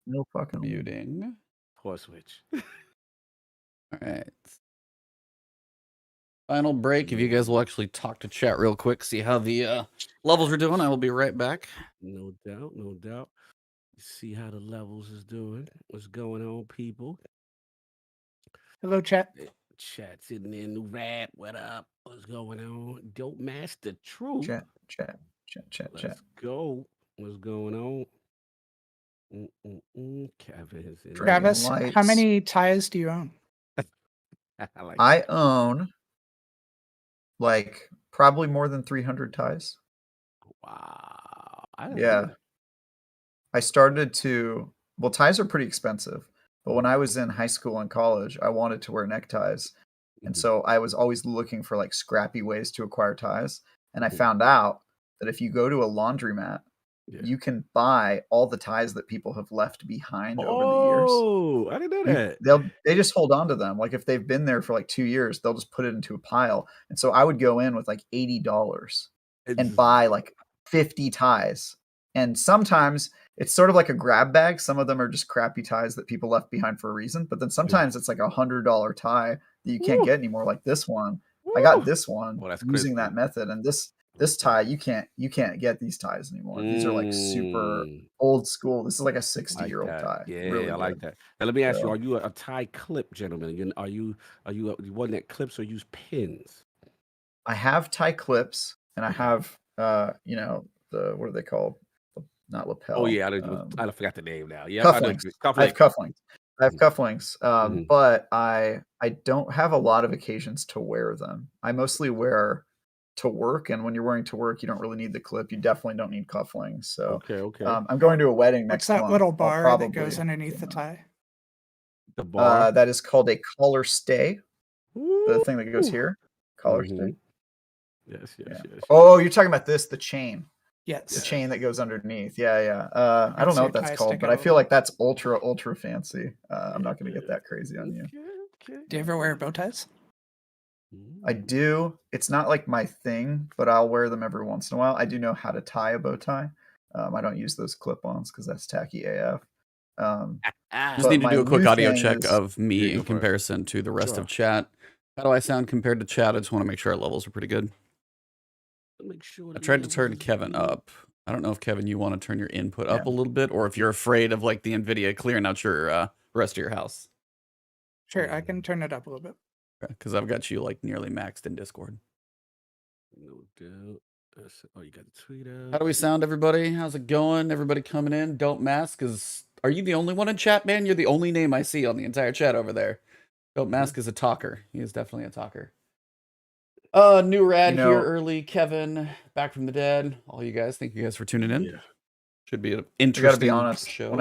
No fucking muting. Poor switch. All right. Final break. If you guys will actually talk to chat real quick, see how the levels are doing. I will be right back. No doubt, no doubt. See how the levels is doing. What's going on, people? Hello, chat. Chat sitting in the rap. What up? What's going on? Dope Master True. Chat. Let's go. What's going on? Kevin's in Travis, Lights. how many ties do you own? I own like probably more than 300 ties. Wow. Yeah. I started to, well, ties are pretty expensive, but when I was in high school and college, I wanted to wear neckties. And so I was always looking for like scrappy ways to acquire ties. And I found out that if you go to a laundromat, you can buy all the ties that people have left behind over the years. Oh, I didn't know that. They just hold on to them. Like if they've been there for like 2 years, they'll just put it into a pile. And so I would go in with like $80 and buy like 50 ties. And sometimes it's sort of like a grab bag. Some of them are just crappy ties that people left behind for a reason. But then sometimes it's like $100 tie that you can't get anymore. Like this one, I got this one using that method. And this tie, you can't get these ties anymore. These are like super old school. This is like a 60-year-old tie. Yeah, really I like that. Now let me ask you: are you a tie clip gentleman? Are you one that clips or use pins? I have tie clips, and I have you know, the what are they called? Not lapel. Oh yeah, I forgot the name now. Yeah, cufflinks. I have cufflinks. I have cufflinks, but I don't have a lot of occasions to wear them. I mostly wear to work, and when you're wearing to work, you don't really need the clip. You definitely don't need cufflinks. So okay. I'm going to a wedding next month. What's that little bar that goes underneath the tie? The bar that is called a collar stay. The thing that goes here, collar stay. Yes. Oh, you're talking about this, the chain. Yes. The chain that goes underneath. Yeah. I don't know what that's called, but I feel like that's ultra fancy. I'm not going to get that crazy on you. Do you ever wear bow ties? I do. It's not like my thing, but I'll wear them every once in a while. I do know how to tie a bow tie. I don't use those clip-ons because that's tacky AF. Just need to do a quick audio check of me in comparison to the rest of chat. How do I sound compared to chat? I just want to make sure our levels are pretty good. I tried to turn Kevin up. I don't know if Kevin, you want to turn your input up a little bit, or if you're afraid of like the NVIDIA clearing out your rest of your house. Sure, I can turn it up a little bit. Because I've got you like nearly maxed in Discord. No doubt. Oh, you got the tweet out. How do we sound, everybody? How's it going? Everybody coming in? Don't Mask is. Are you the only one in chat, man? You're the only name I see on the entire chat over there. Don't Mask is a talker. He is definitely a talker. New Rad here early. Kevin back from the dead. All you guys, thank you guys for tuning in. Yeah. Should be an interesting. I gotta be honest. Show. When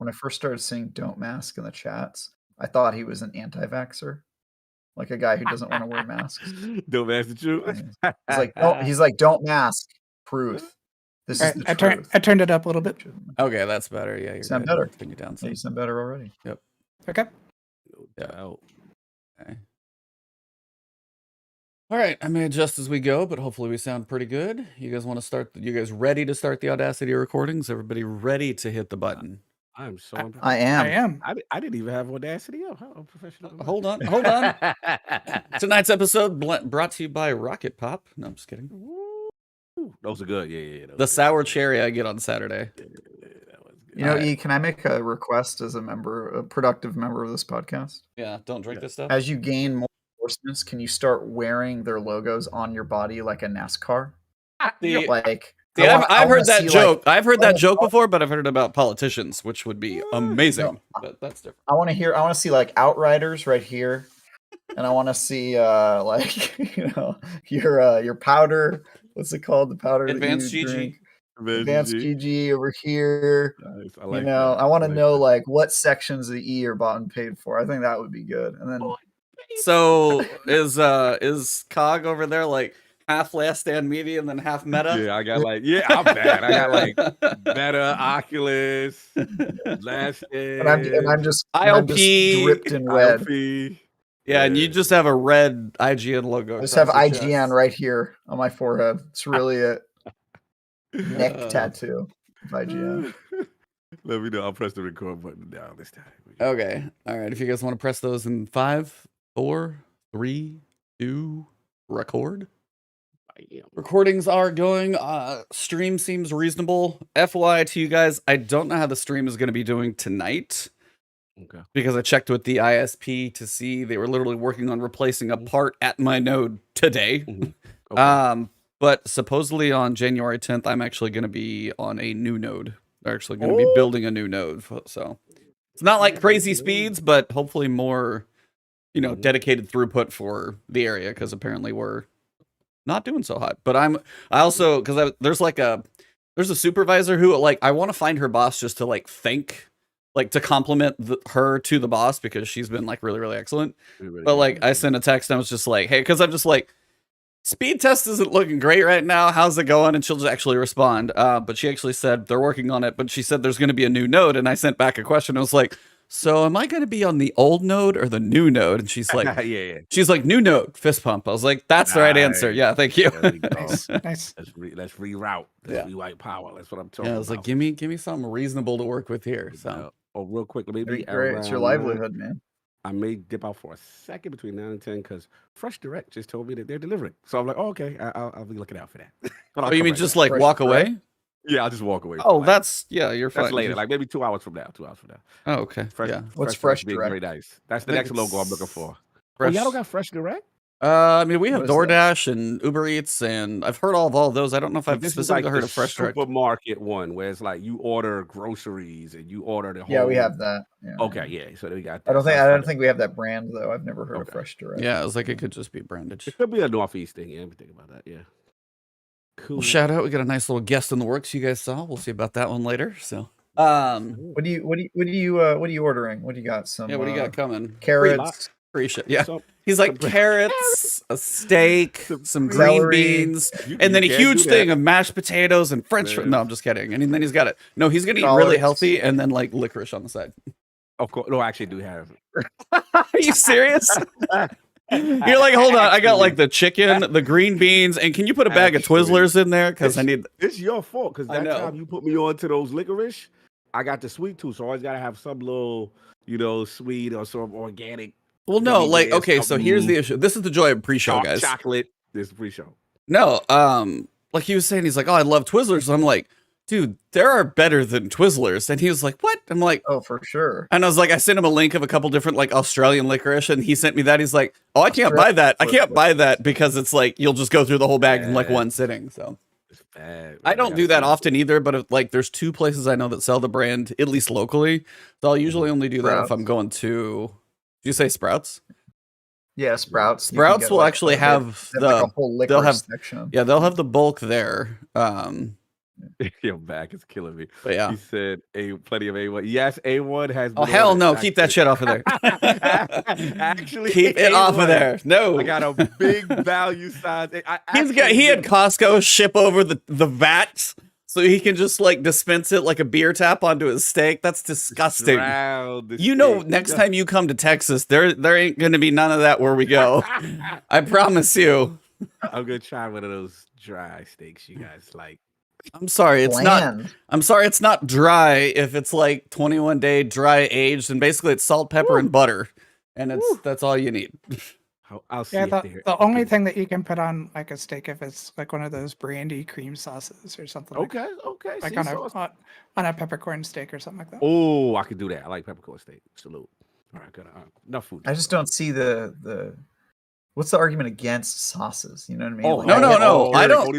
I first started seeing Don't Mask in the chats, I thought he was an anti-vaxxer, like a guy who doesn't want to wear masks. Don't mask the truth. He's like, don't mask. Truth. This is the truth. I turned it up a little bit. Okay, that's better. Yeah, you sound better. Bring it down. Yeah, you sound better already. Yep. Okay. No doubt. Okay. All right, I may adjust as we go, but hopefully we sound pretty good. You guys want to start? You guys ready to start the Audacity recordings? Everybody ready to hit the button? I'm so. I am. I didn't even have Audacity up. How professional. Hold on. Tonight's episode brought to you by Rocket Pop. No, I'm just kidding. Ooh, those are good. Yeah. The sour cherry I get on Saturday. Yeah, that was good. You know, E, can I make a request as a productive member of this podcast? Yeah, don't drink this stuff. As you gain more endorsements, can you start wearing their logos on your body like a NASCAR? I've heard that joke. I've heard that joke before, but I've heard it about politicians, which would be amazing. No, but that's different. I want to see like Outriders right here, and I want to see your powder. What's it called? The powder. Advanced GG. Advanced GG over here. Nice. I like I want to know like what sections of E are bought and paid for. I think that would be good. And then, so is Cog over there like half Last Stand Media and then half Meta? Yeah, I got I'm bad. I got like Meta, Oculus, Last Stand, and I'm just ILP, dripped in red. ILP. Yeah, and you just have a red IGN logo. I just have IGN right here on my forehead. It's really a neck tattoo of IGN. Let me know. I'll press the record button down this time. Okay. All right. If you guys want to press those in 5, 4, 3, 2, record. Recordings are going. Stream seems reasonable. FYI to you guys, I don't know how the stream is going to be doing tonight. Okay. Because I checked with the ISP to see they were literally working on replacing a part at my node today. Okay. But supposedly on January 10th, I'm actually going to be on a new node. They're actually going to be building a new node. So it's not like crazy speeds, but hopefully more, dedicated throughput for the area, because apparently we're not doing so hot. But there's a supervisor who I want to find her boss just to thank, to compliment her to the boss, because she's been really, really excellent. But I sent a text and I was just like, hey, because I'm just speed test isn't looking great right now. How's it going? And she'll just actually respond. But she actually said they're working on it, but she said there's going to be a new node. And I sent back a question. I was like, so am I going to be on the old node or the new node? And she's like, yeah. She's like, new node, fist pump. I was like, that's the right answer. Yeah, thank you. Nice. Let's reroute. Let's rewrite power. That's what I'm talking about. I was like, give me something reasonable to work with here. So, real quick, maybe great. It's your livelihood, man. I may dip out for a second between 9 and 10 because Fresh Direct just told me that they're delivering. So I'm like, oh, okay, I'll be looking out for that. But you mean just walk away? Yeah, I'll just walk away. Oh, you're fine. That's later, maybe 2 hours from now. 2 hours from now. Oh, okay. What's Fresh being Direct? very nice. That's the next logo I'm looking for. Fresh. Y'all don't got Fresh Direct? I mean, we have DoorDash and Uber Eats, and I've heard all of those. I don't know if I've specifically heard of Fresh Direct. Supermarket one, where it's you order groceries and you order the whole. Yeah, we have that. Yeah. Okay, yeah. So we got. That. I don't think we have that brand though. I've never heard of Fresh Direct. Yeah, it was it could just be branded. It could be a Northeast thing. Yeah, think about that. Yeah. Cool. Well, shout out. We got a nice little guest in the works. You guys saw. We'll see about that one later. So, what are you ordering? What do you got? What do you got coming? Carrots. Yeah. He's like carrots, a steak, some green beans, and then a huge thing of mashed potatoes and French fries. No, I'm just kidding. And then he's got it. No, he's gonna eat really healthy and then licorice on the side. Of course. No, I actually do have. Are you serious? You're like, hold on, I got the chicken, the green beans, and can you put a bag of Twizzlers in there? Because I need. It's your fault. Because that time you put me on to those licorice, I got the sweet tooth, so I always gotta have some little, sweet or some organic. Well, no, okay, so here's the issue. This is the joy of pre-show, guys. Chocolate. This is pre-show. No, like he was saying, he's like, oh, I love Twizzlers. And I'm like, dude, there are better than Twizzlers. And he was like, what? I'm like, oh, for sure. And I was like, I sent him a link of a couple different Australian licorice, and he sent me that. He's like, oh, I can't buy that. I can't buy that because it's you'll just go through the whole bag in one sitting. So it's bad. I don't do that often either, but if, there's 2 places I know that sell the brand, at least locally. So I'll usually only do that if I'm going to. Did you say Sprouts? Yeah, Sprouts. Sprouts will actually have the whole they'll have section. Yeah, they'll have the bulk there. Your back is killing me. But yeah, he said plenty of A1. Yes, A1 has. Oh hell no! Keep that shit off of there. Actually, keep it off of there. No, I got a big value size. He had Costco ship over the vat. So he can just dispense it like a beer tap onto his steak. That's disgusting. Next time you come to Texas, there ain't gonna be none of that where we go. I promise you. I'm gonna try one of those dry steaks you guys like. I'm sorry, it's not. I'm sorry, it's not dry if it's 21-day dry aged, and basically it's salt, pepper, and butter, and that's all you need. I'll see. The only thing that you can put on a steak if it's one of those brandy cream sauces or something. Okay. On a peppercorn steak or something like that. Oh, I could do that. I like peppercorn steak. Salute. All right, good. Enough food. I just don't see the. What's the argument against sauces? You know what I mean? Oh, no. I don't.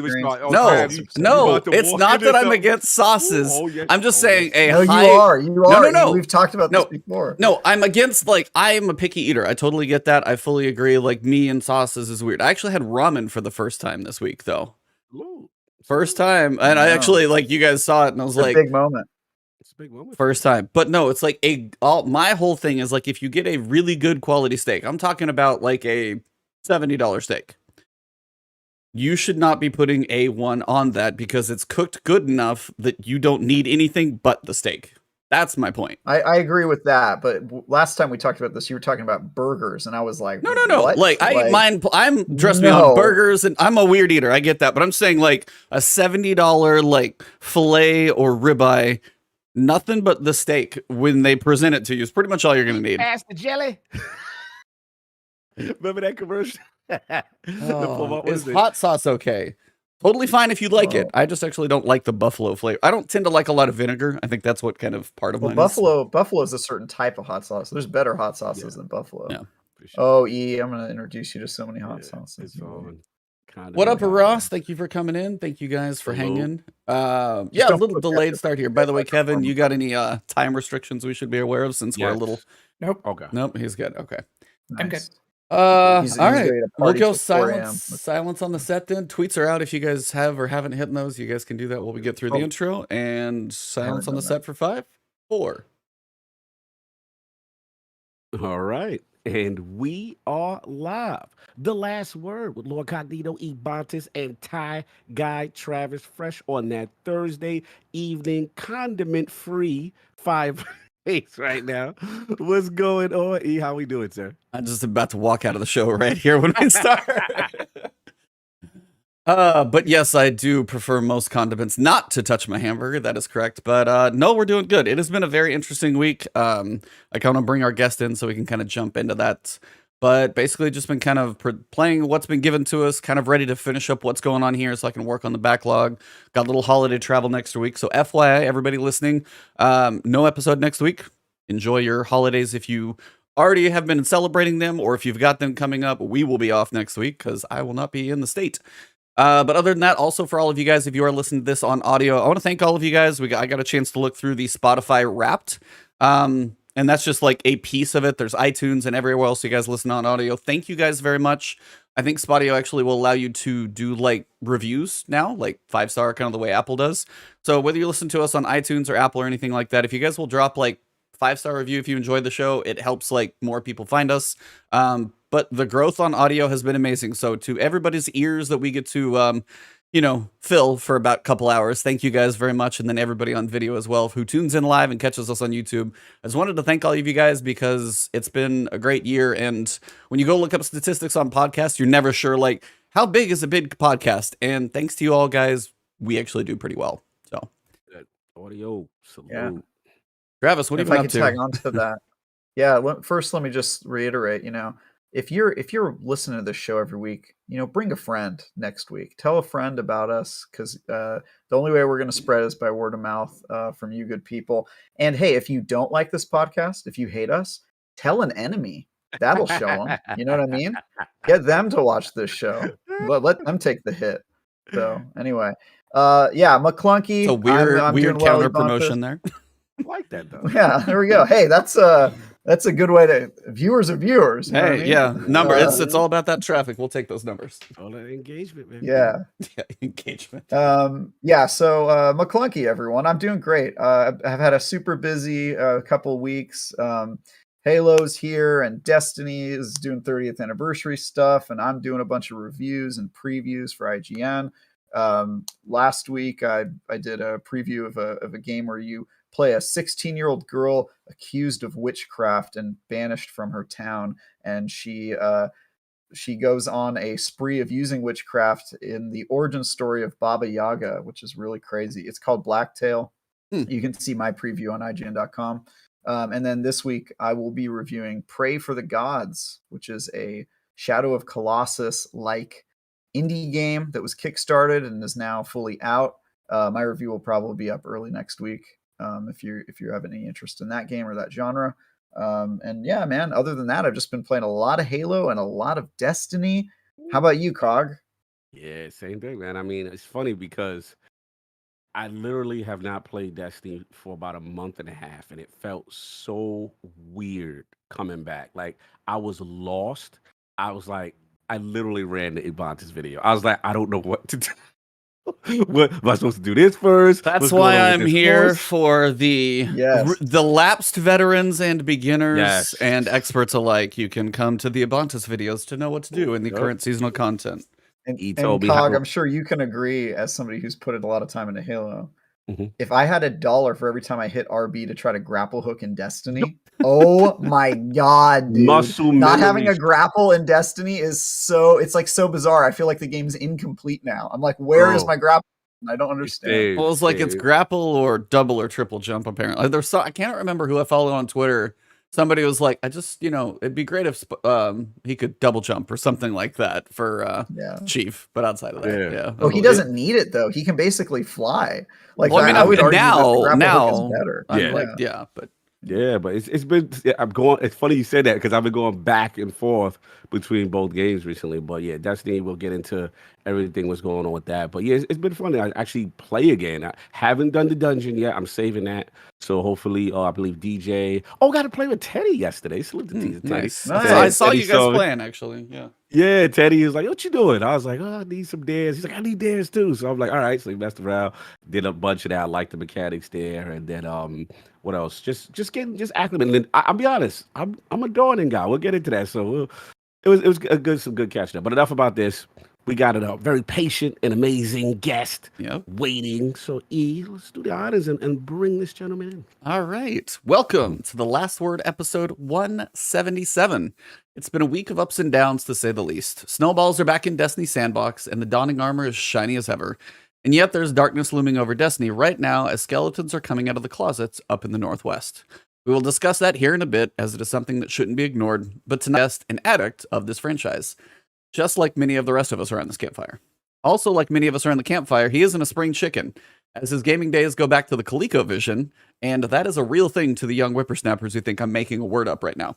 No. It's not that I'm against sauces. I'm just saying you are. No. We've talked about this before. No, I'm against I'm a picky eater. I totally get that. I fully agree. Me and sauces is weird. I actually had ramen for the first time this week, though. Ooh. First time, and I actually you guys saw it, and I was it's a big moment. It's a big moment. First time, but no, it's my whole thing is if you get a really good quality steak, I'm talking about a $70 steak. You should not be putting A1 on that because it's cooked good enough that you don't need anything but the steak. That's my point. I agree with that, but last time we talked about this, you were talking about burgers, and I was like, no. What? I eat mine. Trust me on burgers, and I'm a weird eater. I get that, but I'm saying a $70 filet or ribeye. Nothing but the steak when they present it to you is pretty much all you're going to need. Pass the jelly. Remember that commercial? Is hot sauce okay? Totally fine if you like it. I just actually don't like the buffalo flavor. I don't tend to like a lot of vinegar. I think that's what kind of part of mine buffalo is a certain type of hot sauce. There's better hot sauces than buffalo. Yeah. Sure. Oh, E, I'm going to introduce you to so many hot sauces. What up, Ross? Thank you for coming in. Thank you guys for hanging. Yeah, a little delayed start here. By the way, Kevin, you got any time restrictions we should be aware of since we're a little... Nope. Okay. Nope, he's good. Okay. Nice. I'm good. All right, we'll go silence on the set then. Tweets are out if you guys have or haven't hit those. You guys can do that while we get through the intro. And silence on the set for 5, 4. All right, and we are live. The last word with Lord Cognito, Ebontis, and Thai guy Travis, fresh on that Thursday evening, condiment-free 5 right now. What's going on, E? How we doing, sir? I'm just about to walk out of the show right here when we start. But yes, I do prefer most condiments not to touch my hamburger. That is correct. But no, we're doing good. It has been a very interesting week. I kind of bring our guest in so we can kind of jump into that. But basically just been kind of playing what's been given to us, kind of ready to finish up what's going on here so I can work on the backlog. Got a little holiday travel next week. So FYI, everybody listening, no episode next week. Enjoy your holidays if you already have been celebrating them, or if you've got them coming up. We will be off next week because I will not be in the state. But other than that, also for all of you guys, if you are listening to this on audio, I want to thank all of you guys. I got a chance to look through the Spotify Wrapped. And that's just like a piece of it. There's iTunes and everywhere else you guys listen on audio. Thank you guys very much. I think Spotify actually will allow you to do like reviews now, like 5-star, kind of the way Apple does. So whether you listen to us on iTunes or Apple or anything like that, if you guys will drop like 5-star review if you enjoyed the show, it helps like more people find us. But the growth on audio has been amazing. So to everybody's ears that we get to fill for about a couple hours, thank you guys very much. And then everybody on video as well who tunes in live and catches us on YouTube. I just wanted to thank all of you guys because it's been a great year. And when you go look up statistics on podcasts, you're never sure like how big is a big podcast. And thanks to you all guys, we actually do pretty well. So audio salute. Yeah. Travis, what do you think? If I can tag on to that. Yeah, first let me just reiterate, if you're listening to this show every week, bring a friend next week. Tell a friend about us because the only way we're going to spread is by word of mouth from you good people. And hey, if you don't like this podcast, if you hate us, tell an enemy. That'll show them. You know what I mean? Get them to watch this show. Let them take the hit. So anyway, McClunky. It's a weird counter promotion there. I like that though. Yeah, there we go. Hey, that's a good way to viewers are viewers. Hey, I mean? Yeah, number. It's all about that traffic. We'll take those numbers. All that engagement, man. Yeah, engagement. So McClunky, everyone, I'm doing great. I've had a super busy couple weeks. Halo's here, and Destiny is doing 30th anniversary stuff, and I'm doing a bunch of reviews and previews for IGN. Last week, I did a preview of a game where you play a 16-year-old girl accused of witchcraft and banished from her town, and she goes on a spree of using witchcraft in the origin story of Baba Yaga, which is really crazy. It's called Blacktail. You can see my preview on IGN.com. And then this week I will be reviewing Pray for the Gods, which is a Shadow of Colossus like indie game that was kickstarted and is now fully out. My review will probably be up early next week. If you have any interest in that game or that genre. And yeah, man, other than that, I've just been playing a lot of Halo and a lot of Destiny. How about you, Cog? Yeah, same thing, man. I mean, it's funny because I literally have not played Destiny for about a month and a half, and it felt so weird coming back. Like, I was lost. I was like, I literally ran the Ebontis video. I was like, I don't know what to do. What am I supposed to do this first? That's why I'm here for the lapsed veterans and beginners and experts alike. You can come to the Ebontis videos to know what to do in the current seasonal content. And Cog, I'm sure you can agree as somebody who's put a lot of time into Halo. If I had $1 for every time I hit RB to try to grapple hook in Destiny, oh my god, dude. Not having a grapple in Destiny is so bizarre. I feel like the game's incomplete now. I'm like, where is my grapple? I don't understand. Well, it's like it's grapple or double or triple jump. Apparently, there's I can't remember who I followed on Twitter. Somebody was like, I just, it'd be great if he could double jump or something like that for Chief. But outside of that, yeah. Oh, he doesn't need it though. He can basically fly. Like, well, I mean, I would argue now, that the grapple hook is better. But yeah, but it's been I'm going. It's funny you said that because I've been going back and forth between both games recently. But yeah, Destiny. We'll get into everything what's going on with that. But yeah, it's been funny. I actually play again. I haven't done the dungeon yet. I'm saving that. So hopefully, I believe DJ. Oh, got to play with Teddy yesterday. Salute to Teddy. Nice. I saw you guys playing actually. Yeah. Yeah, Teddy was like, "What you doing?" I was like, "Oh, I need some dares." He's like, "I need dares too." So I'm like, "All right." So we messed around, did a bunch of that. I liked the mechanics there, and then what else? Just acclimating. And then I'll be honest, I'm a dawning guy. We'll get into that. So it was some good catching up. But enough about this. We got a very patient and amazing guest waiting. So let's do the honors and bring this gentleman in. All right. Welcome to the Last Word episode 177. It's been a week of ups and downs, to say the least. Snowballs are back in Destiny Sandbox, and the Dawning armor is shiny as ever. And yet there's darkness looming over Destiny right now as skeletons are coming out of the closets up in the northwest. We will discuss that here in a bit, as it is something that shouldn't be ignored, but tonight, an addict of this franchise. Just like many of the rest of us around this campfire. Also, like many of us around the campfire, he isn't a spring chicken, as his gaming days go back to the ColecoVision, and that is a real thing to the young whippersnappers who think I'm making a word up right now.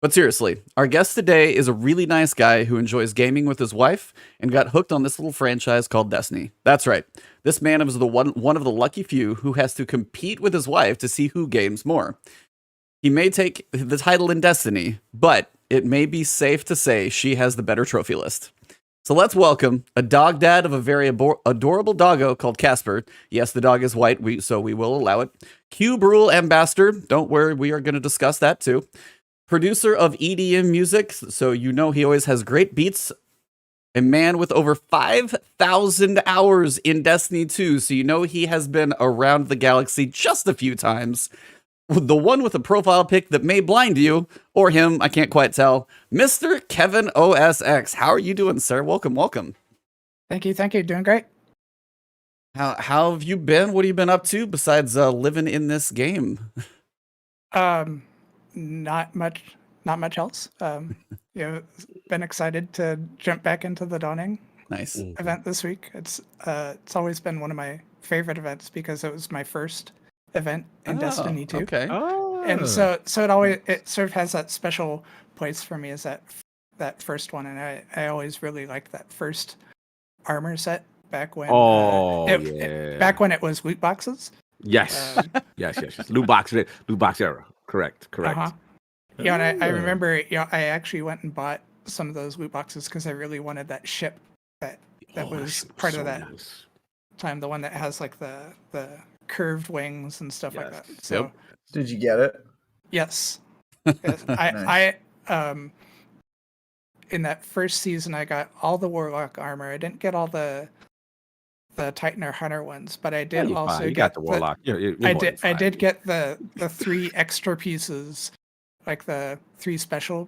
But seriously, our guest today is a really nice guy who enjoys gaming with his wife and got hooked on this little franchise called Destiny. That's right. This man is one of the lucky few who has to compete with his wife to see who games more. He may take the title in Destiny, but it may be safe to say she has the better trophy list. So let's welcome a dog dad of a very adorable doggo called Casper. Yes, the dog is white, so we will allow it. Q-Brule ambassador. Don't worry, we are going to discuss that too. Producer of EDM music, so you know he always has great beats. A man with over 5,000 hours in Destiny 2, so you know he has been around the galaxy just a few times. The one with a profile pic that may blind you, or him, I can't quite tell. Mr. Kevin OSX. How are you doing, sir? Welcome. Thank you. Doing great. How have you been? What have you been up to besides living in this game? Not much else. Been excited to jump back into the Dawning event this week. It's always been one of my favorite events because it was my first event in Destiny 2. Okay. And so it sort of has that special place for me as that first one, and I always really liked that first armor set back when back when it was loot boxes. Yes. Yes. Loot box era. Correct. Uh-huh. And I remember, I actually went and bought some of those loot boxes because I really wanted that ship that was part of that time, the one that has like the curved wings and stuff like that. So did you get it? Yes. I in that first season I got all the Warlock armor. I didn't get all the Titan or Hunter ones, but I did also get the Warlock. I did get the 3 extra pieces, like the 3 special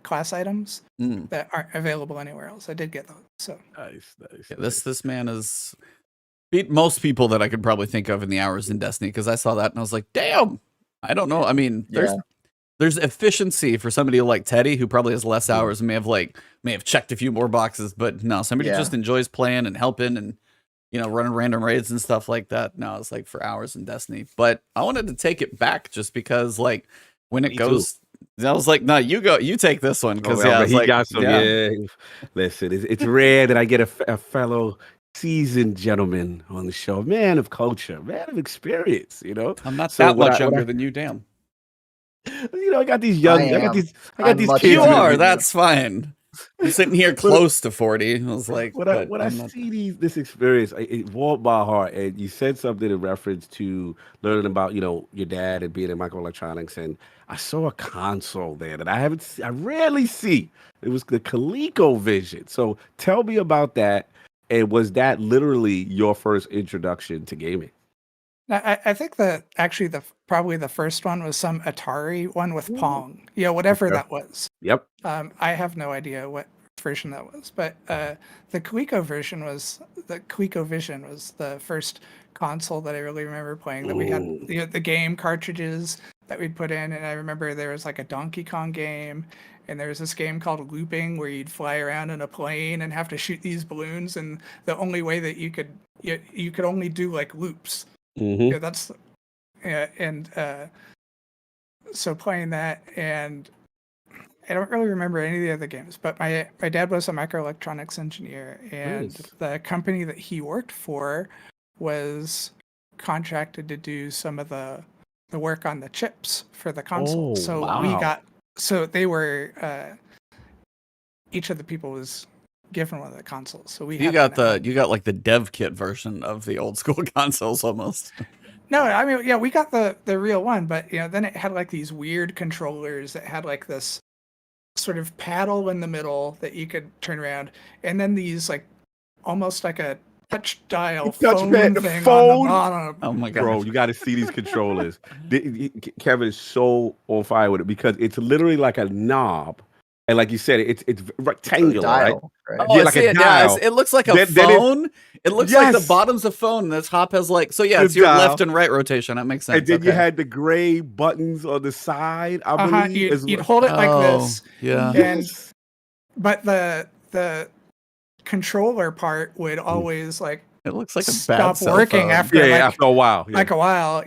class items that aren't available anywhere else. I did get those. So nice. Yeah, this man is beat most people that I could probably think of in the hours in Destiny, because I saw that and I was like, damn. I don't know. I mean, there's efficiency for somebody like Teddy, who probably has less hours and may have checked a few more boxes, but no, somebody who just enjoys playing and helping and running random raids and stuff like that. No, it's like for hours in Destiny. But I wanted to take it back just because, like, when it goes, I was like, no, you take this one, because got some. Listen, it's rare that I get a fellow seasoned gentleman on the show, man of culture, man of experience. I'm not that much younger than you. Damn. I got these young. I got these kids. You are. That's fine. I'm sitting here close to 40. I was like, when I see this experience, it warmed my heart. And you said something in reference to learning about, your dad and being in microelectronics. And I saw a console there that I rarely see. It was the ColecoVision. So tell me about that. And was that literally your first introduction to gaming? I think that actually probably the first one was some Atari one with Pong, whatever that was. Yep. I have no idea what version that was. But the ColecoVision was the first console that I really remember playing. That we had the game cartridges that we'd put in, and I remember there was like a Donkey Kong game, and there was this game called Looping where you'd fly around in a plane and have to shoot these balloons, and the only way that you could only do like loops. Mm-hmm. That's so playing that, and I don't really remember any of the other games, but my dad was a microelectronics engineer, and the company that he worked for was contracted to do some of the work on the chips for the console. So they were each of the people was given one of the consoles. So you got like the dev kit version of the old school consoles almost. No, I mean, yeah, we got the real one, but then it had like these weird controllers that had like this sort of paddle in the middle that you could turn around, and then these like almost like a touch dial phone thing on the bottom. Oh my god, bro, you got to see these controllers. Kevin is so on fire with it because it's literally like a knob, and like you said, it's rectangular, right? Oh, yeah, like a dial. It looks like a phone. It looks like the bottoms of phone. And the top has like it's your left and right rotation. That makes sense. And then you had the gray buttons on the side. I believe you'd hold it like this. Yeah. But the controller part would always like it looks like a stop working after after a while. Like a while,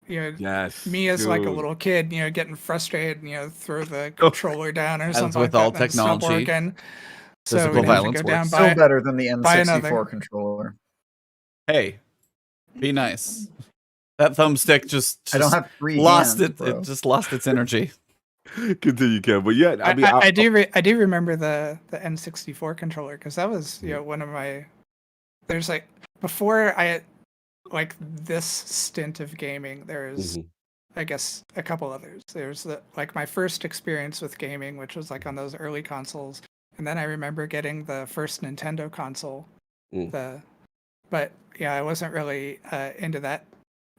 me as like a little kid, getting frustrated, throw the controller down or something. With like all that, technology, physical violence works. Still better than the N64 controller. Hey, be nice. That thumbstick just I don't have three lost hands, it just lost its energy. Continue, Kev. But yeah, I do remember the N64 controller because that was one of my. There's like before I like this stint of gaming. There's I guess a couple others. There's like my first experience with gaming, which was like on those early consoles, and then I remember getting the first Nintendo console. But yeah, I wasn't really into that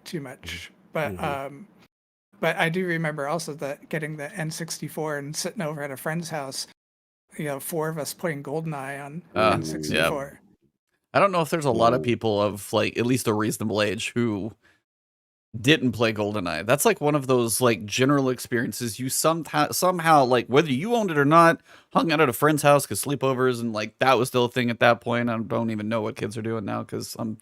too much. But I do remember also getting the N64 and sitting over at a friend's house, 4 of us playing GoldenEye on N64. Yeah. I don't know if there's a lot of people of like at least a reasonable age who didn't play GoldenEye. That's like one of those like general experiences you somehow like whether you owned it or not, hung out at a friend's house because sleepovers and like that was still a thing at that point. I don't even know what kids are doing now because I'm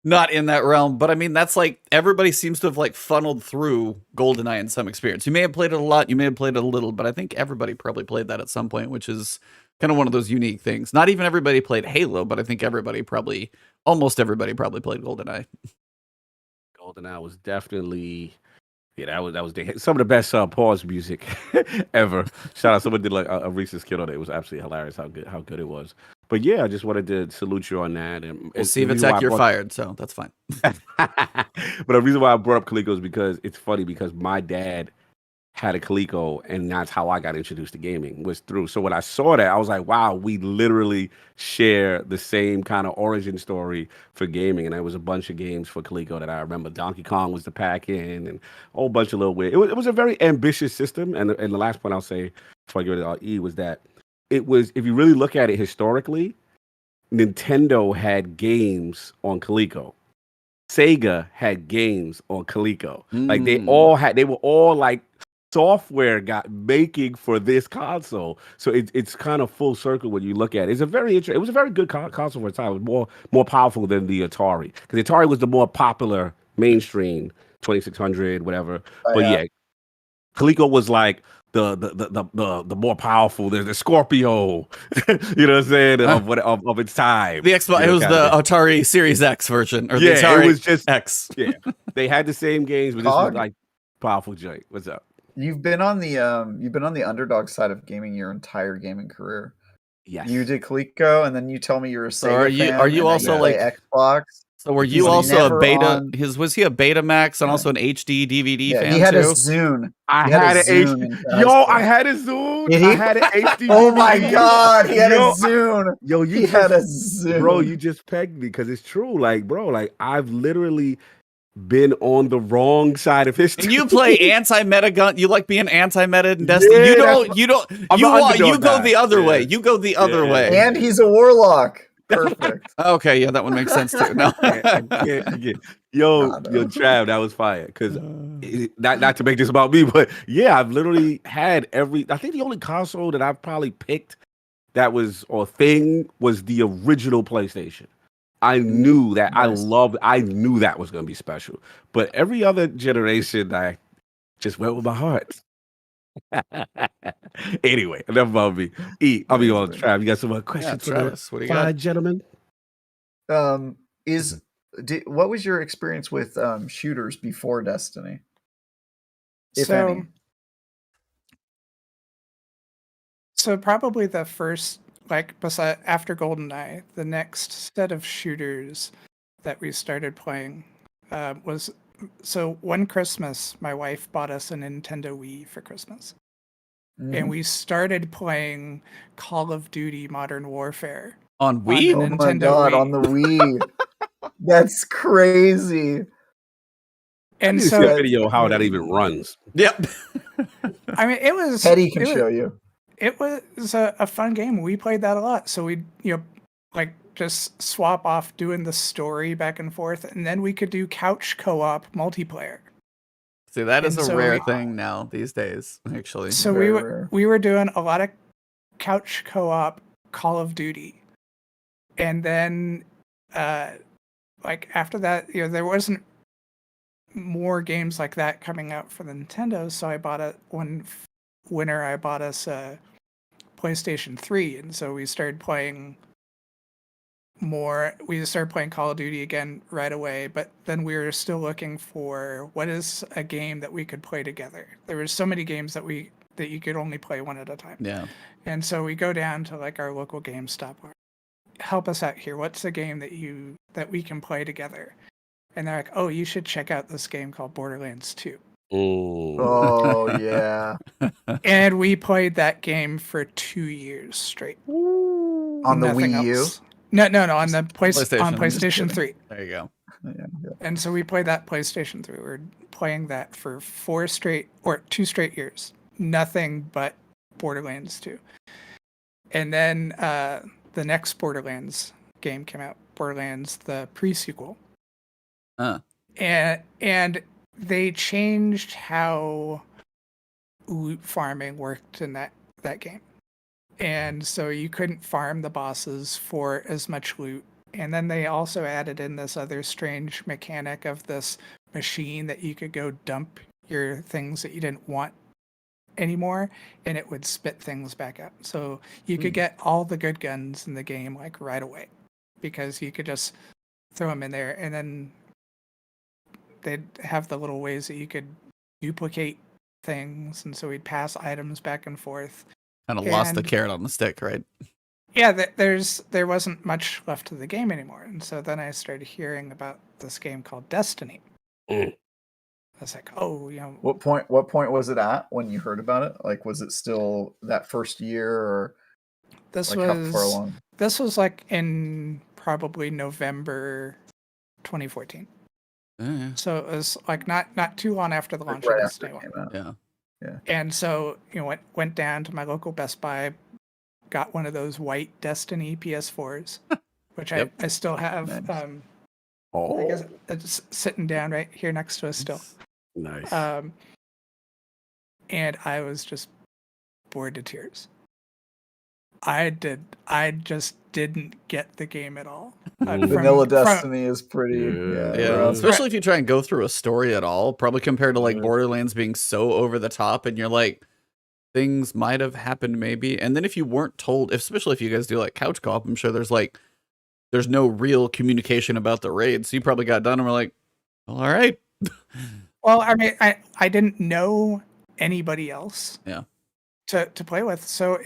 not in that realm. But I mean, that's like everybody seems to have like funneled through GoldenEye in some experience. You may have played it a lot, you may have played it a little, but I think everybody probably played that at some point, which is kind of one of those unique things. Not even everybody played Halo, but I think almost everybody probably played GoldenEye. GoldenEye was definitely, that was some of the best pause music ever. Shout out, someone did like a Reese's Kid on it. It was absolutely hilarious how good it was. But yeah, I just wanted to salute you on that. And we'll see if it's you're fired, so that's fine. But the reason why I brought up Coleco is because it's funny because my dad had a Coleco, and that's how I got introduced to gaming, was through. So when I saw that, I was like, wow, we literally share the same kind of origin story for gaming. And there was a bunch of games for Coleco that I remember. Donkey Kong was the pack-in, and a whole bunch of little weird. It was a very ambitious system. And the last point I'll say before I give it to E was that it was, if you really look at it historically, Nintendo had games on Coleco. Sega had games on Coleco. Like they were all like software got making for this console. So it's kind of full circle when you look at it. It was a very good console for its time. It was more powerful than the Atari. Because the Atari was the more popular mainstream 2600, whatever. Yeah, Coleco was like the more powerful. There's the Scorpio, you know what I'm saying, of its time. The Xbox, it was the Atari Series X version, or the Atari it was just X. Yeah, they had the same games, but this was like powerful joint. What's up? You've been on the underdog side of gaming your entire gaming career. Yes. You did Coleco, and then you tell me you're a Sega fan. Are you also like Xbox? So were you also a beta? Was he a Betamax and also an HD DVD fan? He had too? a Zune. I had a Zune. I had a Zune. I had an HD. Oh my god, he had a Zune. He had a Zune. Bro, you just pegged me because it's true. Like, bro, like I've literally been on the wrong side of history. And you play anti-meta gun. You like being anti-meta in Destiny. Yeah, you don't. I'm You an want. You underdog go guy. the other Yeah. way. You go the other Yeah. way. And he's a warlock. Perfect. Okay, yeah, that one makes sense too. No. I can't. Yo, Trav, that was fire. Because not to make this about me, but yeah, I've literally had I think the only console that I've probably picked that was or thing was the original PlayStation. I knew that I knew that was going to be special. But every other generation, I just went with my heart. Anyway, enough about me. I'll be on Trav. You got some more questions for Travis, what do you got, got? gentlemen? What was your experience with shooters before Destiny? If any. So probably the first, after GoldenEye, the next set of shooters that we started playing was, so one Christmas, my wife bought us a Nintendo Wii for Christmas. Mm-hmm. And we started playing Call of Duty Modern Warfare. On Wii? Oh my God, on the Wii. That's crazy. And so see a video how that even runs. Yep. I mean, it was... Teddy can show you. It was a fun game. We played that a lot. So we'd, just swap off doing the story back and forth. And then we could do couch co-op multiplayer. See, that is a rare thing now these days, actually. So we were doing a lot of couch co-op Call of Duty. And then, after that, there wasn't more games like that coming out for the Nintendo. So I bought one winter, I bought us a PlayStation 3, and so we started playing more. We started playing Call of Duty again right away, but then we were still looking for what is a game that we could play together. There were so many games that you could only play one at a time. Yeah. And so we go down to our local GameStop. Help us out here. What's a game that we can play together? And they're like, oh, you should check out this game called Borderlands 2. Oh yeah. And we played that game for 2 years straight. On the Wii U? No, on the PlayStation. On PlayStation 3. There you go. Yeah. And so we played that PlayStation 3. We were playing that for 2 straight years. Nothing but Borderlands 2. And then the next Borderlands game came out, Borderlands the pre-sequel. And they changed how loot farming worked in that game. And so you couldn't farm the bosses for as much loot. And then they also added in this other strange mechanic of this machine that you could go dump your things that you didn't want anymore, and it would spit things back out. So you could get all the good guns in the game right away, because you could just throw them in there, and then they'd have the little ways that you could duplicate things, and so we'd pass items back and forth. Kind of lost the carrot on the stick, right? Yeah, there wasn't much left to the game anymore, and so then I started hearing about this game called Destiny. I was like, oh, What point was it at when you heard about it? Like, was it still that first year, or this how far along? This was in probably November 2014. So it was not too long after the launch of Destiny 1. Yeah. And so went down to my local Best Buy, got one of those white Destiny PS4s, which I still have. Nice. I guess it's sitting down right here next to us still. Nice. And I was just bored to tears. I just didn't get the game at all. Vanilla Destiny is pretty, yeah. Especially if you try and go through a story at all, probably compared to Borderlands being so over the top, and you're like, things might have happened maybe. And then if you weren't told, especially if you guys do couch co-op, I'm sure there's no real communication about the raid. So you probably got done and were like, well, all right. Well, I mean, I didn't know anybody else. Yeah. To play with, so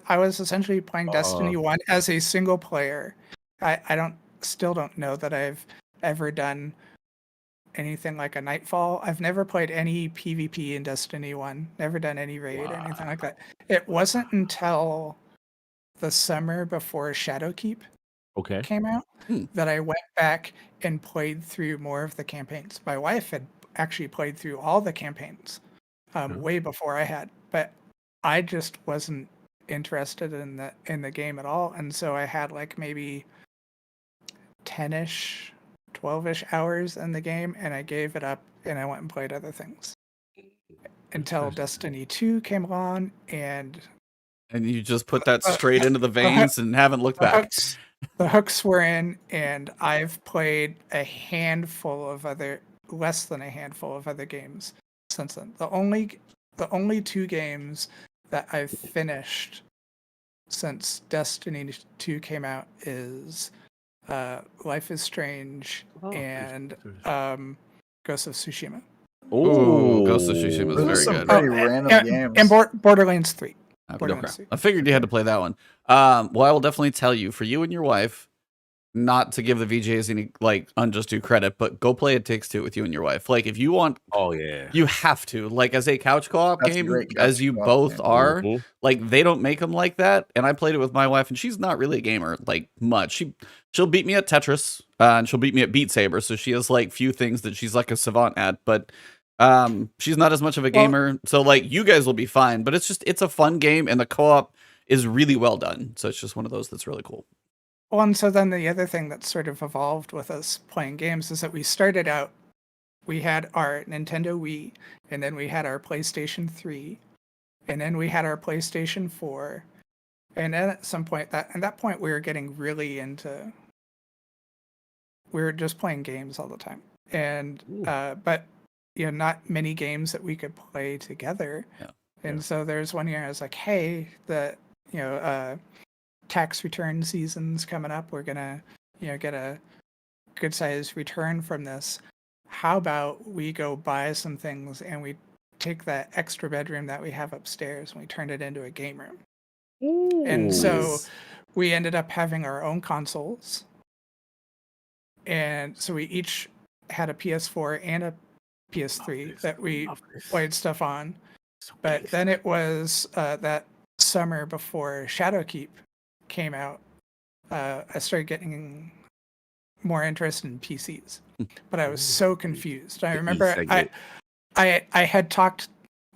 I was essentially playing Destiny 1 as a single player. I still don't know that I've ever done anything like a Nightfall. I've never played any PvP in Destiny 1, never done any raid or anything like that. It wasn't until the summer before Shadowkeep came out that I went back and played through more of the campaigns. My wife had actually played through all the campaigns way before I had, but I just wasn't interested in the game at all, and so I had like maybe 10-ish, 12-ish hours in the game, and I gave it up and I went and played other things until Destiny 2 came along, and you just put that straight into the veins and haven't looked back. The hooks were in, and I've played less than a handful of other games since then. The only 2 games that I've finished since Destiny 2 came out is Life is Strange and Ghost of Tsushima. Oh, Ghost of Tsushima is very good. Pretty random games. And Borderlands 3. I figured you had to play that one. Well, I will definitely tell you, for you and your wife, not to give the VJs any like unjust due credit, but go play It Takes Two with you and your wife. Like, if you want, you have to. Like, as a couch co-op game, as you both are, like, they don't make them like that. And I played it with my wife, and she's not really a gamer like much. She'll beat me at Tetris, and she'll beat me at Beat Saber. So she has like few things that she's like a savant at, but she's not as much of a gamer. So like, you guys will be fine. But it's a fun game, and the co-op is really well done. So it's just one of those that's really cool. Well, and so then the other thing that sort of evolved with us playing games is that we started out, we had our Nintendo Wii, and then we had our PlayStation 3, and then we had our PlayStation 4, and then at some point, at that point we were getting really into, we were just playing games all the time, and but not many games that we could play together, and so there's one year I was like, hey, tax return season's coming up. We're gonna, get a good sized return from this. How about we go buy some things and we take that extra bedroom that we have upstairs and we turn it into a game room? Ooh, and so we ended up having our own consoles. And so we each had a PS4 and a PS3 that we played stuff on. But then it was that summer before Shadowkeep came out, I started getting more interested in PCs, but I was so confused. I remember I had talked,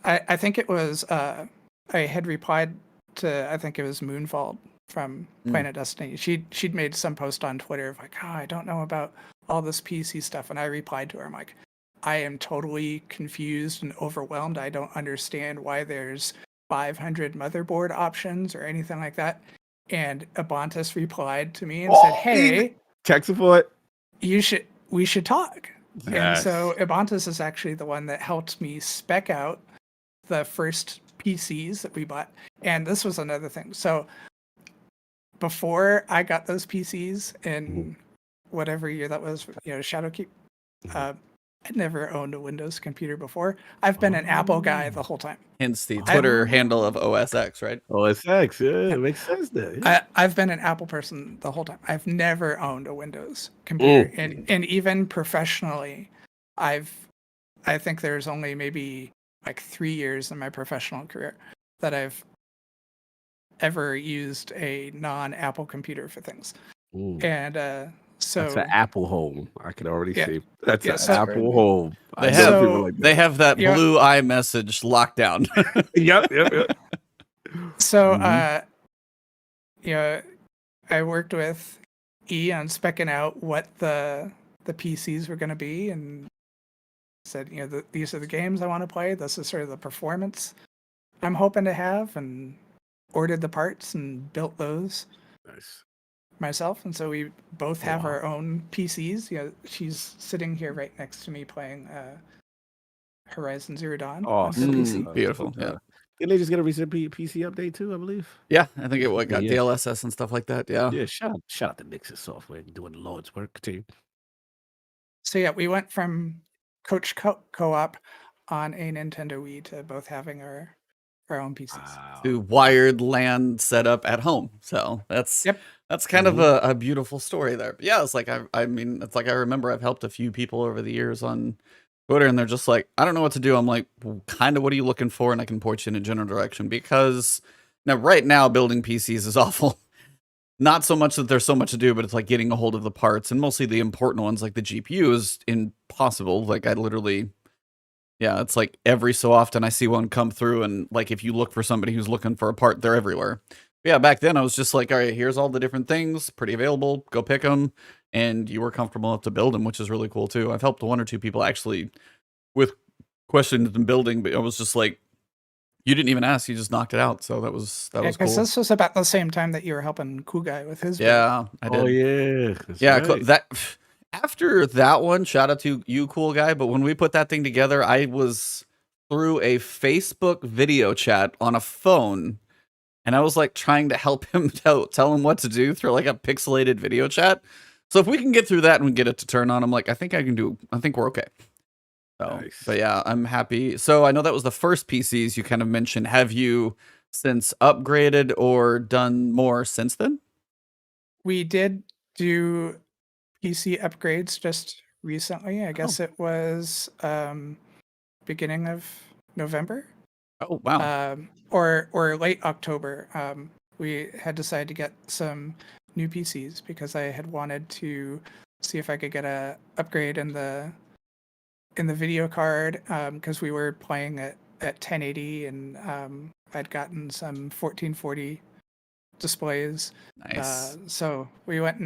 I think it was, I had replied to, I think it was Moonfall from Planet Destiny. She'd made some post on Twitter of like, I don't know about all this PC stuff. And I replied to her, I'm like, I am totally confused and overwhelmed. I don't understand why there's 500 motherboard options or anything like that. And Ebontis replied to me and said, hey, tech support, we should talk. Yes. And so Ebontis is actually the one that helped me spec out the first PCs that we bought. And this was another thing. So before I got those PCs in whatever year that was, Shadowkeep, I'd never owned a Windows computer before. I've been an Apple guy the whole time. Hence the Twitter handle of OSX, right? OSX, yeah, it makes sense there. Yeah. I've been an Apple person the whole time. I've never owned a Windows computer. And even professionally, I think there's only maybe like 3 years in my professional career that I've ever used a non-Apple computer for things. And so that's an Apple home. I can already see. That's an Apple home. They have that blue eye message locked down. Yep. So, I worked with E on specking out what the PCs were going to be, and said, these are the games I want to play. This is sort of the performance I'm hoping to have, and ordered the parts and built those. Nice. Myself, and so we both have our own PCs. She's sitting here right next to me playing Horizon Zero Dawn. PC. Beautiful. Yeah. Didn't they just get a recent PC update too? I believe. Yeah, I think it got DLSS and stuff like that. Yeah. Yeah. Shout out to Nix's software doing the Lord's work too. So yeah, we went from Coach co-op on a Nintendo Wii to both having our own PCs. To wired LAN setup at home. So that's kind of a beautiful story there. But yeah, it's like I mean, it's like I remember I've helped a few people over the years on Twitter, and they're just like, I don't know what to do. I'm like, well, kind of what are you looking for? And I can point you in a general direction, because right now building PCs is awful. not so much that there's so much to do, but it's like getting a hold of the parts, and mostly the important ones like the GPU is impossible. Like I literally, yeah, it's like every so often I see one come through, and like if you look for somebody who's looking for a part, they're everywhere. But yeah, back then I was just like, all right, here's all the different things, pretty available, go pick them, and you were comfortable enough to build them, which is really cool too. I've helped 1 or 2 people actually with questions in building, but I was just like, you didn't even ask, you just knocked it out. So that was cool. Because this was about the same time that you were helping Cool Guy with his build. Yeah, I did. Oh yeah. That's Yeah, right. that after that one, shout out to you, Cool Guy. But when we put that thing together, I was through a Facebook video chat on a phone, and I was like trying to help him tell him what to do through like a pixelated video chat. So if we can get through that and we get it to turn on, I'm like, I think we're okay. So, Nice. But yeah, I'm happy. So I know that was the first PCs you kind of mentioned. Have you since upgraded or done more since then? We did do PC upgrades just recently. I guess it was beginning of November. Oh wow. Or late October. We had decided to get some new PCs because I had wanted to see if I could get a upgrade in the video card, because we were playing at 1080, and I'd gotten some 1440 displays. Nice. So we went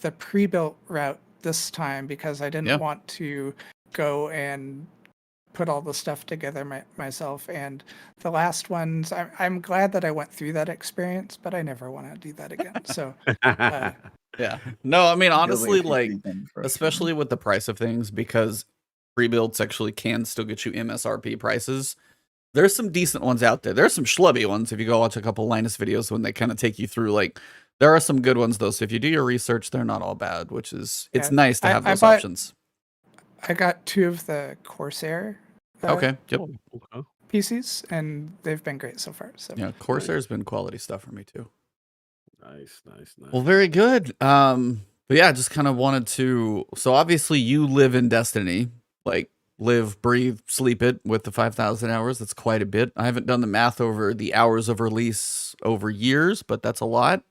the pre-built route this time because I didn't want to go and put all the stuff together myself. And the last ones, I'm glad that I went through that experience, but I never want to do that again. So yeah. No, I mean, honestly, like, especially with the price of things, because pre-builds actually can still get you MSRP prices. There's some decent ones out there. There's some schlubby ones if you go watch a couple Linus videos when they kind of take you through, like, there are some good ones though. So if you do your research, they're not all bad, which is, it's nice to have those options. I got 2 of the Corsair PCs, and they've been great so far. So yeah, Corsair's been quality stuff for me too. Nice. Well, very good. But yeah, just kind of wanted to. So obviously, you live in Destiny, like live, breathe, sleep it with the 5,000 hours. That's quite a bit. I haven't done the math over the hours of release over years, but that's a lot.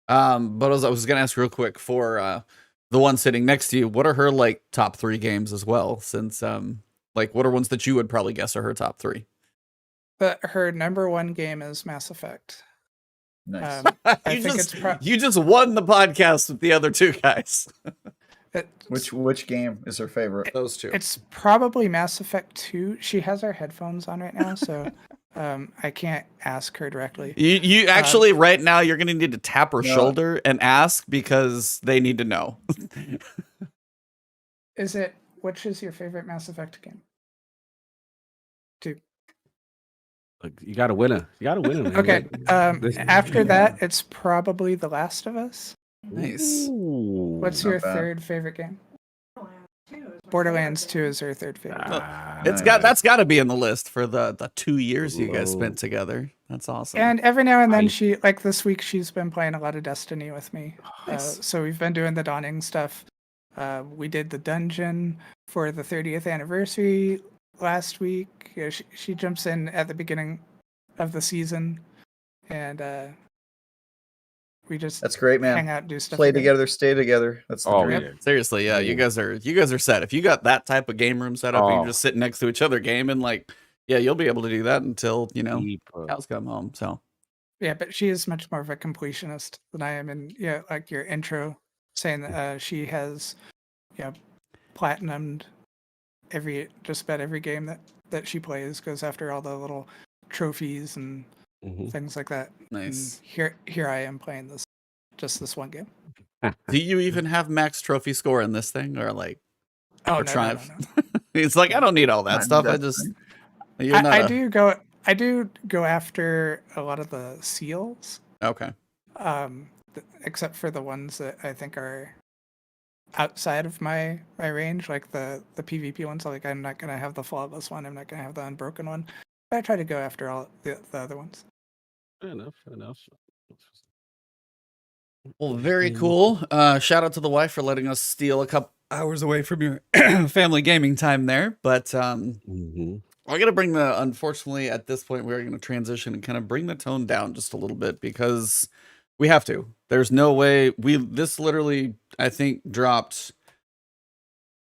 But I was gonna ask real quick for the one sitting next to you, what are her like top 3 games as well? Since like what are ones that you would probably guess are her top 3? But her number 1 game is Mass Effect. Nice. You just won the podcast with the other 2 guys. Which game is her favorite? Those 2. It's probably Mass Effect 2. She has her headphones on right now, so I can't ask her directly. You actually right now you're gonna need to tap her shoulder and ask, because they need to know. Which is your favorite Mass Effect game? 2. Look, you got a winner. Man. Okay. After that, it's probably The Last of Us. Nice. Ooh, What's your third favorite game? Borderlands 2 is her third favorite. That's got to be in the list for the 2 years you guys spent together. That's awesome. And every now and then she, like this week, she's been playing a lot of Destiny with me. So we've been doing the Dawning stuff. We did the dungeon for the 30th anniversary last week. She jumps in at the beginning of the season, and we just that's great, man. Hang out, do stuff, play together, stay together. That's the dream. Yeah. Seriously, yeah, you guys are set. If you got that type of game room set up, and you're just sitting next to each other gaming, like, yeah, you'll be able to do that until cows come home. So yeah, but she is much more of a completionist than I am. And yeah, like your intro saying that she has platinumed just about every game that she plays, goes after all the little trophies and things like that. Nice. And here I am playing this one game. Do you even have max trophy score in this thing, or like? Oh, no. It's like, I don't need all that stuff. I just. I do go after a lot of the seals. Okay. Except for the ones that I think are outside of my range, like the PvP ones. Like, I'm not gonna have the flawless one. I'm not gonna have the unbroken one. But I try to go after all the other ones. Fair enough. Well, very cool. Shout out to the wife for letting us steal a couple hours away from your family gaming time there. But we're gonna unfortunately at this point we're gonna transition and kind of bring the tone down just a little bit, because We have to. There's no way. This literally, I think, dropped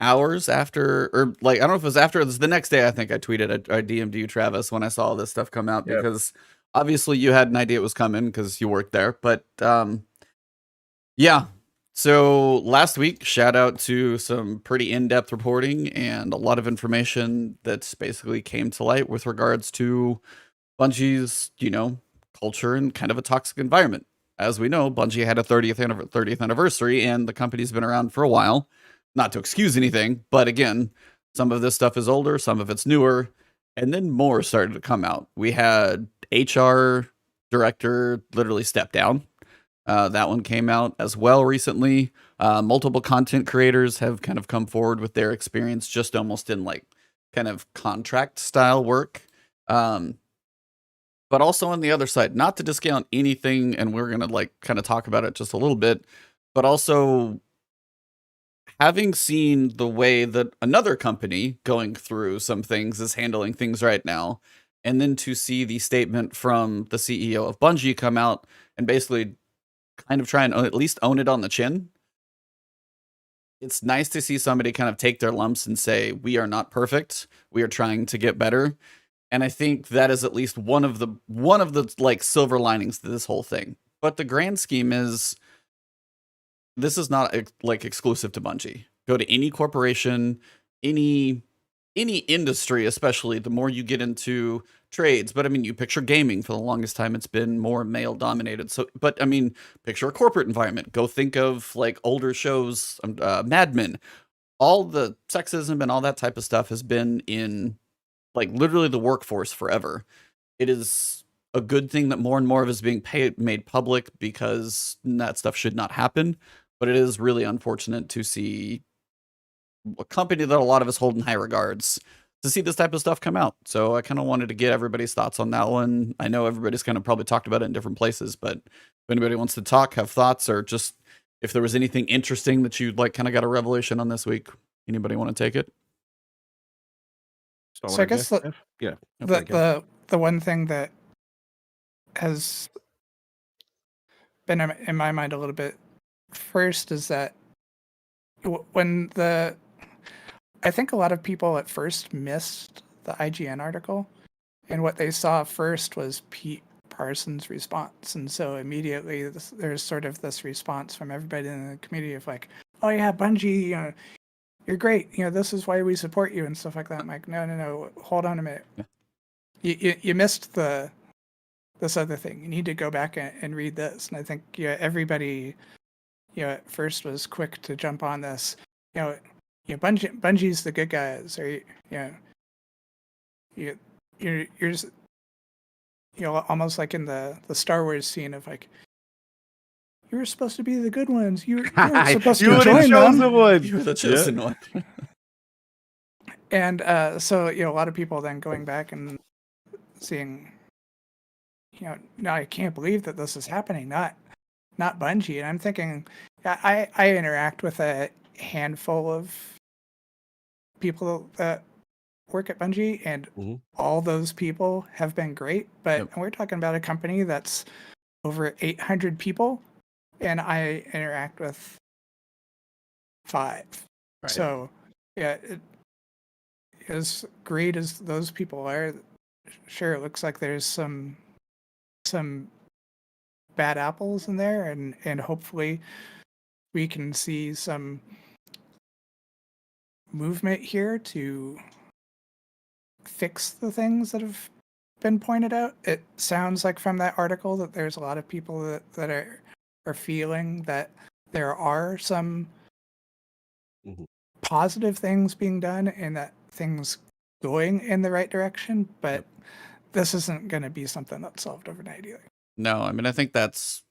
hours after, or like, I don't know if it was after. It was the next day. I think I tweeted, I DM'd you, Travis, when I saw this stuff come out, because obviously you had an idea it was coming because you worked there. But yeah. So last week, shout out to some pretty in-depth reporting and a lot of information that's basically came to light with regards to Bungie's, culture and kind of a toxic environment. As we know, Bungie had a 30th anniversary, and the company's been around for a while. Not to excuse anything, but again, some of this stuff is older, some of it's newer, and then more started to come out. We had HR director literally step down. That one came out as well recently. Multiple content creators have kind of come forward with their experience just almost in like kind of contract style work. But also on the other side, not to discount anything, and we're going to like kind of talk about it just a little bit, but also having seen the way that another company going through some things is handling things right now, and then to see the statement from the CEO of Bungie come out and basically kind of try and at least own it on the chin. It's nice to see somebody kind of take their lumps and say, we are not perfect. We are trying to get better. And I think that is at least one of the like silver linings to this whole thing. But the grand scheme is, this is not like exclusive to Bungie. Go to any corporation, any industry, especially the more you get into trades. But I mean, you picture gaming, for the longest time it's been more male dominated. So, but I mean, picture a corporate environment. Go think of like older shows, Mad Men. All the sexism and all that type of stuff has been in like literally the workforce forever. It is a good thing that more and more of it is being made public, because that stuff should not happen. But it is really unfortunate to see a company that a lot of us hold in high regards, to see this type of stuff come out. So I kind of wanted to get everybody's thoughts on that one. I know everybody's kind of probably talked about it in different places, but if anybody wants to talk, have thoughts, or just if there was anything interesting that you like kind of got a revelation on this week, anybody want to take it? So I guess the one thing that has been in my mind a little bit first is that I think a lot of people at first missed the IGN article, and what they saw first was Pete Parsons' response. And so immediately there's sort of this response from everybody in the community of like, oh yeah, Bungie, you're great. This is why we support you and stuff like that. I'm like, no. Hold on a minute. Yeah. You missed this other thing. You need to go back and read this. And I think everybody, at first was quick to jump on this. Bungie's the good guys, or you're just, almost like in the Star Wars scene of like, you were supposed to be the good ones. You were supposed to join them. You were the chosen one. And so a lot of people then going back and seeing, no, I can't believe that this is happening. Not Bungie. And I'm thinking, I interact with a handful of people that work at Bungie, and all those people have been great. But we're talking about a company that's over 800 people, and I interact with 5. Right. So, as great as those people are, sure, it looks like there's some bad apples in there, and hopefully we can see some movement here to fix the things that have been pointed out. It sounds like from that article that there's a lot of people that are feeling that there are some positive things being done and that things going in the right direction, but this isn't going to be something that's solved overnight either. No, I mean, I think that's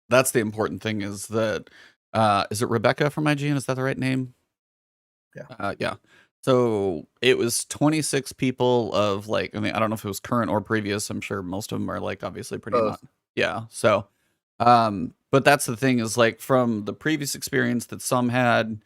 the important thing, is that is it Rebecca from IGN? Is that the right name? Yeah. Yeah. So it was 26 people of like, I mean, I don't know if it was current or previous. I'm sure most of them are like obviously pretty much. Yeah. So, but that's the thing, is like from the previous experience that some had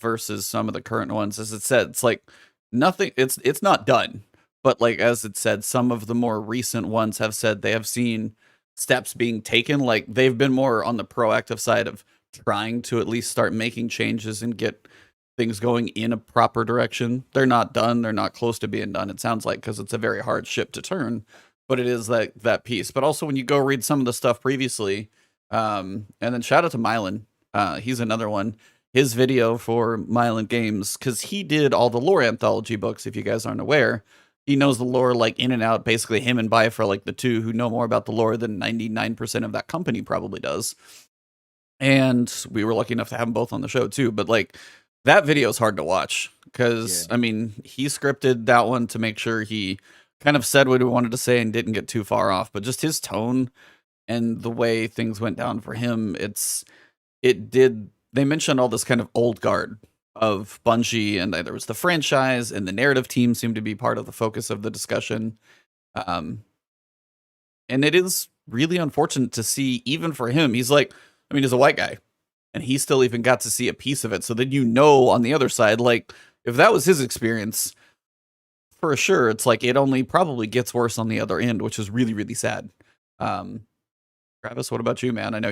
versus some of the current ones, as it said, it's like nothing, it's not done. But like, as it said, some of the more recent ones have said they have seen steps being taken. Like they've been more on the proactive side of trying to at least start making changes and get things going in a proper direction. They're not done. They're not close to being done. It sounds like, because it's a very hard ship to turn, but it is that piece. But also when you go read some of the stuff previously, and then shout out to Mylan. He's another one. His video for Mylan Games, because he did all the lore anthology books, if you guys aren't aware. He knows the lore like in and out. Basically, him and Bife are like the two who know more about the lore than 99% of that company probably does. And we were lucky enough to have them both on the show too. But like that video is hard to watch because, I mean, he scripted that one to make sure he kind of said what he wanted to say and didn't get too far off. But just his tone and the way things went down for him, they mentioned all this kind of old guard of Bungie, and there was the franchise, and the narrative team seemed to be part of the focus of the discussion. And it is really unfortunate to see, even for him. He's like, I mean, he's a white guy, and he still even got to see a piece of it. So then, you know, on the other side, like, if that was his experience, for sure, it's like it only probably gets worse on the other end, which is really, really sad. Travis, what about you, man? I know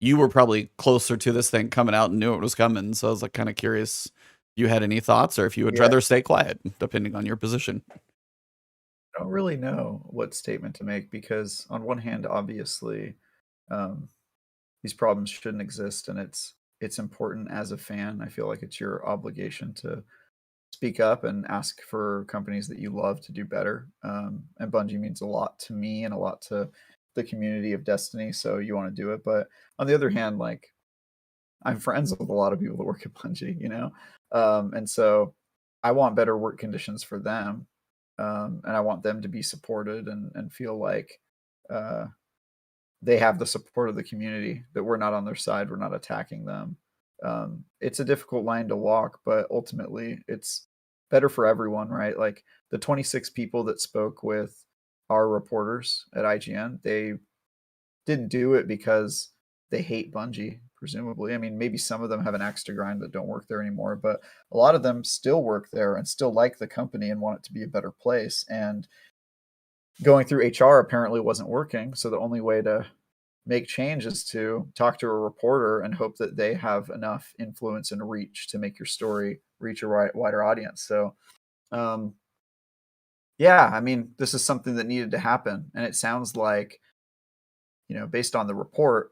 you were probably closer to this thing coming out and knew it was coming. So I was like kind of curious if you had any thoughts or if you would rather stay quiet, depending on your position. I don't really know what statement to make because on one hand, obviously, these problems shouldn't exist, and it's important as a fan. I feel like it's your obligation to speak up and ask for companies that you love to do better. And Bungie means a lot to me and a lot to the community of Destiny, so you want to do it. But on the other hand, like, I'm friends with a lot of people that work at Bungie, you know, and so I want better work conditions for them, and I want them to be supported and feel like they have the support of the community, that we're not on their side, we're not attacking them. It's a difficult line to walk, but ultimately it's better for everyone, right? Like the 26 people that spoke with our reporters at IGN, they didn't do it because they hate Bungie, presumably. I mean, maybe some of them have an axe to grind that don't work there anymore, but a lot of them still work there and still like the company and want it to be a better place. And going through HR apparently wasn't working. So the only way to make change is to talk to a reporter and hope that they have enough influence and reach to make your story reach a wider audience. So, yeah, I mean, this is something that needed to happen. And it sounds like, you know, based on the report,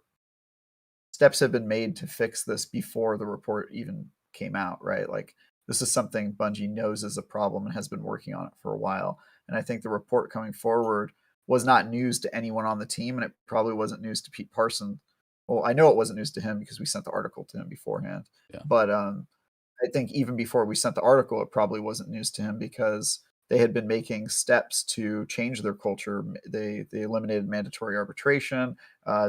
steps have been made to fix this before the report even came out, right? Like this is something Bungie knows is a problem and has been working on it for a while. And I think the report coming forward was not news to anyone on the team, and it probably wasn't news to Pete Parson. Well, I know it wasn't news to him because we sent the article to him beforehand. Yeah. But I think even before we sent the article, it probably wasn't news to him because they had been making steps to change their culture. They eliminated mandatory arbitration.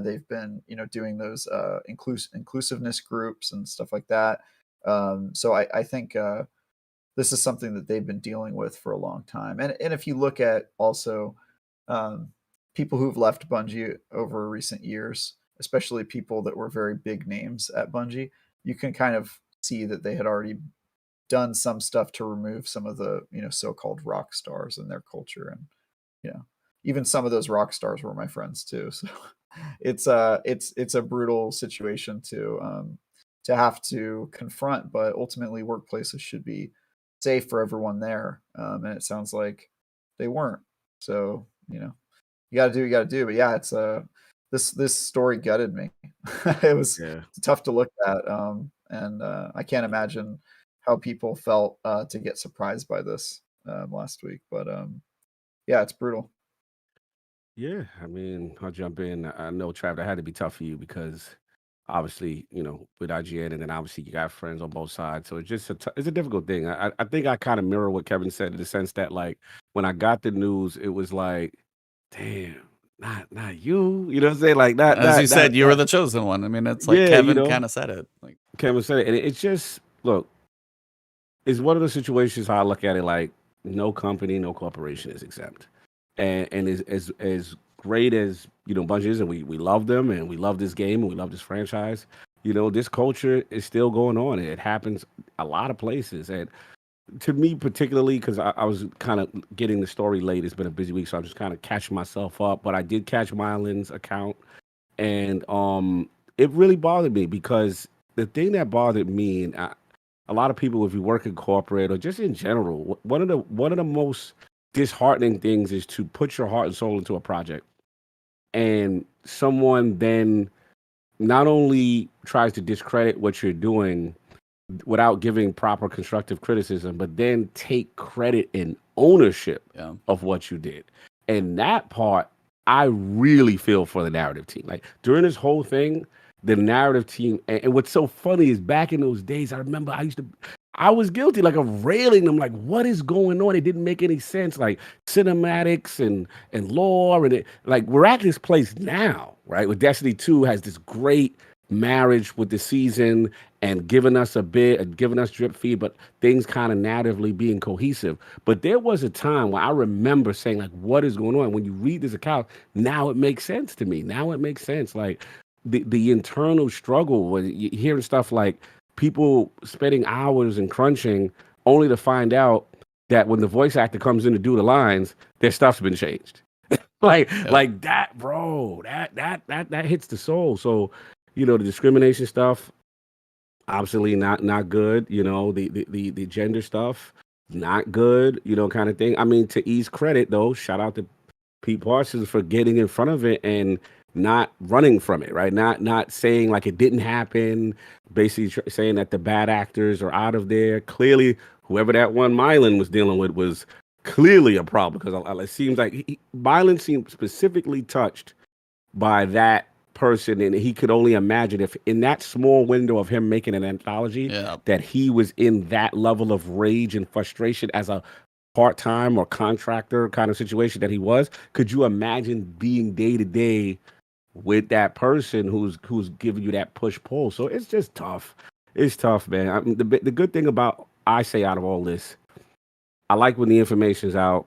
They've been, you know, doing those inclusiveness groups and stuff like that. So I think this is something that they've been dealing with for a long time. And if you look at also people who've left Bungie over recent years, especially people that were very big names at Bungie, you can kind of see that they had already done some stuff to remove some of the, you know, so-called rock stars in their culture. And, you know, even some of those rock stars were my friends too. So it's a brutal situation to have to confront, but ultimately workplaces should be safe for everyone there. And it sounds like they weren't. So, you know, you got to do what you got to do. But yeah, it's this story gutted me. It was tough to look at. And I can't imagine how people felt to get surprised by this last week. But yeah, it's brutal. Yeah, I mean, I'll jump in. I know, Trav, that had to be tough for you because obviously, you know, with IGN, and then obviously you got friends on both sides. So it's just it's a difficult thing. I think I kind of mirror what Kevin said in the sense that, like, when I got the news, it was like, damn, not you. You know what I'm saying? Like, not as you said, you were the chosen one. I mean, it's like Kevin, you know, kind of said it. Like Kevin said it, and it's just, look, it's one of those situations how I look at it, like no company, no corporation is exempt. And as great as, you know, Bungie is, and we love them, and we love this game, and we love this franchise, you know, this culture is still going on. It happens a lot of places. And to me particularly, because I was kind of getting the story late. It's been a busy week, so I'm just kind of catching myself up. But I did catch Mylan's account, and it really bothered me because the thing that bothered me, and a lot of people, if you work in corporate or just in general, one of the most disheartening things is to put your heart and soul into a project, and someone then not only tries to discredit what you're doing without giving proper constructive criticism, but then take credit and ownership of what you did. And that part, I really feel for the narrative team. Like during this whole thing, the narrative team, and what's so funny is back in those days, I remember I was guilty, like, of railing them, like, what is going on? It didn't make any sense, like cinematics and lore, and like we're at this place now, right? With Destiny 2 has this great marriage with the season and giving us drip feed, but things kind of narratively being cohesive. But there was a time where I remember saying, like, what is going on? When you read this account, now it makes sense to me. Now it makes sense. Like the internal struggle, when you're hearing stuff like people spending hours and crunching only to find out that when the voice actor comes in to do the lines, their stuff's been changed. like that, bro, that hits the soul. So, you know, the discrimination stuff, obviously not good. You know, the gender stuff, not good, you know, kind of thing. I mean, to E's credit though, shout out to Pete Parsons for getting in front of it and not running from it, right? Not saying like it didn't happen, basically saying that the bad actors are out of there. Clearly, whoever that one Mylan was dealing with was clearly a problem, because it seems like Mylan seemed specifically touched by that person, and he could only imagine if in that small window of him making an anthology that he was in that level of rage and frustration as a part-time or contractor kind of situation that he was. Could you imagine being day to day with that person who's giving you that push-pull? So it's just tough. It's tough, man. I mean, the good thing about, I say, out of all this, I like when the information's out.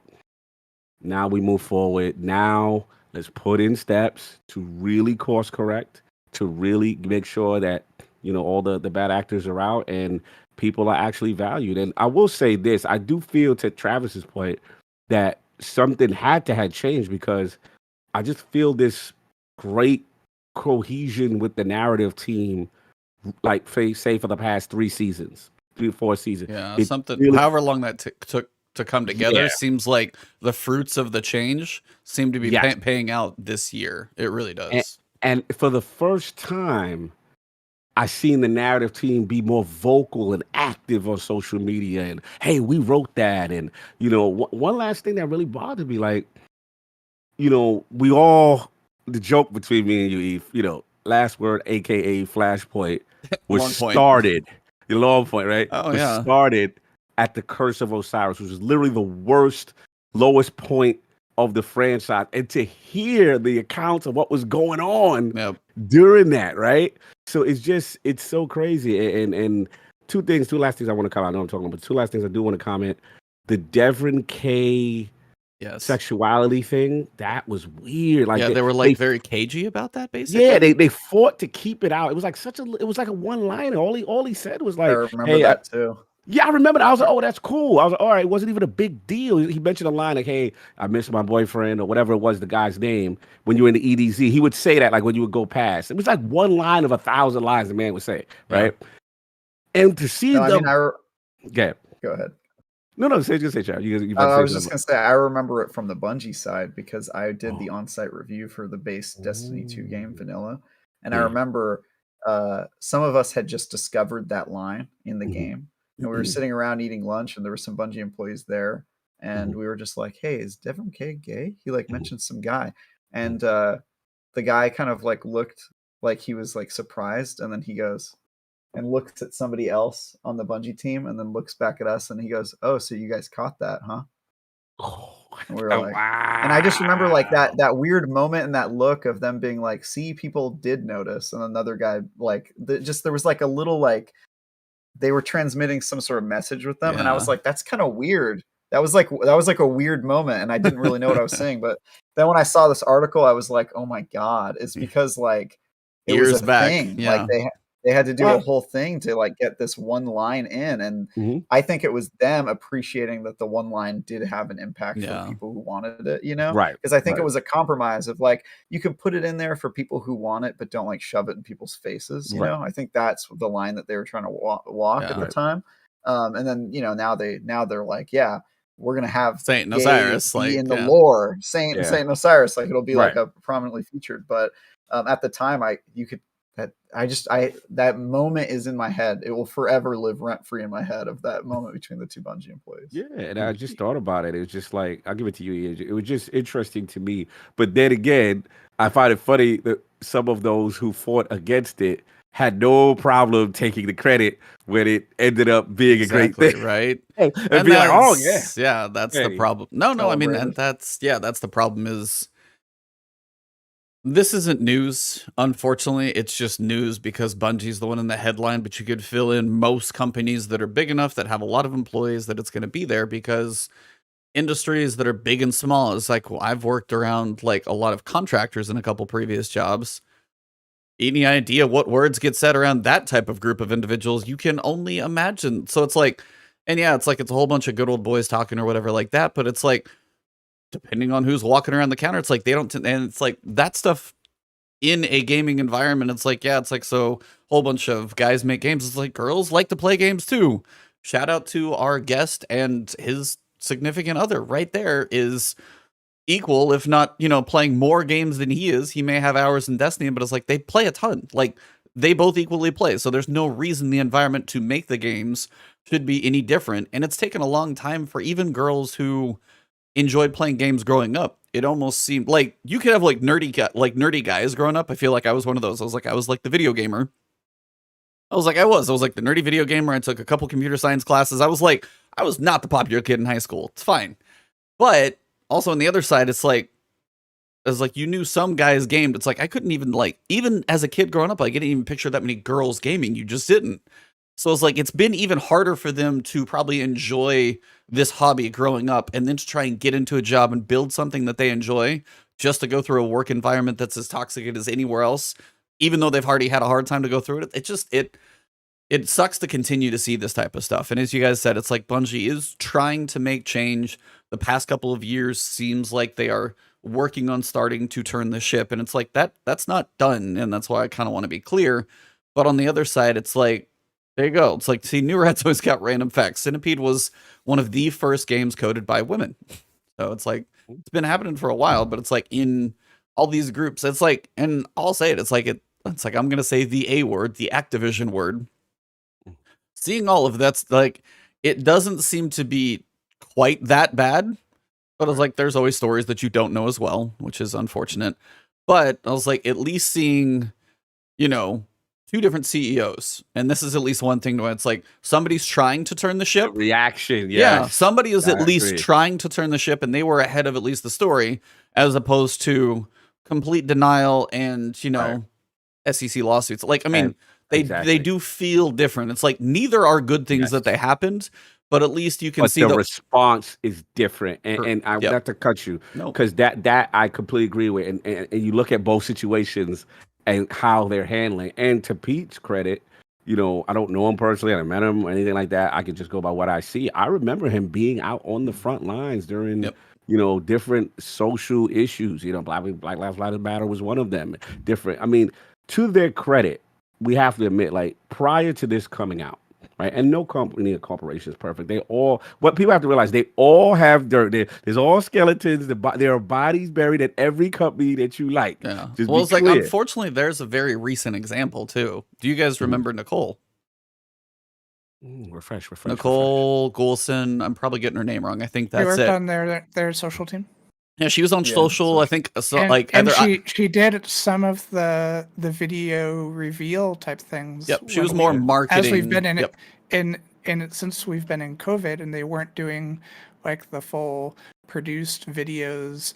Now we move forward. Now let's put in steps to really course correct, to really make sure that, you know, all the bad actors are out and people are actually valued. And I will say this, I do feel, to Travis's point, that something had changed, because I just feel this great cohesion with the narrative team, like say for the past 3 seasons, 4 seasons. Yeah, however long that took to come together, seems like the fruits of the change seem to be paying out this year. It really does. And for the first time, I've seen the narrative team be more vocal and active on social media, and hey, we wrote that. And, you know, one last thing that really bothered me, like, you know, the joke between me and you, Eve, you know, last word, aka Flashpoint, was started. The long point, right? Started at the Curse of Osiris, which was literally the lowest point of the franchise. And to hear the accounts of what was going on during that, right? So it's so crazy. And two last things I want to comment. I know I'm talking about, 2 last things I do want to comment. The Devin K sexuality thing, that was weird. Like they were like very cagey about that, basically. Yeah, they fought to keep it out. It was like a one-liner. All he said was like, I remember that too. Yeah, I remember that. I was like, oh, that's cool. I was like, all right, it wasn't even a big deal. He mentioned a line like, hey, I miss my boyfriend, or whatever it was, the guy's name, when you were in the EDZ. He would say that, like, when you would go past. It was like one line of 1,000 lines the man would say, right? Yeah. And to see Go ahead. No, say Chad. I was just going to say, I remember it from the Bungie side, because I did the on-site review for the base Destiny 2 game, Vanilla. And I remember some of us had just discovered that line in the game. And we were sitting around eating lunch, and there were some Bungie employees there. And we were just like, hey, is Devin K gay? He like mentioned some guy. And the guy kind of like looked like he was like surprised. And then he goes and looks at somebody else on the Bungie team, and then looks back at us, and he goes, oh, so you guys caught that, huh? And we were like, wow. And I just remember like that weird moment and that look of them being like, see, people did notice. And another guy, like, there was like a little, like, they were transmitting some sort of message with them. And I was like, that's kind of weird. That was like a weird moment. And I didn't really know what I was saying. But then when I saw this article, I was like, oh my God, it's because like it years was a back. thing. Yeah. Like They had to do a whole thing to like get this one line in, and I think it was them appreciating that the one line did have an impact for people who wanted it, you know? Right. Because I think it was a compromise of like you could put it in there for people who want it, but don't like shove it in people's faces. You know, I think that's the line that they were trying to walk at the time. And then now they're like, yeah, we're gonna have Saint Osiris be in the lore, Saint Osiris, like it'll be like a prominently featured. But at the time, that moment is in my head. It will forever live rent free in my head of that moment between the two Bungie employees. Yeah, and I just thought about it. It was just like, I'll give it to you. It was just interesting to me. But then again, I find it funny that some of those who fought against it had no problem taking the credit when it ended up being a great thing, right? And be like, oh yeah, that's the problem. No, I mean, and that's the problem is this isn't news. Unfortunately, it's just news because Bungie's the one in the headline, but you could fill in most companies that are big enough that have a lot of employees that it's going to be there because industries that are big and small is like, well, I've worked around like a lot of contractors in a couple previous jobs. Any idea what words get said around that type of group of individuals? You can only imagine. So it's like, and it's like it's a whole bunch of good old boys talking or whatever like that. But it's like, depending on who's walking around the counter, it's like they don't. And it's like that stuff in a gaming environment. It's like, it's like so. Whole bunch of guys make games. It's like girls like to play games too. Shout out to our guest and his significant other. Right there is equal, if not, playing more games than he is. He may have hours in Destiny, but it's like they play a ton. Like they both equally play. So there's no reason the environment to make the games should be any different. And it's taken a long time for even girls who enjoyed playing games growing up. It almost seemed like you could have like nerdy guys growing up. I feel like I was one of those. I was like the video gamer. I was like the nerdy video gamer. I took a couple computer science classes. I was not the popular kid in high school. It's fine. But also on the other side, it's like you knew some guys gamed. It's like I couldn't even as a kid growing up, I didn't even picture that many girls gaming. You just didn't. So it's like it's been even harder for them to probably enjoy this hobby growing up and then to try and get into a job and build something that they enjoy just to go through a work environment that's as toxic as anywhere else, even though they've already had a hard time to go through it. It just it sucks to continue to see this type of stuff. And as you guys said, it's like Bungie is trying to make change. The past couple of years seems like they are working on starting to turn the ship. And it's like that's not done. And that's why I kind of want to be clear. But on the other side, it's like, there you go. It's like, see, New Red's always got random facts. Centipede was one of the first games coded by women. So it's like, it's been happening for a while, but it's like in all these groups, it's like, and I'll say it, it's like, I'm going to say the A word, the Activision word. Seeing all of that's like, it doesn't seem to be quite that bad, but it's like, there's always stories that you don't know as well, which is unfortunate. But I was like, at least seeing, two different CEOs, and this is at least one thing where it's like somebody's trying to turn the ship. Reaction, yeah. Somebody is at least trying to turn the ship, and they were ahead of at least the story, as opposed to complete denial and SEC lawsuits. Like, I mean, they do feel different. It's like neither are good things that they happened, but at least you can see the response is different. And I have to cut you because that I completely agree with. And you look at both situations and how they're handling. And to Pete's credit, I don't know him personally. I haven't met him or anything like that. I can just go by what I see. I remember him being out on the front lines during, different social issues. Black Lives Matter was one of them. Different. I mean, to their credit, we have to admit, like, prior to this coming out, right? And no company or corporation is perfect. What people have to realize, they all have dirt. There's all skeletons. There are bodies buried at every company that you like. Yeah. Well, it's like, unfortunately, there's a very recent example too. Do you guys remember Nicole? Refresh. Nicole Goulson. I'm probably getting her name wrong. I think that's it. She worked on their social team. Yeah, she was on social. I think she did some of the video reveal type things. Yep, she was more marketing. As we've been in since we've been in COVID, and they weren't doing like the full produced videos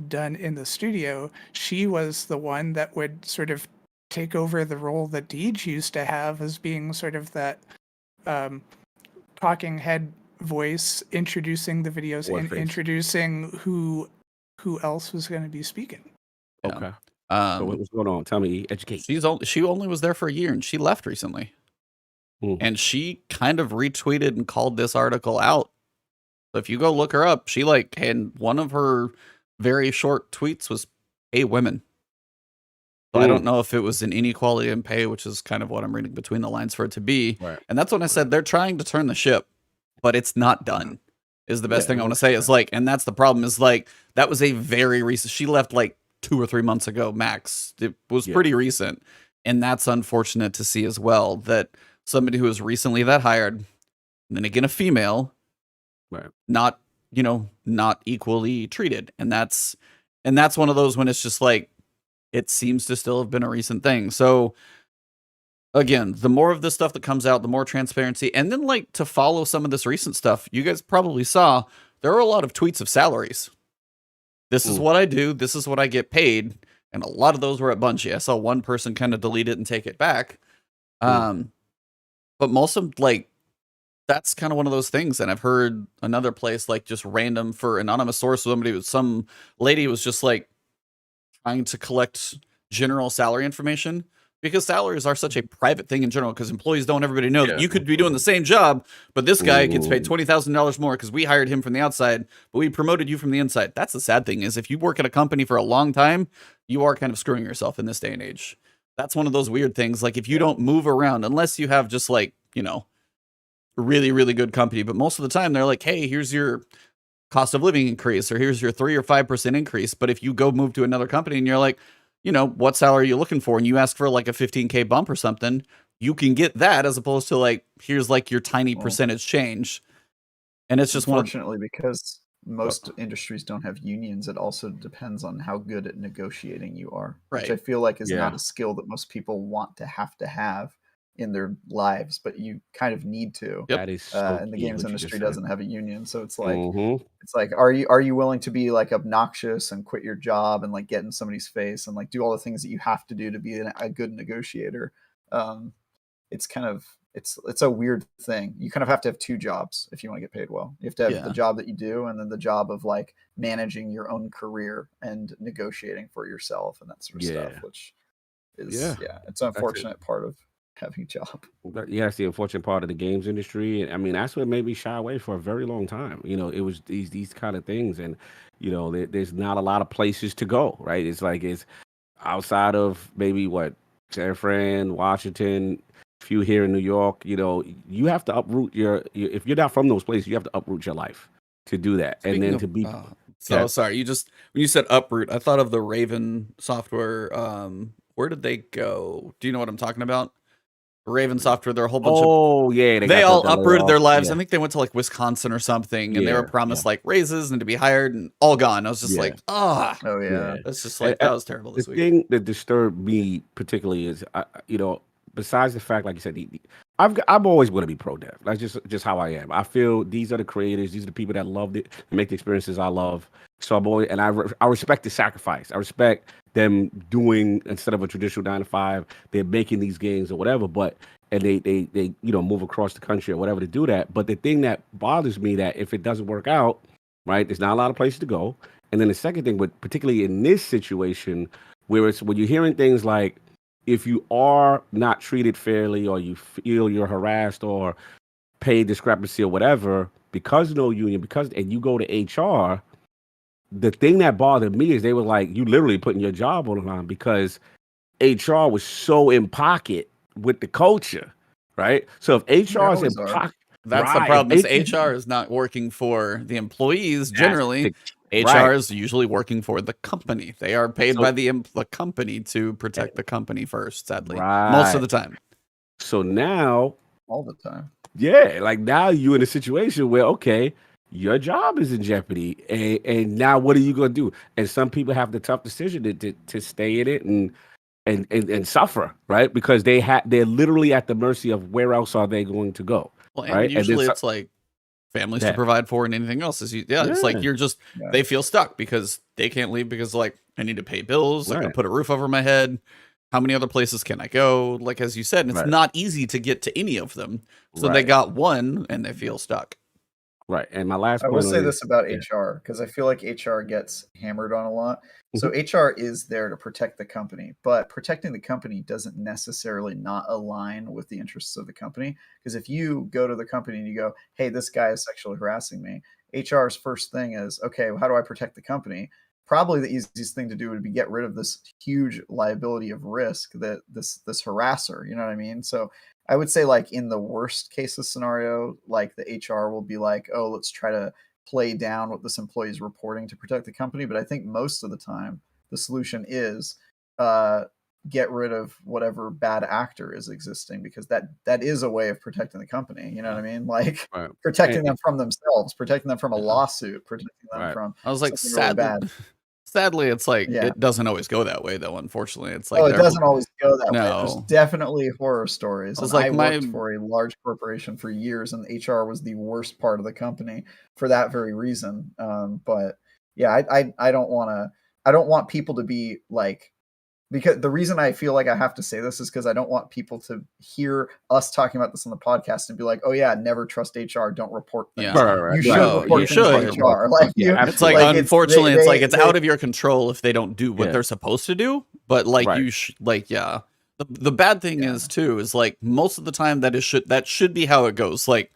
done in the studio. She was the one that would sort of take over the role that Deej used to have as being sort of that talking head voice, introducing the videos and introducing who else was going to be speaking. Okay. So what was going on? Tell me, educate. She only was there for a year, and she left recently. And she kind of retweeted and called this article out. So if you go look her up, she and one of her very short tweets was pay women. So I don't know if it was an inequality in pay, which is kind of what I'm reading between the lines for it to be. Right. And that's when I said they're trying to turn the ship, but it's not done. Is the best thing I want to say. Is and that's the problem. Is that was a very recent. She left 2 or 3 months ago max. It was pretty recent, and that's unfortunate to see as well. That somebody who was recently that hired, and then again a female, not equally treated, and that's one of those when it's just it seems to still have been a recent thing. So again, the more of this stuff that comes out, the more transparency, and then to follow some of this recent stuff, you guys probably saw there are a lot of tweets of salaries. This is what I do. This is what I get paid, and a lot of those were at Bungie. I saw one person kind of delete it and take it back. But most of that's kind of one of those things. And I've heard another place just random for anonymous source. Some lady was just trying to collect general salary information, because salaries are such a private thing in general, because employees don't everybody know that you could be doing the same job, but this guy gets paid $20,000 more because we hired him from the outside, but we promoted you from the inside. That's the sad thing, is if you work at a company for a long time, you are kind of screwing yourself in this day and age. That's one of those weird things. If you don't move around, unless you have just really, really good company, but most of the time they're hey, here's your cost of living increase, or here's your 3 or 5% increase. But if you go move to another company and you're what salary are you looking for? And you ask for a $15K bump or something, you can get that, as opposed to here's your tiny percentage change. And it's just unfortunately, because most industries don't have unions, it also depends on how good at negotiating you are, which I feel is not a skill that most people want to have in their lives, but you kind of need to. That is so and the games industry doesn't have a union, so it's are you willing to be obnoxious and quit your job and get in somebody's face and do all the things that you have to do to be a good negotiator? It's kind of it's a weird thing. You kind of have to have 2 jobs if you want to get paid well. You have to have the job that you do, and then the job of managing your own career and negotiating for yourself and that sort of stuff, which is it's an unfortunate part of having a job. It's the unfortunate part of the games industry. And I mean, that's what made me shy away for a very long time. It was these kind of things, and there's not a lot of places to go, right? It's outside of maybe San Fran, Washington, a few here in New York. You have to uproot your if you're not from those places, you have to uproot your life to do that. Speaking and then of, to be sorry, when you said uproot, I thought of the Raven software. Where did they go? Do you know what I'm talking about? Raven Software, they're a whole bunch of they all uprooted their lives. I think they went to Wisconsin or something, and they were promised raises and to be hired, and all gone. I was just that's just that was terrible this week. The thing that disturbed me particularly is besides the fact, like you said, I'm always going to be pro dev. That's just how I am. I feel these are the creators, these are the people that loved it and make the experiences I love. So I'm always, and I respect the sacrifice. I respect them doing, instead of a traditional 9 to 5, they're making these games or whatever. But and they move across the country or whatever to do that. But the thing that bothers me, that if it doesn't work out, right, there's not a lot of places to go. And then the second thing, but particularly in this situation, where it's when you're hearing things like, if you are not treated fairly, or you feel you're harassed or pay discrepancy or whatever, because no union, and you go to HR, the thing that bothered me is they were you literally putting your job on the line, because HR was so in pocket with the culture, right? So if HR is in pocket, that's the problem. Is HR is not working for the employees generally. HR is usually working for the company. They are paid by the company to protect the company first, sadly. Most of the time. So now... all the time. Yeah, now you're in a situation where, okay, your job is in jeopardy. And now what are you going to do? And some people have the tough decision to stay in it and suffer, right? Because they're literally at the mercy of where else are they going to go. Well, and usually it's families to provide for, and anything else is it's you're just they feel stuck because they can't leave, because I need to pay bills, I put a roof over my head. How many other places can I go? As you said, and it's not easy to get to any of them. So they got one and they feel stuck. Right. And my last I will point say on this about yeah. HR, because I feel like HR gets hammered on a lot. So Mhm. HR is there to protect the company, but protecting the company doesn't necessarily not align with the interests of the company. Because if you go to the company and you go, hey, this guy is sexually harassing me, HR's first thing is, okay, well, how do I protect the company? Probably the easiest thing to do would be get rid of this huge liability of risk that this harasser, you know what I mean? So I would say, like, in the worst cases scenario, like, the HR will be like, oh, let's try to play down what this employee is reporting to protect the company. But I think most of the time the solution is uh, get rid of whatever bad actor is existing, because that is a way of protecting the company. You know what I mean? Like, Right. protecting them from themselves, protecting them from a Yeah. lawsuit, protecting them Right. from I was like, something really bad. sadly, it's like Yeah. it doesn't always go that way, though. Unfortunately, it's Oh, like it doesn't always go that way. There's no. definitely horror stories, I was and like, I worked for a large corporation for years, and HR was the worst part of the company for that very reason. But yeah, I don't want to. I don't want people to be like, because the reason I feel like I have to say this is because I don't want people to hear us talking about this on the podcast and be like, "Oh yeah, never trust HR. Don't report things." Yeah. Right. You Right. should No, report you things to should. HR. Like, Yeah, It's like, like unfortunately, it's like it's they out of your control if they don't do what Yeah. they're supposed to do. But like Right. like yeah. The bad thing Yeah. is too is like most of the time that should be how it goes. Like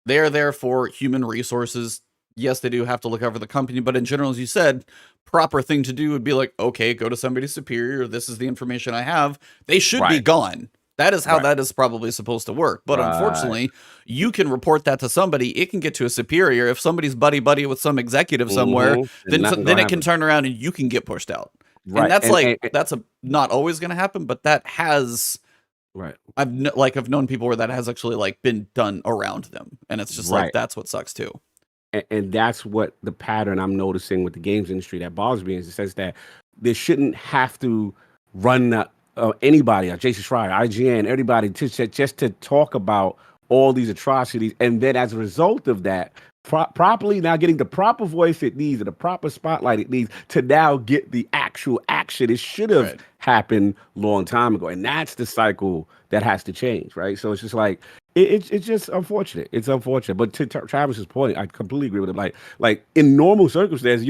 they are there for human resources. Yes, they do have to look over the company, but in general, as you said, proper thing to do would be like, okay, go to somebody superior. This is the information I have. They should be Right. gone. That is how Right. that is probably supposed to work. But Right. unfortunately, you can report that to somebody. It can get to a superior. If somebody's buddy with some executive somewhere, And nothing then gonna it can happen. turn around and you can get pushed out. And Right. that's like And that's not always going to happen, but that has right. I've known people where that has actually like been done around them, and it's just like Right. that's what sucks too. And that's what the pattern I'm noticing with the games industry that bothers me is it says that they shouldn't have to run anybody, Jason Schreier, IGN, everybody just to talk about all these atrocities, and then as a result of that, properly now getting the proper voice it needs and the proper spotlight it needs to now get the actual action. It should have happened long time ago, and that's the cycle that has to change, right? So it's just like it's just unfortunate. It's unfortunate, but to Travis's point, I completely agree with him. Like in normal circumstances,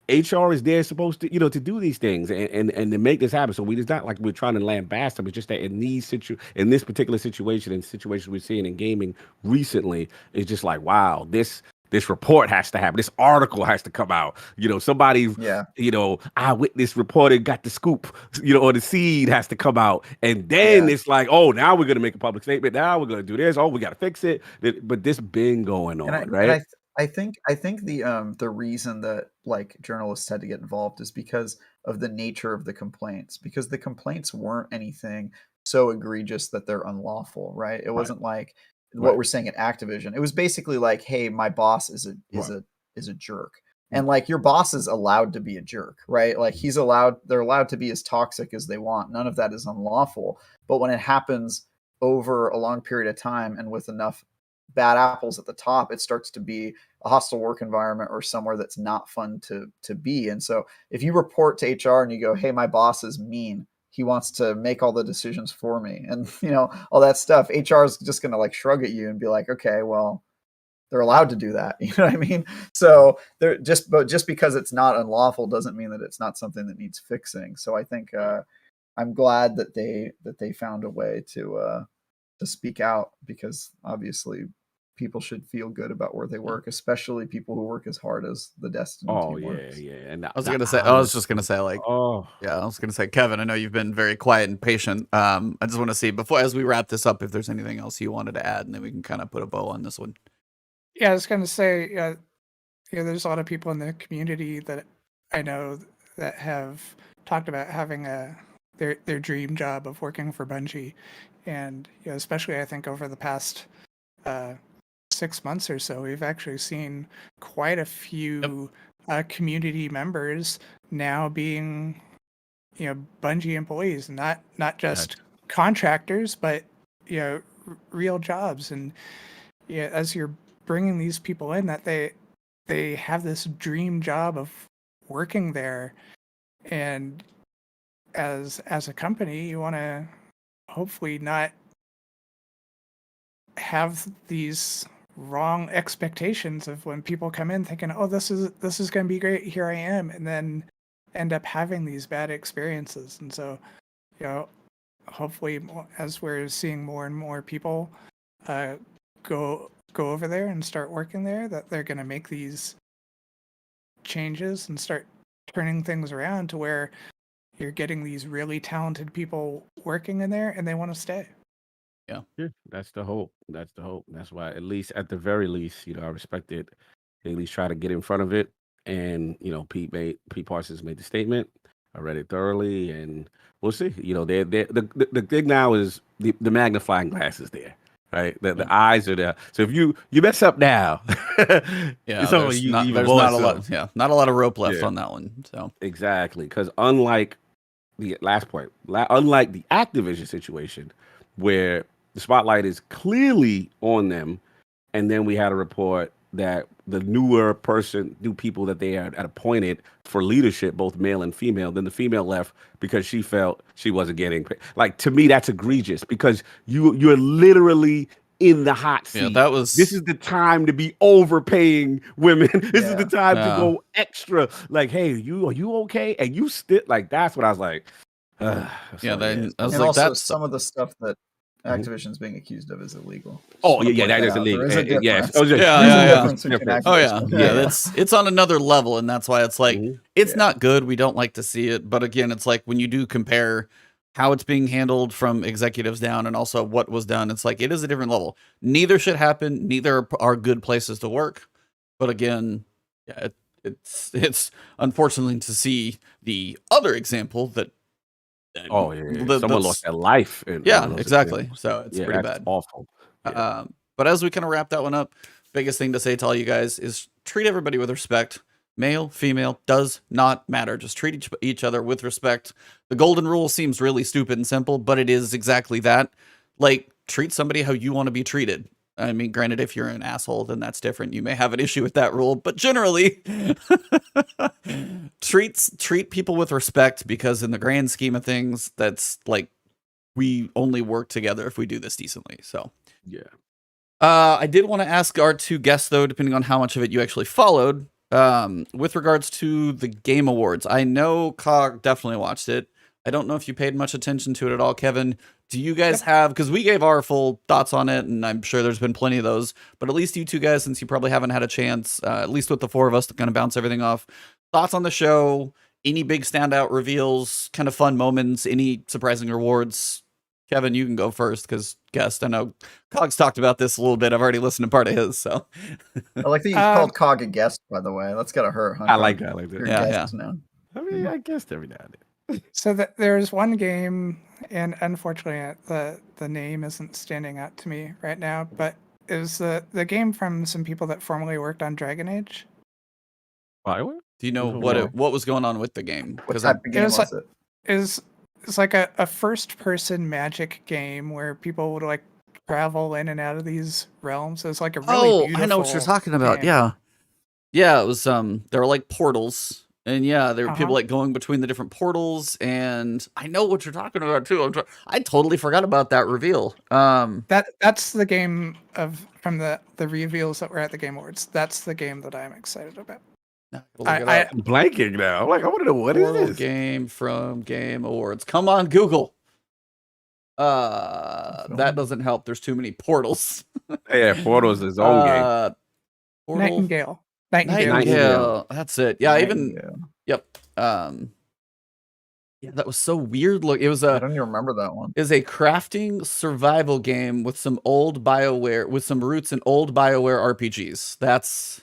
HR is there supposed to, to do these things and to make this happen. So it's not like we're trying to lambast them. It's just that in this particular situation and situations we're seeing in gaming recently, it's just like, wow, this report has to happen. This article has to come out. Somebody, eyewitness reported, got the scoop, or the seed has to come out. And then it's like, oh, now we're going to make a public statement. Now we're going to do this. Oh, we got to fix it. But this been going on, right? I think the reason that like journalists had to get involved is because of the nature of the complaints, because the complaints weren't anything so egregious that they're unlawful, right? It wasn't like what we're saying at Activision. It was basically like, hey, my boss is a jerk. And like your boss is allowed to be a jerk, right? Like they're allowed to be as toxic as they want. None of that is unlawful. But when it happens over a long period of time and with enough bad apples at the top, it starts to be a hostile work environment or somewhere that's not fun to be. And so if you report to HR and you go, hey, my boss is mean, he wants to make all the decisions for me, and all that stuff, HR is just going to like shrug at you and be like, okay, well, they're allowed to do that. You know what I mean? So just because it's not unlawful doesn't mean that it's not something that needs fixing. So I think I'm glad that they found a way to speak out, because obviously people should feel good about where they work, especially people who work as hard as the Destiny team works. And I was just gonna say, like, I was gonna say, Kevin, I know you've been very quiet and patient. I just want to see as we wrap this up, if there's anything else you wanted to add, and then we can kind of put a bow on this one. Yeah, I was gonna say, there's a lot of people in the community that I know that have talked about having their dream job of working for Bungie, and especially I think over the past 6 months or so, we've actually seen quite a few community members now being Bungie employees, not just contractors, but real jobs. And as you're bringing these people in, that they have this dream job of working there, and as a company, you want to hopefully not have these wrong expectations of when people come in thinking, oh, this is going to be great. Here I am. And then end up having these bad experiences. And so, hopefully as we're seeing more and more people go over there and start working there, that they're going to make these changes and start turning things around to where you're getting these really talented people working in there and they want to stay. Yeah, that's the hope. That's the hope. That's why, at least at the very least, I respect it. They at least try to get in front of it. And Pete Parsons made the statement. I read it thoroughly, and we'll see. The thing now is the magnifying glass is there, right? The eyes are there. So if you mess up now, it's only you. There's not a lot. Yeah, not a lot of rope left on that one. So exactly, because unlike the last point, unlike the Activision situation, where the spotlight is clearly on them, and then we had a report that the new people that they had appointed for leadership, both male and female, then the female left because she felt she wasn't getting paid. Like, to me, that's egregious, because you're literally in the hot seat. Yeah, this is the time to be overpaying women. This is the time to go extra. Like, hey, are you okay? And you still, like, that's what I was like. I was and like, also that's some of the stuff that Activision's being accused of is illegal. Oh yeah, that is illegal. There is a difference. Yes. It's on another level, and that's why it's like it's not good. We don't like to see it, but again, it's like when you do compare how it's being handled from executives down, and also what was done, it's like it is a different level. Neither should happen. Neither are good places to work. But again, it's unfortunately to see the other example that. Someone lost their life. Exactly. So it's pretty bad. Awful. Yeah. But as we kind of wrap that one up, biggest thing to say to all you guys is treat everybody with respect. Male, female, does not matter. Just treat each other with respect. The golden rule seems really stupid and simple, but it is exactly that. Like, treat somebody how you want to be treated. I mean, granted, if you're an asshole, then that's different. You may have an issue with that rule, but generally, treat people with respect, because in the grand scheme of things, that's like, we only work together if we do this decently. So, yeah. I did want to ask our two guests, though, depending on how much of it you actually followed, with regards to the Game Awards. I know Cog definitely watched it. I don't know if you paid much attention to it at all, Kevin. Do you guys have, because we gave our full thoughts on it, and I'm sure there's been plenty of those, but at least you two guys, since you probably haven't had a chance, at least with the four of us, to kind of bounce everything off. Thoughts on the show, any big standout reveals, kind of fun moments, any surprising rewards? Kevin, you can go first, because guest, I know Cog's talked about this a little bit. I've already listened to part of his, so. I like that you called Cog a guest, by the way. That's gotta hurt, huh? I like that. Yeah. Now. I mean, I guessed every now and then. So there's one game, and unfortunately the name isn't standing out to me right now, but it was the game from some people that formerly worked on Dragon Age. Bioware? Do you know what was going on with the game? What type of game was it? It's like a first-person Magic game where people would like travel in and out of these realms. It's like a really beautiful I know what you're talking about. game. Yeah. It was there were like portals. And there were people like going between the different portals, and I know what you're talking about too. I totally forgot about that reveal. That's the game from the reveals that were at the Game Awards. That's the game that I'm excited about. I'm blanking now. I'm like, I want to know what is this game from Game Awards. Come on, Google. That doesn't help. There's too many portals. Yeah, portals is his own game. Nightingale. That's it. Yeah, yep. That was so weird. Look, it was I don't even remember that one. It was a crafting survival game with some old BioWare, with some roots in old BioWare RPGs. That's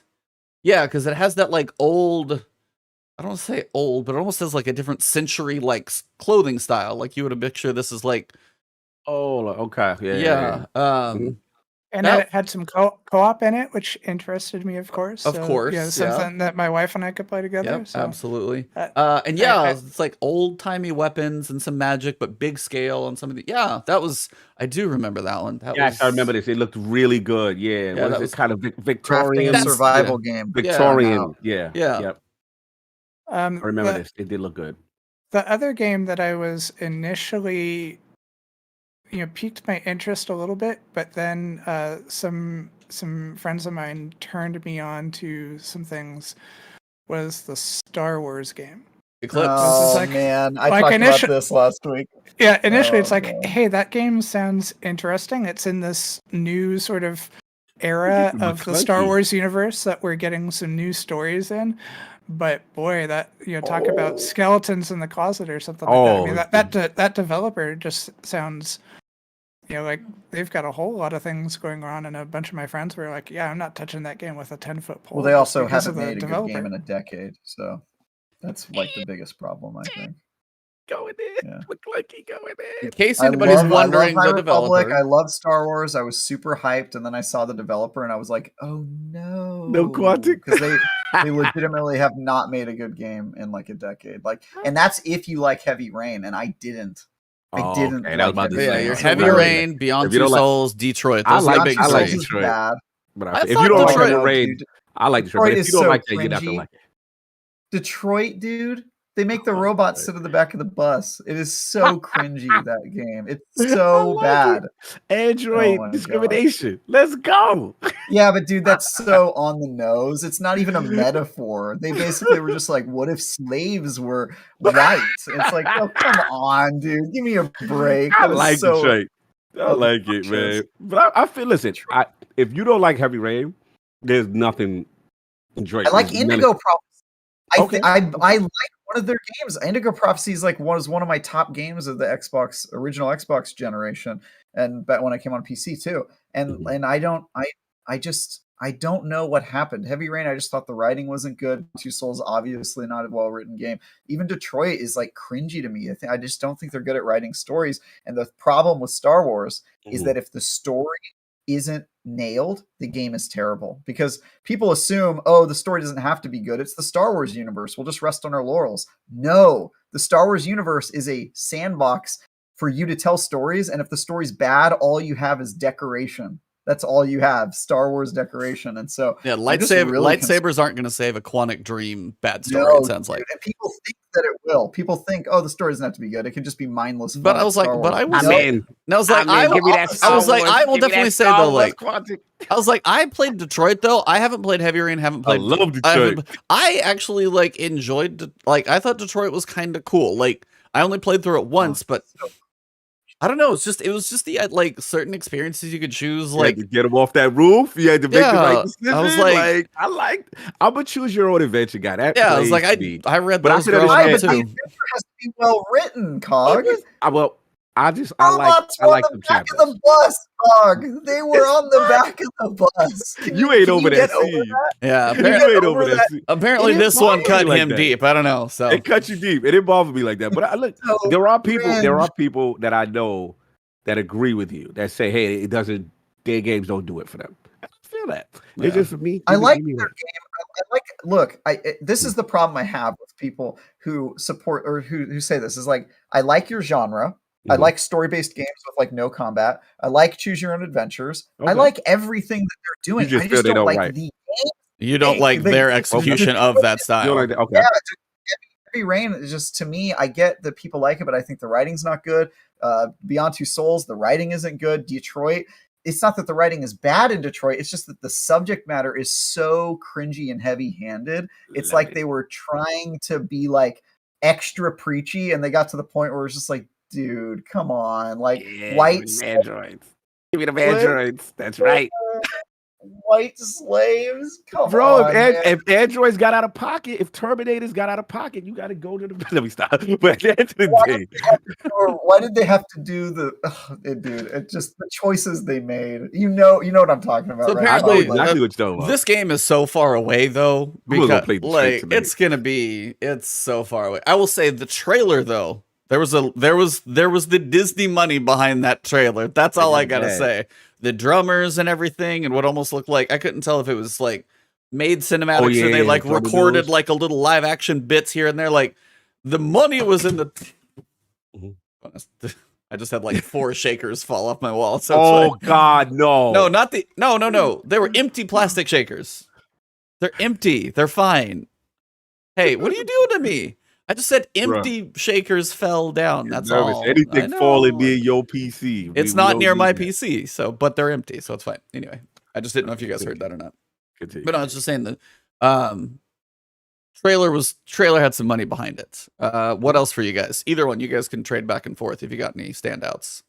because it has that like old, I don't want to say old, but it almost has like a different century like clothing style. Like you would have pictured this is like okay. Yeah. And it had some co-op in it, which interested me, of course. Of course, something that my wife and I could play together. Yep, so. Absolutely. It's like old-timey weapons and some magic, but big scale on some of the. Yeah, that was. I do remember that one. I remember this. It looked really good. Yeah, that was kind of Victorian survival game. Victorian. Yeah. Yep. I remember this. It did look good. The other game that I was initially piqued my interest a little bit, but then some some friends of mine turned me on to some things was the Star Wars game. Eclipse. Oh man, I talked about this last week. Yeah, initially it's like, hey, that game sounds interesting. It's in this new sort of era of the Star Wars universe that we're getting some new stories in. But boy, that talk about skeletons in the closet or something like that. I mean, that developer just sounds, like they've got a whole lot of things going on, and a bunch of my friends were like, "Yeah, I'm not touching that game with a 10-foot pole." Well, they also haven't made a good game in a decade, so that's like the biggest problem, I think. Going in, McClunky going in. In case anybody's wondering, the developer. I love Star Wars. I was super hyped, and then I saw the developer, and I was like, "Oh no, no Quantic," because they legitimately have not made a good game in like a decade. Like, and that's if you like Heavy Rain, and I didn't. I didn't. Okay, like your Heavy Rain, Beyond Two Souls, Detroit. Those are the big I like three. Detroit. Bad. But if you don't like Heavy Rain, I like Detroit. But if you don't like that, you'd have to like it. Detroit, dude. They make the robots sit in the back of the bus. It is so cringy, that game. It's so bad. Android discrimination. Let's go. Yeah, but dude, that's so on the nose. It's not even a metaphor. They basically were just like, what if slaves were right? It's like, oh, come on, dude. Give me a break. I like Detroit. I like it, man. But I feel, listen, if you don't like Heavy Rain, there's nothing Detroit. I like Indigo Prophecy. I like one of their games. Indigo Prophecy is like was one of my top games of the original Xbox generation, and back when I came on PC too. And I don't know what happened. Heavy Rain, I just thought the writing wasn't good. Two Souls, obviously not a well-written game. Even Detroit is like cringy to me. I just don't think they're good at writing stories. And the problem with Star Wars is that if the story isn't nailed, the game is terrible, because people assume, oh, the story doesn't have to be good. It's the Star Wars universe. We'll just rest on our laurels. No, the Star Wars universe is a sandbox for you to tell stories. And if the story's bad, all you have is decoration. That's all you have, Star Wars decoration. And so lightsabers aren't going to save a Quantic Dream bad story, it sounds like. And people think that it will. People think, oh, the story doesn't have to be good. It can just be mindless fun. But I was like, I will definitely say though, like, Quantic. I was like, I played Detroit though. I haven't played Heavy Rain, I love Detroit. I actually like enjoyed, like, I thought Detroit was kind of cool. Like, I only played through it once, but I don't know. It was just the like certain experiences you could choose. Like, you had to get them off that roof. You had to make the right decision. I was like, I'm a choose your own adventure guy. I was like, I read those too. The adventure has to be well written, Cog. I like the back of the bus, Cog. They were on the back of the bus. You ain't over that scene. Yeah, apparently this one cut him deep. I don't know. So it cut you deep. It didn't bother me like that. But look, there are people that I know that agree with you, that say, hey, their games don't do it for them. I feel that. It's just for me. I like their game. This is the problem I have with people who support or who say this is like, I like your genre. I like story-based games with like no combat. I like choose your own adventures. I like everything that they're doing. I just don't like the game. You don't like their execution of that style. You don't like that? Okay. Yeah, Heavy Rain is just, to me, I get that people like it, but I think the writing's not good. Beyond Two Souls, the writing isn't good. Detroit, it's not that the writing is bad in Detroit. It's just that the subject matter is so cringy and heavy-handed. It's like they were trying to be like extra preachy, and they got to the point where it's just like, dude, come on. Like, white androids. Give me the androids. That's right. White slaves? Come Bro, on, if androids got out of pocket, if Terminators got out of pocket, you got to go to the... Let me stop. But at the end of the day... Why did they have to do dude, it just, the choices they made. You know what I'm talking about, so right? Apparently, exactly what you're talking about. This game is so far away, though, because like, it's so far away. I will say the trailer, though, there was the Disney money behind that trailer. That's all I gotta say. The drummers and everything, and what almost looked like, I couldn't tell if it was like made cinematics or they like recorded like a little live action bits here and there. Like, the money was in the. I just had like 4 shakers fall off my wall. So God, no! No! They were empty plastic shakers. They're empty. They're fine. Hey, what are you doing to me? I just said empty shakers fell down. That's all. Anything falling near your PC. It's not near my PC, but they're empty, so it's fine. Anyway, I just didn't know if you guys heard that or not. Continue. But I was just saying that trailer had some money behind it. What else for you guys? Either one, you guys can trade back and forth if you got any standouts.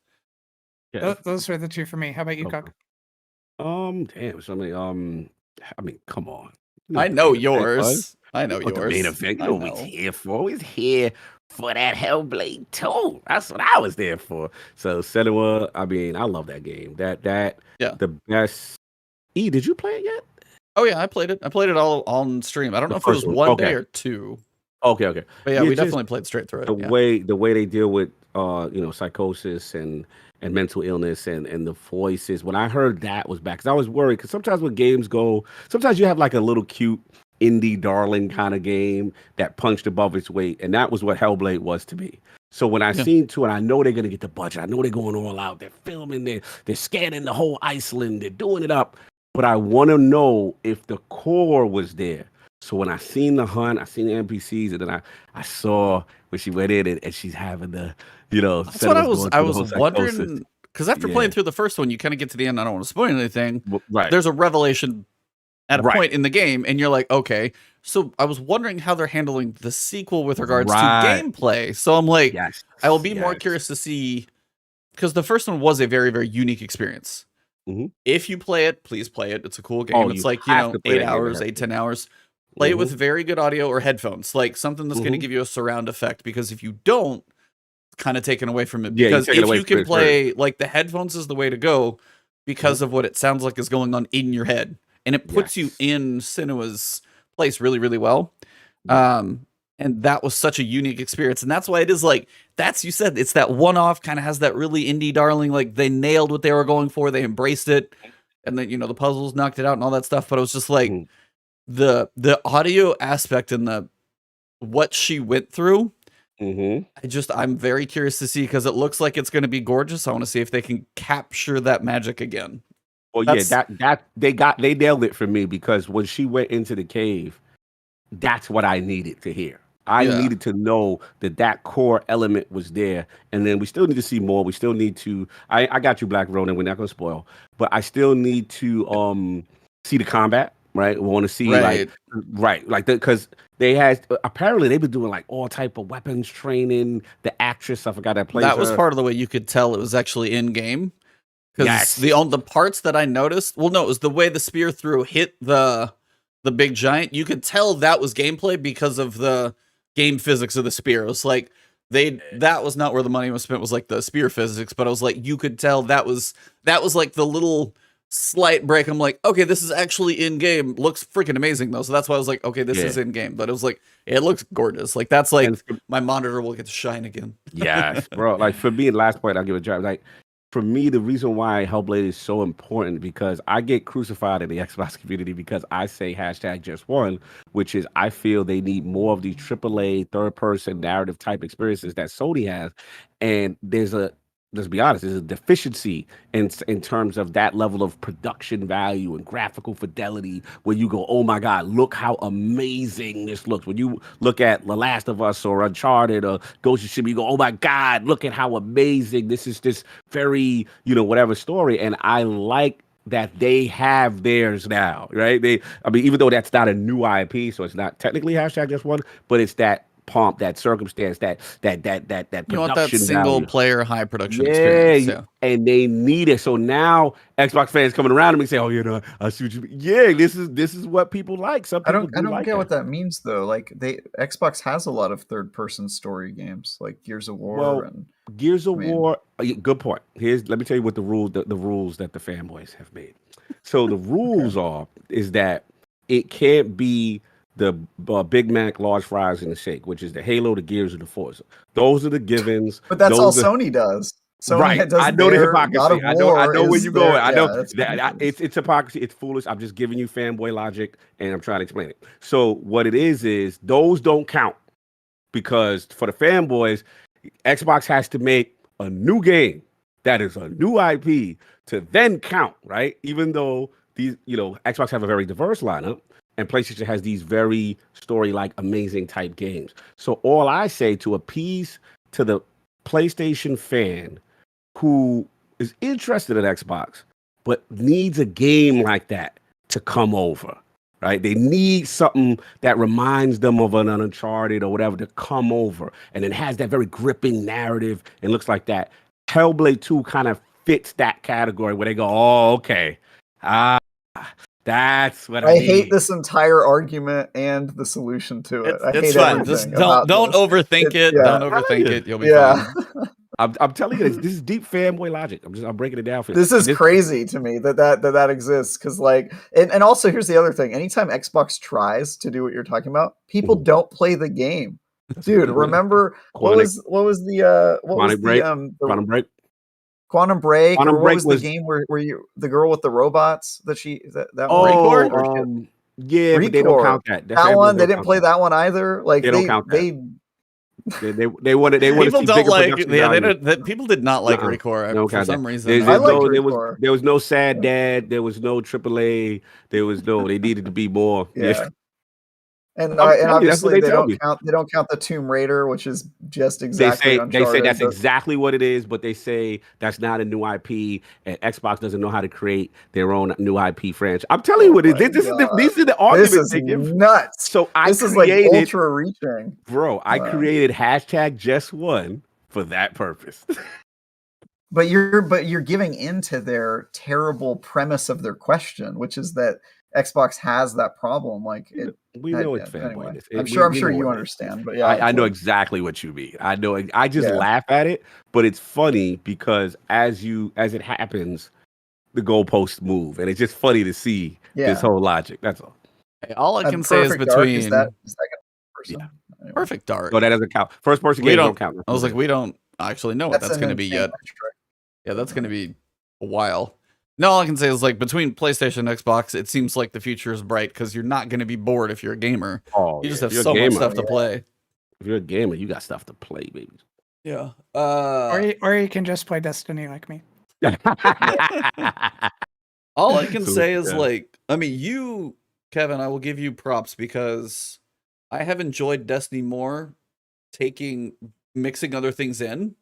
Yeah. Those are the two for me. How about you, Cock? Damn. So I mean, come on. I know yours. I know The yours. main event. You know what we're here for. We're here for that Hellblade 2. That's what I was there for. So Senua, I mean, I love that game. The best. E, did you play it yet? Oh yeah, I played it. I played it all on stream. I don't know if it was one day or two. Okay. But yeah, we definitely played straight through it. The way they deal with psychosis and mental illness and the voices. When I heard that was back, because I was worried, because sometimes when games go, sometimes you have like a little cute indie darling kind of game that punched above its weight, and that was what Hellblade was to me. So when I seen 2, and I know they're gonna get the budget, I know they're going all out, they're filming, they're scanning the whole Iceland, they're doing it up, but I want to know if the core was there. So when I seen the hunt, I seen the NPCs, and then I saw when she went in and she's having the, That's what I was wondering, because after playing through the first one, you kind of get to the end. I don't want to spoil anything. Right. There's a revelation at a point in the game, and you're like, okay. So I was wondering how they're handling the sequel with regards to gameplay. So I'm like, I will be more curious to see, because the first one was a very, very unique experience. Mm-hmm. If you play it, please play it. It's a cool game. It's like, 8 hours, 10 hours. Play it with very good audio or headphones, like something that's going to give you a surround effect, because if you don't, it's kind of taken away from it. Because if you can play, like, the headphones is the way to go, because of what it sounds like is going on in your head. And it puts you in Senua's place really, really well. And that was such a unique experience. And that's why it is like, you said, it's that one-off, kind of has that really indie darling, like they nailed what they were going for. They embraced it. And then, the puzzles knocked it out and all that stuff. But it was just like the audio aspect and what she went through. I'm very curious to see, because it looks like it's going to be gorgeous. I want to see if they can capture that magic again. Well, they nailed it for me, because when she went into the cave, that's what I needed to hear. I needed to know that core element was there, and then we still need to see more. We still need to. I got you, Black Ronin. We're not going to spoil, but I still need to see the combat. Right, we want to see because they had apparently they've been doing like all type of weapons training. The actress, I forgot that plays that was her. part of the way you could tell it was actually in game. Because the parts that I noticed, it was the way the spear through hit the big giant. You could tell that was gameplay because of the game physics of the spear. It was like that was not where the money was spent, was like the spear physics, but I was like, you could tell that was like the little slight break. I'm like, okay, this is actually in game. Looks freaking amazing though. So that's why I was like, okay, this is in game. But it was like, it looks gorgeous. Like that's like my monitor will get to shine again. Yes, bro. Like for me, last point, I'll give a drive. Like for me, the reason why Hellblade is so important, because I get crucified in the Xbox community because I say #just1, which is I feel they need more of these AAA third-person narrative type experiences that Sony has, and let's be honest, there's a deficiency in terms of that level of production value and graphical fidelity where you go, oh my God, look how amazing this looks. When you look at The Last of Us or Uncharted or Ghost of Tsushima, you go, oh my God, look at how amazing this is, this very, whatever story. And I like that they have theirs now, right? Even though that's not a new IP, so it's not technically #just1, but it's that pomp, that circumstance, that production you want that single value. Player high production experience. Yeah, and they need it. So now Xbox fans coming around to me say, "Oh, I see what you mean." Yeah, this is what people like. Some people I don't get what that means though. Like Xbox has a lot of third-person story games, like Gears of War War. Good point. Let me tell you what the rules that the fanboys have made. So the rules is that it can't be the Big Mac, large fries, and a shake, which is the Halo, the Gears, and the Forza. Those are the givens. But that's all Sony does. Sony does I know the hypocrisy. I know where you're going. I know it's hypocrisy. It's foolish. I'm just giving you fanboy logic, and I'm trying to explain it. So what it is those don't count, because for the fanboys, Xbox has to make a new game that is a new IP to then count, right? Even though these, Xbox have a very diverse lineup, and PlayStation has these very story-like, amazing type games. So all I say to appease to the PlayStation fan who is interested in Xbox, but needs a game like that to come over. Right? They need something that reminds them of an Uncharted or whatever to come over, and it has that very gripping narrative and looks like that. Hellblade 2 kind of fits that category where they go, oh, okay. That's what I hate this entire argument and the solution to it. I hate fine. Just don't overthink it. Don't overthink it. You'll be fine. I'm telling you, this is deep fanboy logic. I'm breaking it down for you. This is crazy to me that exists, because like, and also here's the other thing. Anytime Xbox tries to do what you're talking about, people don't play the game. Dude, remember what was the Quantum Break? What was the game where you the girl with the robots that Recore? Yeah, Recore. But they don't count that. That one, they didn't play that one either. Like they don't count that. They wanted people don't like people did not like Recore for some reason. There was no Sad Dad, there was no AAA, they needed to be more. And obviously they don't count the Tomb Raider, which is just exactly they say that's exactly what it is, but they say that's not a new IP, and Xbox doesn't know how to create their own new IP franchise. I'm telling you what it is. These are the arguments they give. Nuts. So this is like ultra reaching. Bro, I created #JustOne for that purpose. But you're giving into their terrible premise of their question, which is that Xbox has that problem. Like we know it's fanboy. Anyway, I'm sure you understand, but I know exactly what you mean. I know. I just laugh at it, but it's funny because as it happens, the goalposts move, and it's just funny to see this whole logic. That's all. Hey, all I can say is between is that person? Anyway. Perfect Dark. No, that doesn't count. First person games don't count. I was like, we don't actually know what that's going to be yet. Yeah, that's going to be a while. No, all I can say is like between PlayStation and Xbox, it seems like the future is bright because you're not going to be bored if you're a gamer. You just have so much stuff to play. If you're a gamer, you got stuff to play, baby. Yeah. Or you can just play Destiny like me. All I can say is like, I mean, you, Kevin, I will give you props because I have enjoyed Destiny more mixing other things in.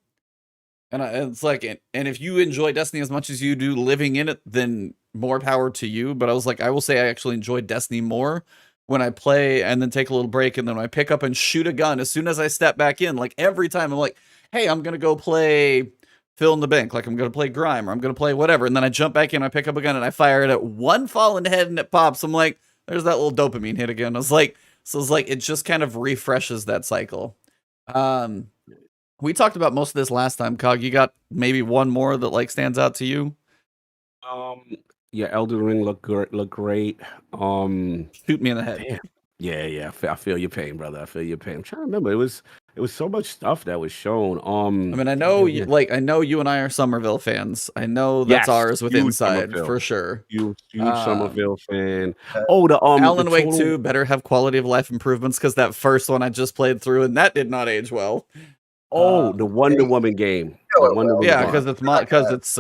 And it's like, and if you enjoy Destiny as much as you do living in it, then more power to you. But I was like, I will say I actually enjoy Destiny more when I play and then take a little break. And then when I pick up and shoot a gun, as soon as I step back in, like every time I'm like, hey, I'm going to go play Fill in the Bank. Like I'm going to play Grime or I'm going to play whatever. And then I jump back in, I pick up a gun and I fire it at one fallen head and it pops. I'm like, there's that little dopamine hit again. I was like, so it's like, it just kind of refreshes that cycle. We talked about most of this last time. Cog, you got maybe one more that like stands out to you? Yeah, Elden Ring looked great. Shoot me in the head. Damn. Yeah. I feel your pain, brother. I feel your pain. I'm trying to remember. It was so much stuff that was shown. I mean, I know I know you and I are Somerville fans. I know that's ours with Inside for sure. Huge Somerville fan. The Alan Wake 2 better have quality of life improvements because that first one I just played through and that did not age well. The Wonder Woman game. Because it's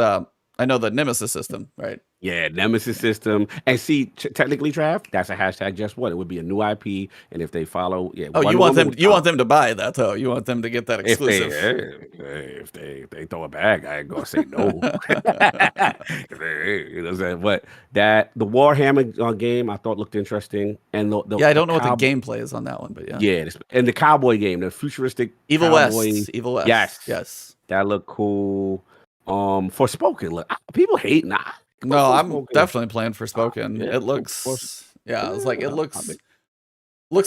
I know the Nemesis system, right? Yeah, Nemesis system. And see, technically, Trav, that's a #JustOne. It would be a new IP, and if they follow, you want them to buy that though. You want them to get that exclusive. If they throw a bag, I ain't gonna say no. You know what I'm saying? But the Warhammer game I thought looked interesting, and I don't know what the gameplay is on that one, but and the cowboy game, the futuristic Evil West. Yes, that looked cool. Forspoken, look, people hate No, I'm definitely playing Forspoken. It looks, it's like it looks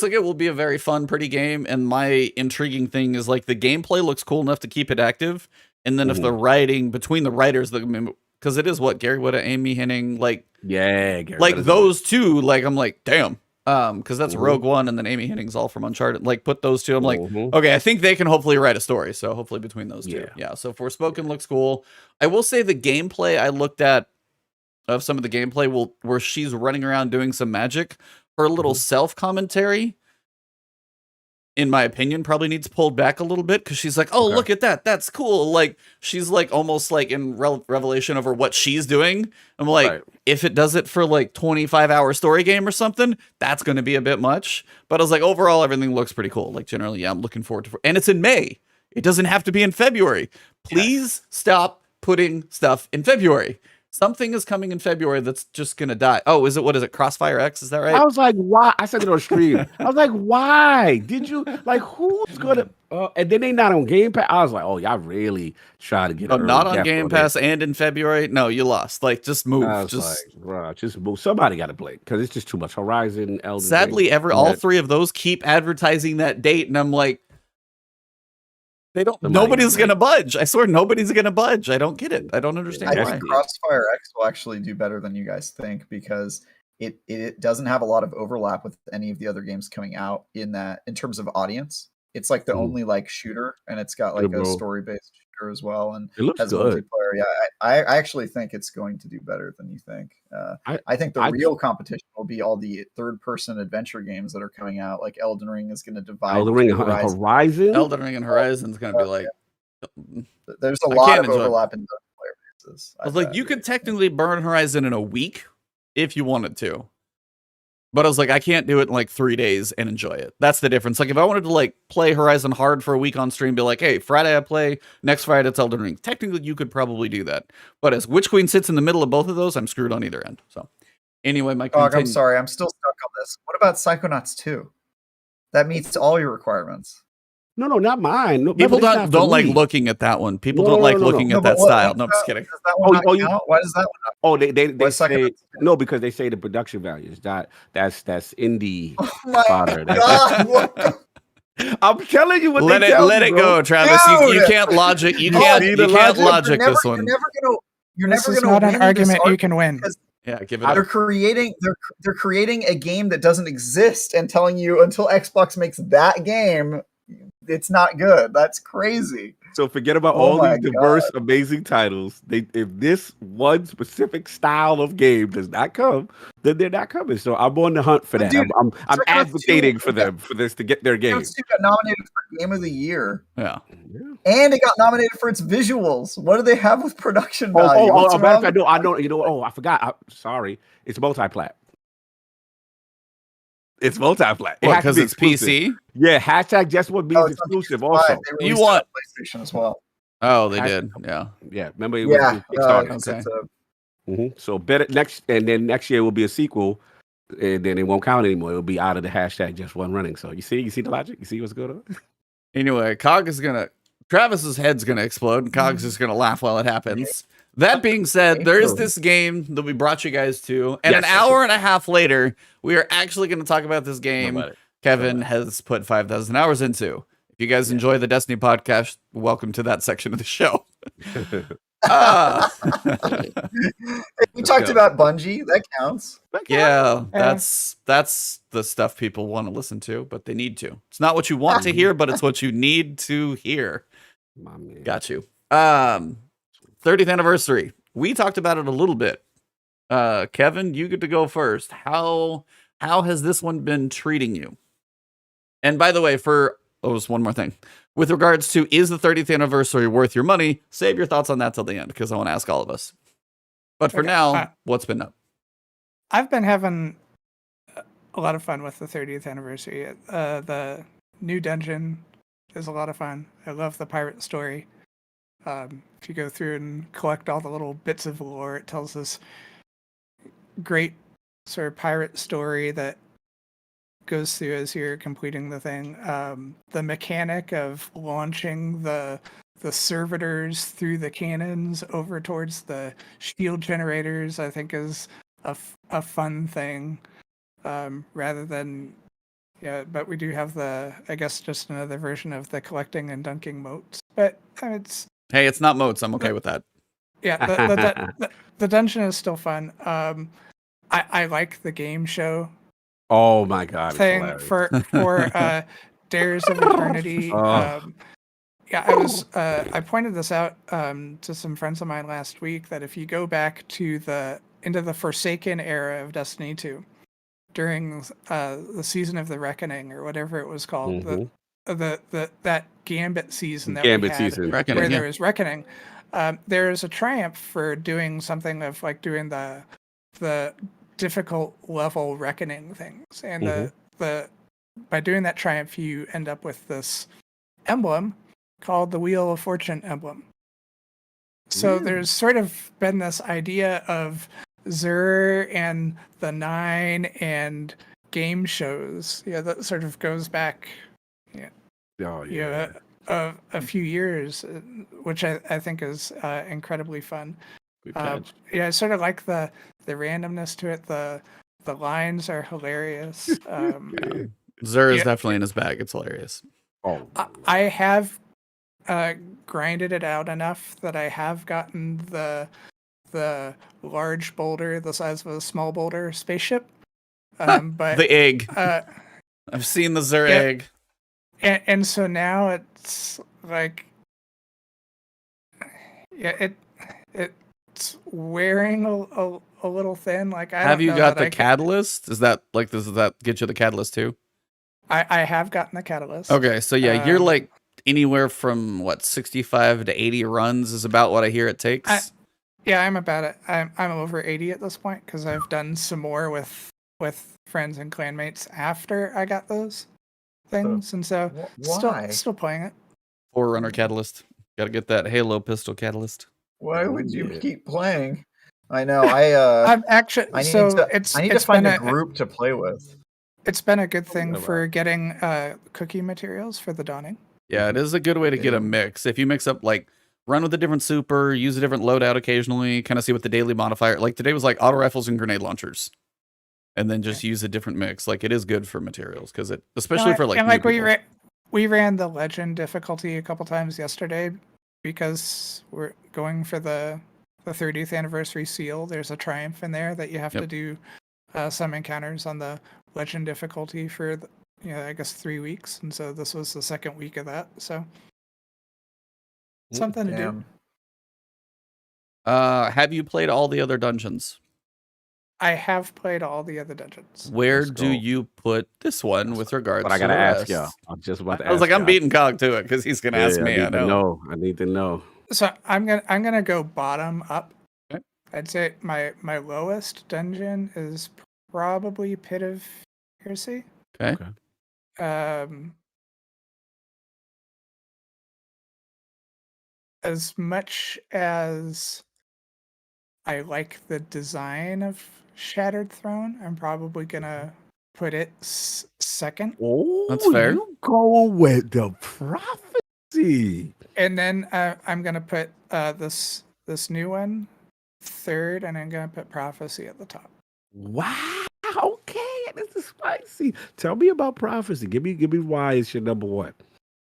like it will be a very fun, pretty game. And my intriguing thing is like the gameplay looks cool enough to keep it active. And then if the writing between the writers, because it is Gary Whitta, Amy Hennig, those two, like I'm like, damn. Because that's Rogue One, and then Amy Hennig's all from Uncharted. Like, put those two. I'm like, okay, I think they can hopefully write a story. So hopefully between those two, So Forspoken looks cool. I will say the gameplay I looked at of some of the gameplay where she's running around doing some magic. Her little self commentary, in my opinion, probably needs pulled back a little bit because she's like, oh, look at that. That's cool. Like, she's like almost like in revelation over what she's doing. I'm like, if it does it for like 25-hour story game or something, that's going to be a bit much. But I was like, overall, everything looks pretty cool. Like, generally, I'm looking forward to it. And it's in May. It doesn't have to be in February. Please stop putting stuff in February. Something is coming in February that's just gonna die. Oh, what is it? Crossfire X? Is that right? I was like, why? I said it on stream. I was like, why did you like? Who's gonna? And then they not on Game Pass. I was like, oh, y'all really try to get. Not on Game Pass and in February. No, you lost. Like, just move. I was like, bro, just move. Somebody got to play because it's just too much. Horizon, Elden Sadly, all three of those keep advertising that date, and I'm like, nobody's gonna budge. I swear, nobody's gonna budge. I don't get it. I don't understand why. I think Crossfire X will actually do better than you guys think because it doesn't have a lot of overlap with any of the other games coming out in terms of audience. It's like the only like shooter, and it's got like a story-based shooter as well, and it looks has good. Multiplayer. Yeah, I actually think it's going to do better than you think. I think the real competition will be all the third-person adventure games that are coming out. Like Elden Ring is going to divide. Elden Ring and Horizon. Elden Ring and Horizon is going to be like. There's a lot of overlap in the player bases. I was like, you could technically burn Horizon in a week if you wanted to. But I was like, I can't do it in like 3 days and enjoy it. That's the difference. Like if I wanted to like play Horizon hard for a week on stream, be like, hey, Friday I play, next Friday it's Elden Ring. Technically, you could probably do that. But as Witch Queen sits in the middle of both of those, I'm screwed on either end. So anyway, I'm sorry, I'm still stuck on this. What about Psychonauts 2? That meets all your requirements. No, not mine. No, people don't like looking at that one. People don't like looking at that style. No, I'm just kidding. Why does that one not? They say no because they say the production value is not. That's indie fodder. I'm telling you what. Let it go, Travis. You can't logic. You can't logic this one. You're never gonna. Not an argument you can win. Yeah, give it up. They're creating a game that doesn't exist and telling you until Xbox makes that game, it's not good. That's crazy. So forget about all these diverse, amazing titles. If this one specific style of game does not come, then they're not coming. So I'm on the hunt for that. Dude, I'm advocating for them for this to get their game. It got nominated for Game of the Year. Yeah. And it got nominated for its visuals. What do they have with production value? I know. You know. Oh, I forgot. Sorry, it's multi-plat. It's multi-plat. Because it's PC? Yeah, hashtag just what means exclusive also. You want PlayStation as well. Oh, they did. Yeah. Yeah. Remember it was Kickstarter. Okay. So better next year will be a sequel, and then it won't count anymore. It'll be out of the hashtag just one running. So you see the logic? You see what's going on? Anyway, Travis's head's gonna explode, and Cog's is gonna laugh while it happens. That being said, there is this game that we brought you guys to, and an hour and a half later, we are actually going to talk about this game Kevin has put 5,000 hours into. If you guys enjoy the Destiny podcast, welcome to that section of the show. We talked about Bungie. That counts. Yeah, that's the stuff people want to listen to, but they need to. It's not what you want to hear, but it's what you need to hear. Got you. 30th anniversary. We talked about it a little bit. Kevin, you get to go first. How has this one been treating you? And by the way, just one more thing. With regards to, is the 30th anniversary worth your money? Save your thoughts on that till the end, because I want to ask all of us. But for now, what's been up? I've been having a lot of fun with the 30th anniversary. The new dungeon is a lot of fun. I love the pirate story. If you go through and collect all the little bits of lore, it tells this great sort of pirate story that goes through as you're completing the thing. The mechanic of launching the servitors through the cannons over towards the shield generators, I think, is a fun thing. Rather than, but we do have I guess just another version of the collecting and dunking moats. But it's not moats. I'm okay with that. Yeah, the dungeon is still fun. I like the game show. Oh my god! Thing for Dares of Eternity. I pointed this out to some friends of mine last week that if you go back to into the Forsaken era of Destiny 2, during the season of the Reckoning or whatever it was called, that Gambit season that we had, where there was Reckoning, there is a triumph for doing something of like doing the difficult level Reckoning things, and by doing that triumph, you end up with this emblem called the Wheel of Fortune emblem. So there's sort of been this idea of Xur and the Nine and game shows. Yeah, that sort of goes back. A few years, which I think is incredibly fun. Yeah, I sort of like the randomness to it. The lines are hilarious. Xur is definitely in his bag. It's hilarious. I have grinded it out enough that I have gotten the large boulder, the size of a small boulder spaceship. But the egg. I've seen the Xur egg. And so now it's like, it's wearing a little thin. Like, Have you got the catalyst? Does that get you the catalyst too? I have gotten the catalyst. Okay, so yeah, you're like anywhere from 65 to 80 runs is about what I hear it takes. I'm about it. I'm over 80 at this point because I've done some more with friends and clanmates after I got those things, and so still playing it. Forerunner catalyst. Got to get that Halo pistol catalyst. Why would you keep playing? I know. I'm actually. I need to find a group to play with. It's been a good thing for getting cookie materials for the Dawning. Yeah, it is a good way to get a mix. If you mix up, like, run with a different super, use a different loadout occasionally, kind of see what the daily modifier. Like today was like auto rifles and grenade launchers, and then just use a different mix. Like it is good for materials because it, especially for like. And like we ran the legend difficulty a couple times yesterday because we're going for the 30th anniversary seal. There's a triumph in there that you have to do some encounters on the legend difficulty for I guess 3 weeks, and so this was the second week of that. So something to do. Have you played all the other dungeons? I have played all the other dungeons. Where do you put this one with regards to I gotta ask y'all. I'm just about to ask. I was like, I'm beating Cog to it because he's gonna ask me. I need to know. So I'm gonna go bottom up. Okay. I'd say my lowest dungeon is probably Pit of Heresy. Okay. As much as I like the design of Shattered Throne, I'm probably gonna put it second. Oh, that's fair. You going with the prophecy, and then I'm gonna put this new one third, and I'm gonna put Prophecy at the top. Wow. Okay, this is spicy. Tell me about Prophecy. Give me why it's your number one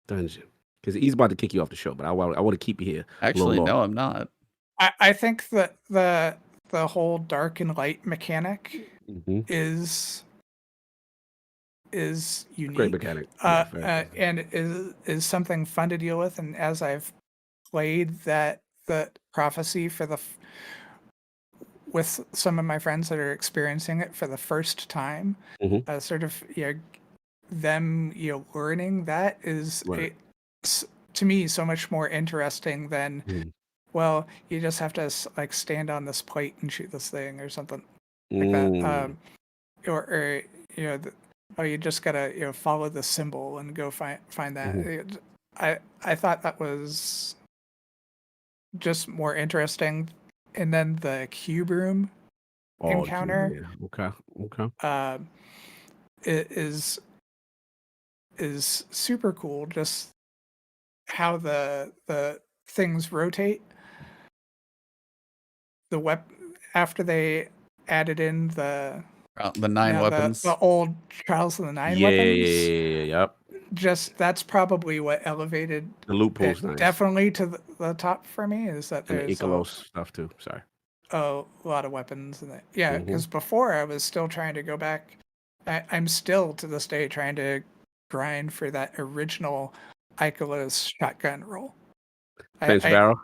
dungeon. Because he's about to kick you off the show, but I want to keep you here. Actually, no, I'm not. I think that the whole dark and light mechanic is unique. Great mechanic. And is something fun to deal with. And as I've played the Prophecy with some of my friends that are experiencing it for the first time, sort of them learning that is to me so much more interesting than well, you just have to like stand on this plate and shoot this thing or something like that, or you just gotta follow the symbol and go find that. I thought that was just more interesting. And then the cube room encounter, is super cool. Just how the things rotate. The after they added in the 9 weapons, the old Trials of the 9 weapons. Yep. Just that's probably what elevated the loopholes. Definitely to the top for me is that there's Ikalos stuff too. Sorry. A lot of weapons and that. Because before I was still trying to go back. I'm still to this day trying to grind for that original Ikalos shotgun roll. Bench barrel.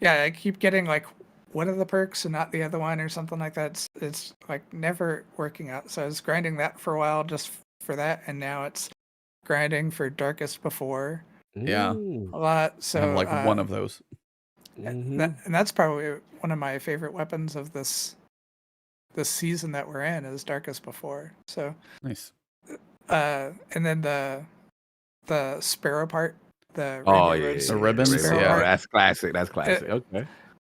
I keep getting like one of the perks and not the other one or something like that. It's like never working out. So I was grinding that for a while just for that, and now it's grinding for Darkest Before. Yeah, a lot. So I have like one of those. And that's probably one of my favorite weapons of this season that we're in is Darkest Before. So nice. And then the Sparrow part, the ribbons. Yeah, that's classic. Okay.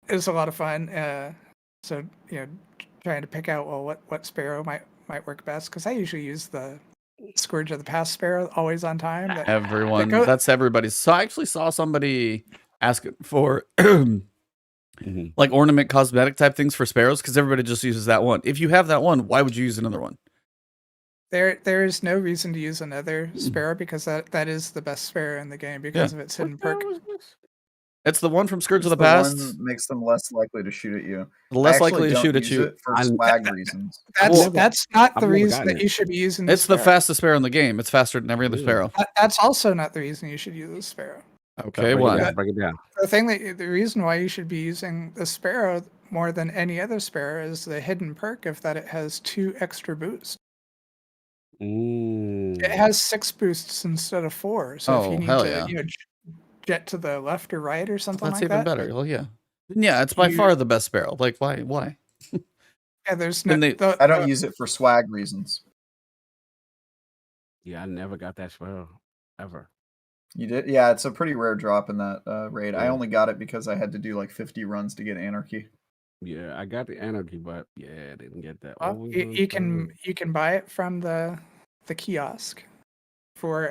is a lot of fun. So trying to pick out what sparrow might work best, because I usually use the Scourge of the Past sparrow, always on time. That's everybody's. So I actually saw somebody ask for like ornament cosmetic type things for sparrows, because everybody just uses that one. If you have that one, why would you use another one? There is no reason to use another sparrow, because that is the best sparrow in the game because of its hidden perk. It's the one from Scourge of the Past. One makes them less likely to shoot at you. Less likely to shoot at you for swag reasons. That's not the reason that you should be using. It's the fastest sparrow in the game. It's faster than every other sparrow. That's also not the reason you should use the sparrow. Okay, why? Break it down. The reason why you should be using the sparrow more than any other sparrow is the hidden perk of that it has 2 extra boosts. It has 6 boosts instead of 4. So if you need to jet to the left or right or something like that. That's even better. Well, yeah. Yeah, it's by far the best sparrow. Like, why? Yeah, there's no... I don't use it for swag reasons. Yeah, I never got that sparrow. Ever. You did? Yeah, it's a pretty rare drop in that raid. I only got it because I had to do like 50 runs to get Anarchy. Yeah, I got the Anarchy, but I didn't get that. Well, you can buy it from the kiosk for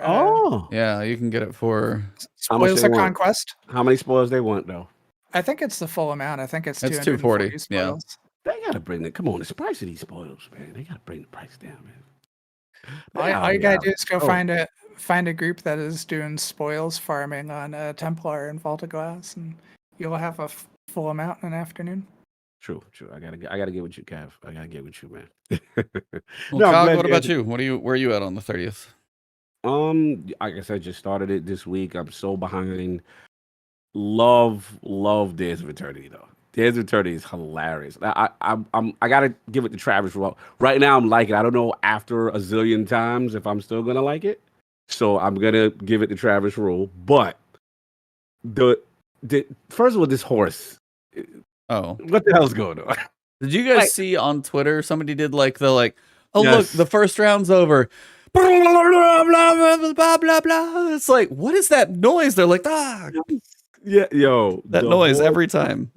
yeah, you can get it for spoils of Conquest. How many spoils they want though? I think it's the full amount. I think it's 240 spoils. Yeah, they gotta bring it. Come on, it's the price of these spoils, man. They gotta bring the price down, man. All you gotta do is go find a group that is doing spoils farming on Templar and Vault of Glass, and you'll have a full amount in an afternoon. True. I gotta get with you, Cav. I gotta get with you, man. Well, Cog, what about you? Where are you at on the 30th? Like I said, just started it this week. I'm so behind. Love Days of Eternity though. Days of Eternity is hilarious. I gotta give it to Travis. Right now I'm liking it. I don't know after a zillion times if I'm still gonna like it. So I'm gonna give it to Travis Rule. But the first of all, this horse. Oh, what the hell's going on? Did you guys see on Twitter somebody did look, the first round's over. Blah, blah, blah, blah. It's like, what is that noise? They're like, yeah, yo, that noise every time.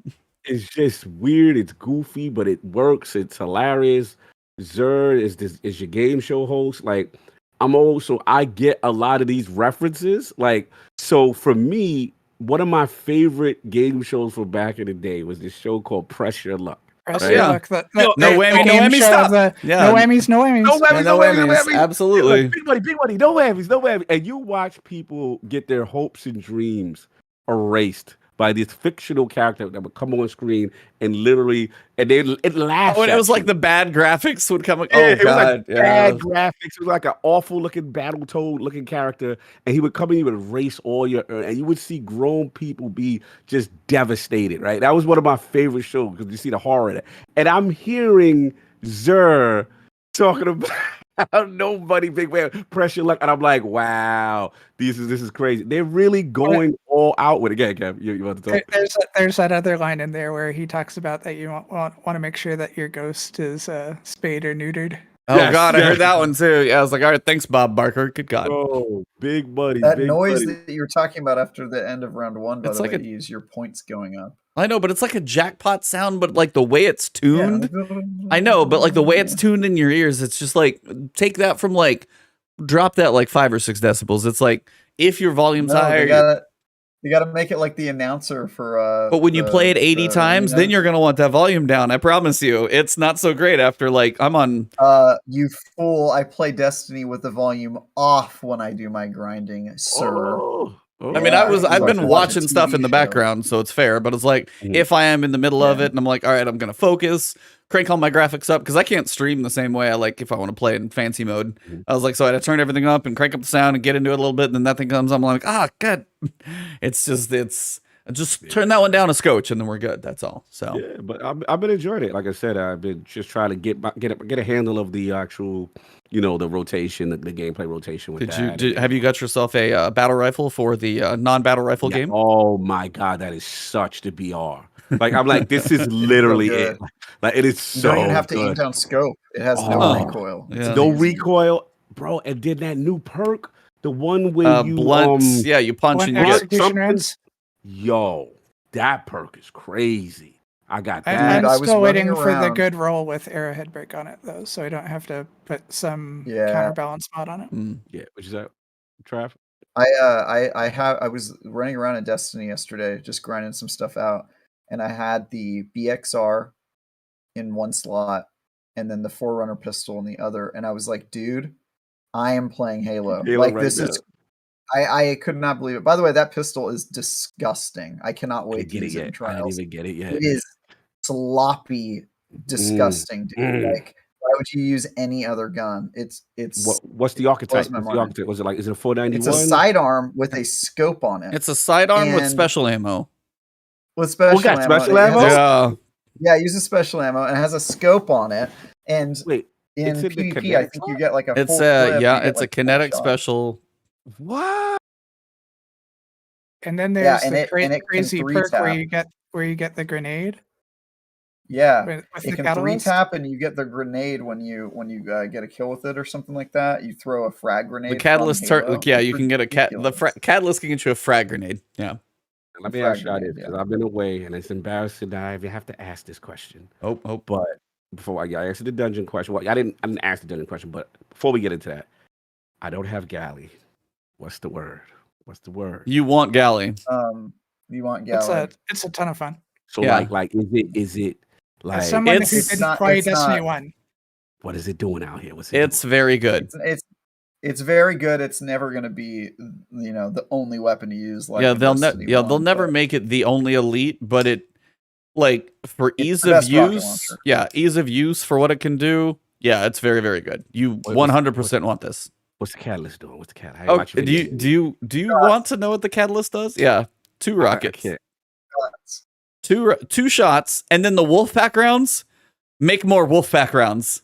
It's just weird. It's goofy, but it works. It's hilarious. Zer is your game show host. Like, I get a lot of these references. Like, so for me, one of my favorite game shows from back in the day was this show called Press Your Luck. No whammy, stop. No whammies. Absolutely. Big money, no whammies. And you watch people get their hopes and dreams erased by this fictional character that would come on screen and literally, and it laughed. Oh, and it was like the bad graphics would come. It was like bad graphics. It was like an awful looking Battletoad looking character, and he would come in, he would erase all your, and you would see grown people be just devastated. Right, that was one of my favorite shows because you see the horror in it. And I'm hearing Zer talking about nobody big man Press Your Luck, and I'm like, wow, this is crazy. They're really going all out with it. Again, Kev, you want to talk? There's that other line in there where he talks about that you want to make sure that your ghost is spayed or neutered. Oh God, I heard that one too. Yeah, I was like, all right, thanks, Bob Barker. Good God. Oh, big buddy. That big noise buddy. that you were talking about after the end of round 1, by It's the like way, is your points going up. I know, but it's like a jackpot sound, but like the way it's tuned. Yeah. I know, but like the way it's tuned in your ears, it's just like, take that from like, drop that like 5 or 6 decibels. It's like, if your volume's higher. You got to make it like the announcer for. But when you play it 80 times, then you're gonna want that volume down. I promise you, it's not so great after like I'm on. You fool! I play Destiny with the volume off when I do my grinding, sir. I mean, I've been watching stuff in the background, so it's fair. But it's like if I am in the middle of it and I'm like, all right, I'm gonna focus, crank all my graphics up because I can't stream the same way I like if I want to play in fancy mode. I was like, so I had to turn everything up and crank up the sound and get into it a little bit, and then that thing comes. I'm like, God, it's just turn that one down a scotch and then we're good. That's all. So yeah, but I've been enjoying it. Like I said, I've been just trying to get a handle of the actual, the rotation, the gameplay rotation. With have you got yourself a battle rifle for the non-battle rifle game? Oh my God, that is such the BR. Like I'm like, this is literally it. Like it is so. You don't even have to aim down scope. It has no recoil. Yeah. No recoil, bro. And then that new perk, the one where you blunts. You punch and you get something. Yo, that perk is crazy. I got that. I'm Dude, I was still waiting running for the around. good roll with Arrowhead Break on it, though, so I don't have to put some Yeah. counterbalance mod on it. Yeah, which is that, Trav? I was running around in Destiny yesterday, just grinding some stuff out, and I had the BXR in one slot, and then the Forerunner pistol in the other, and I was like, dude, I am playing Halo. Like right this now. is. I could not believe it. By the way, that pistol is disgusting. I cannot wait to use it in I trials. didn't even get it yet. It is sloppy, disgusting, dude. Like, why would you use any other gun? It's what's the archetype? blows my What's the mind. archetype? Was it like, is it a 491? It's a sidearm with a scope on it. It's a sidearm with And- special ammo. With special got ammo. special It has ammo? a- yeah, it uses special ammo and it has a scope on it. And Wait, in it's in the PvP, I kinetic think you get like a It's full clip, yeah, you get, it's a like, kinetic full shot. special. what? And then there's and the it can crazy perk three-tap. where you get the grenade. Yeah, With it the can catalyst. 3-tap, and you get the grenade when you get a kill with it or something like that. You throw a frag grenade. The catalyst from Halo. yeah, It's you can get a ridiculous. catalyst can get you a frag grenade. Yeah. Let me frag ask you this, grenade, because yeah. I've been away, and it's embarrassing that I even have to ask this question. Oh. But before I answer the dungeon question, well, I didn't ask the dungeon question, but before we get into that, I don't have galley. What's the word? What's the word? You want galley. You want galley. It's a ton of fun. So Yeah. like is it like As someone who it's didn't not- play it's Destiny not- 1, what is it doing out here? What's it It's doing? very good. It's very good. It's never going to be the only weapon to use. Like Yeah, in they'll Destiny they'll 1, never but make it the only elite, but it like for It's ease the of best rocket use. launcher. Yeah, ease of use for what it can do. Yeah, it's very, very good. You Wait, 100% want this. What's the catalyst doing? What's the catalyst? Oh, do you want to know what the catalyst does? Yeah, 2 rockets, I can't. two shots, and then the Wolfpack rounds make more Wolfpack rounds.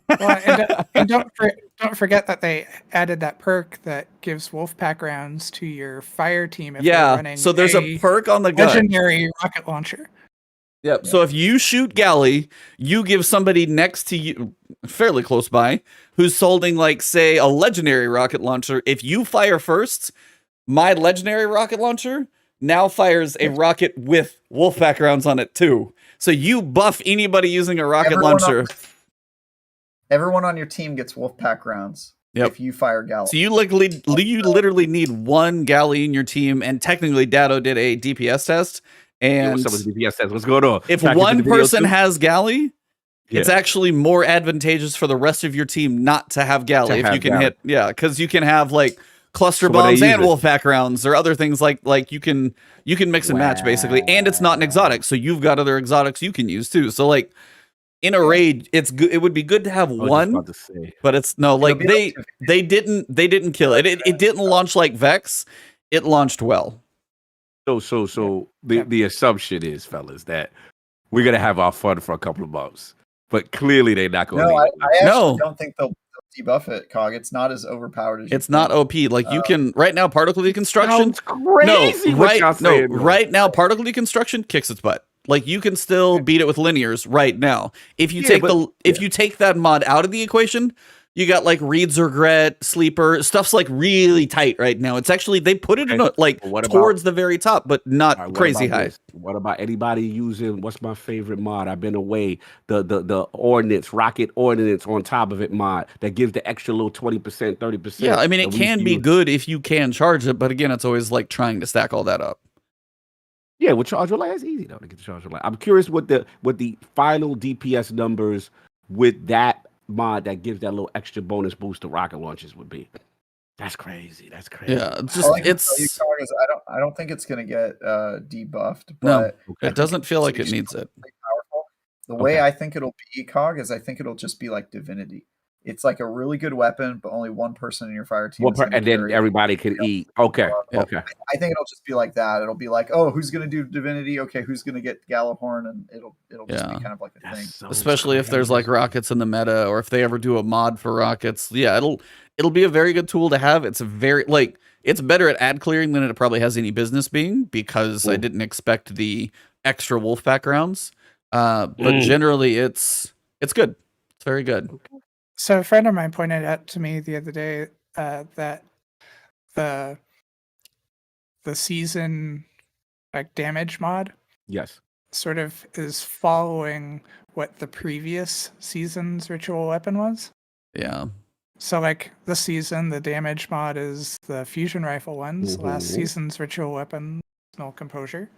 well, and don't forget that they added that perk that gives Wolfpack rounds to your fire team if they're Yeah, running so there's a perk on the gun. legendary rocket launcher. Yep. So if you shoot galley, you give somebody next to you, fairly close by, who's holding, like, say, a legendary rocket launcher. If you fire first, my legendary rocket launcher now fires a rocket with Wolfpack rounds on it too. So you buff anybody using a rocket launcher. Everyone on your team gets Wolfpack rounds. Yep. If you fire galley. So you literally need 1 galley in your team, and technically Datto did a DPS test. And what's up with DPS says? What's going on? if Back into one the video person too? has galley, it's actually more advantageous for the rest of your team not to have galley if you can hit. Yeah, because you can have like cluster bombs and Wolfpack rounds or other things like you can mix and match basically, and it's not an exotic, so you've got other exotics you can use too. So like in a raid, it's good. It would be good to have one, but it's no like they didn't kill it. It didn't launch like Vex. It launched well. So the assumption is, fellas, that we're gonna have our fun for a couple of months, but clearly they're not going. No, I actually No. don't think they'll debuff it, Cog. It's not as overpowered as you It's not think. OP. Like you can right now, particle deconstruction. Sounds crazy. Right now, particle deconstruction kicks its butt. Like you can still beat it with linears right now. If you you take that mod out of the equation, you got like Reed's Regret, Sleeper, stuff's like really tight right now. It's actually they put it in towards the very top, but not crazy high. What about anybody using what's my favorite mod? I've been away. The ordnance, rocket ordnance on top of it mod that gives the extra little 20%, 30%. Yeah, I mean it can be good if you can charge it, but again, it's always like trying to stack all that up. Yeah, with charge relight, it's easy though to get the charge relight. I'm curious what the final DPS numbers with that mod that gives that little extra bonus boost to rocket launches would be. That's crazy. That's crazy. Yeah, it's just I don't think it's gonna get debuffed. No, but it doesn't feel like it needs it. Powerful. The way I think it'll be, Cog, is I think it'll just be like Divinity. It's like a really good weapon, but only one person in your fire team. And then everybody can eat. Okay. Okay. I think it'll just be like that. It'll be like, oh, who's gonna do Divinity? Okay, who's gonna get Gallowhorn? And it'll just be kind of like a thing. Especially if there's like rockets in the meta, or if they ever do a mod for rockets. Yeah, it'll be a very good tool to have. It's a very it's better at ad clearing than it probably has any business being, because I didn't expect the extra Wolfpack rounds. But generally it's good. It's very good. Okay. So a friend of mine pointed out to me the other day that the season like damage mod, Yes. sort of is following what the previous season's ritual weapon was. Yeah. So like this season, the damage mod is the fusion rifle ones. Last season's ritual weapon, Null Composure.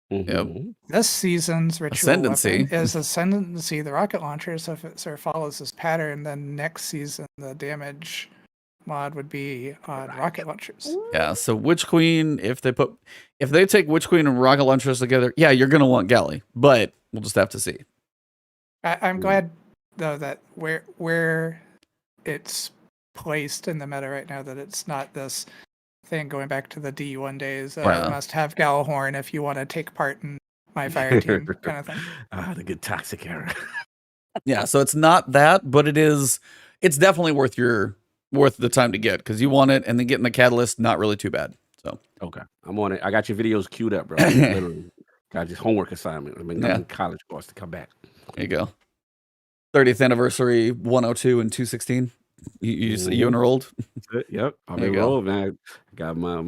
Yep. This season's ritual Ascendancy weapon is Ascendancy, the rocket launcher. So if it sort of follows this pattern, then next season the damage mod would be on rocket launchers. Yeah. So Witch Queen, if they take Witch Queen and rocket launchers together, yeah, you're gonna want Galley, but we'll just have to see. I'm glad though that where it's placed in the meta right now, that it's not this thing going back to the D1 days. You must have Gallahorn if you want to take part in my fire team kind of thing. The good toxic era. Yeah, so it's not that, but it's definitely worth the time to get, because you want it, and then getting the catalyst, not really too bad. So okay, I'm on it. I got your videos queued up, bro. Literally got this homework assignment. I'm in college course to come back. There you go. 30th anniversary 102 and 216. You enrolled? Yep, I'm enrolled, man. I got my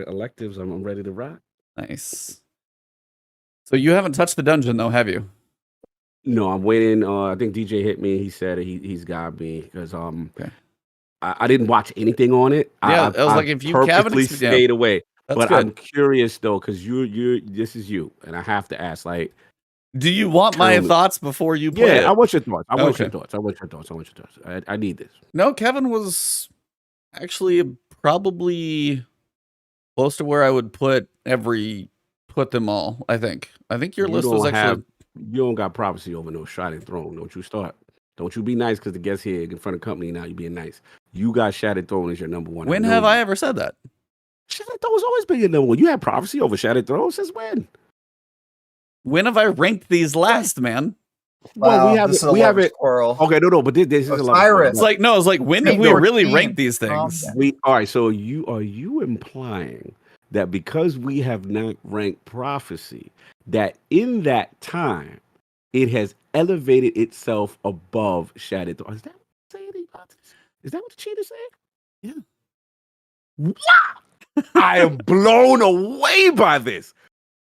electives. I'm ready to rock. Nice. So you haven't touched the dungeon though, have you? No, I'm waiting. I think DJ hit me. He said he's got me because I didn't watch anything on it. Yeah, I was like, if you purposely stayed away. But good. I'm curious though, because this is you, and I have to ask, like, do you want my thoughts before you play it? I want your thoughts. I want your thoughts. I need this. No, Kevin was actually probably close to where I would put them all. I think your list was actually. You don't got prophecy over no Shattered Throne. Don't you start. Don't you be nice because the guest here in front of company now. You being nice. You got Shattered Throne as your number one. When have I ever said that? Shattered Throne's always been your number one. You had prophecy over Shattered Throne since when? When have I ranked these last, man? Wow, well, we have it. Okay, no, but this is a lot. It's like when did we really rank these things? All right. So are you implying that because we have not ranked prophecy, that in that time it has elevated itself above Shattered Throne? Is that what the cheetah said? Yeah. Wow! I am blown away by this.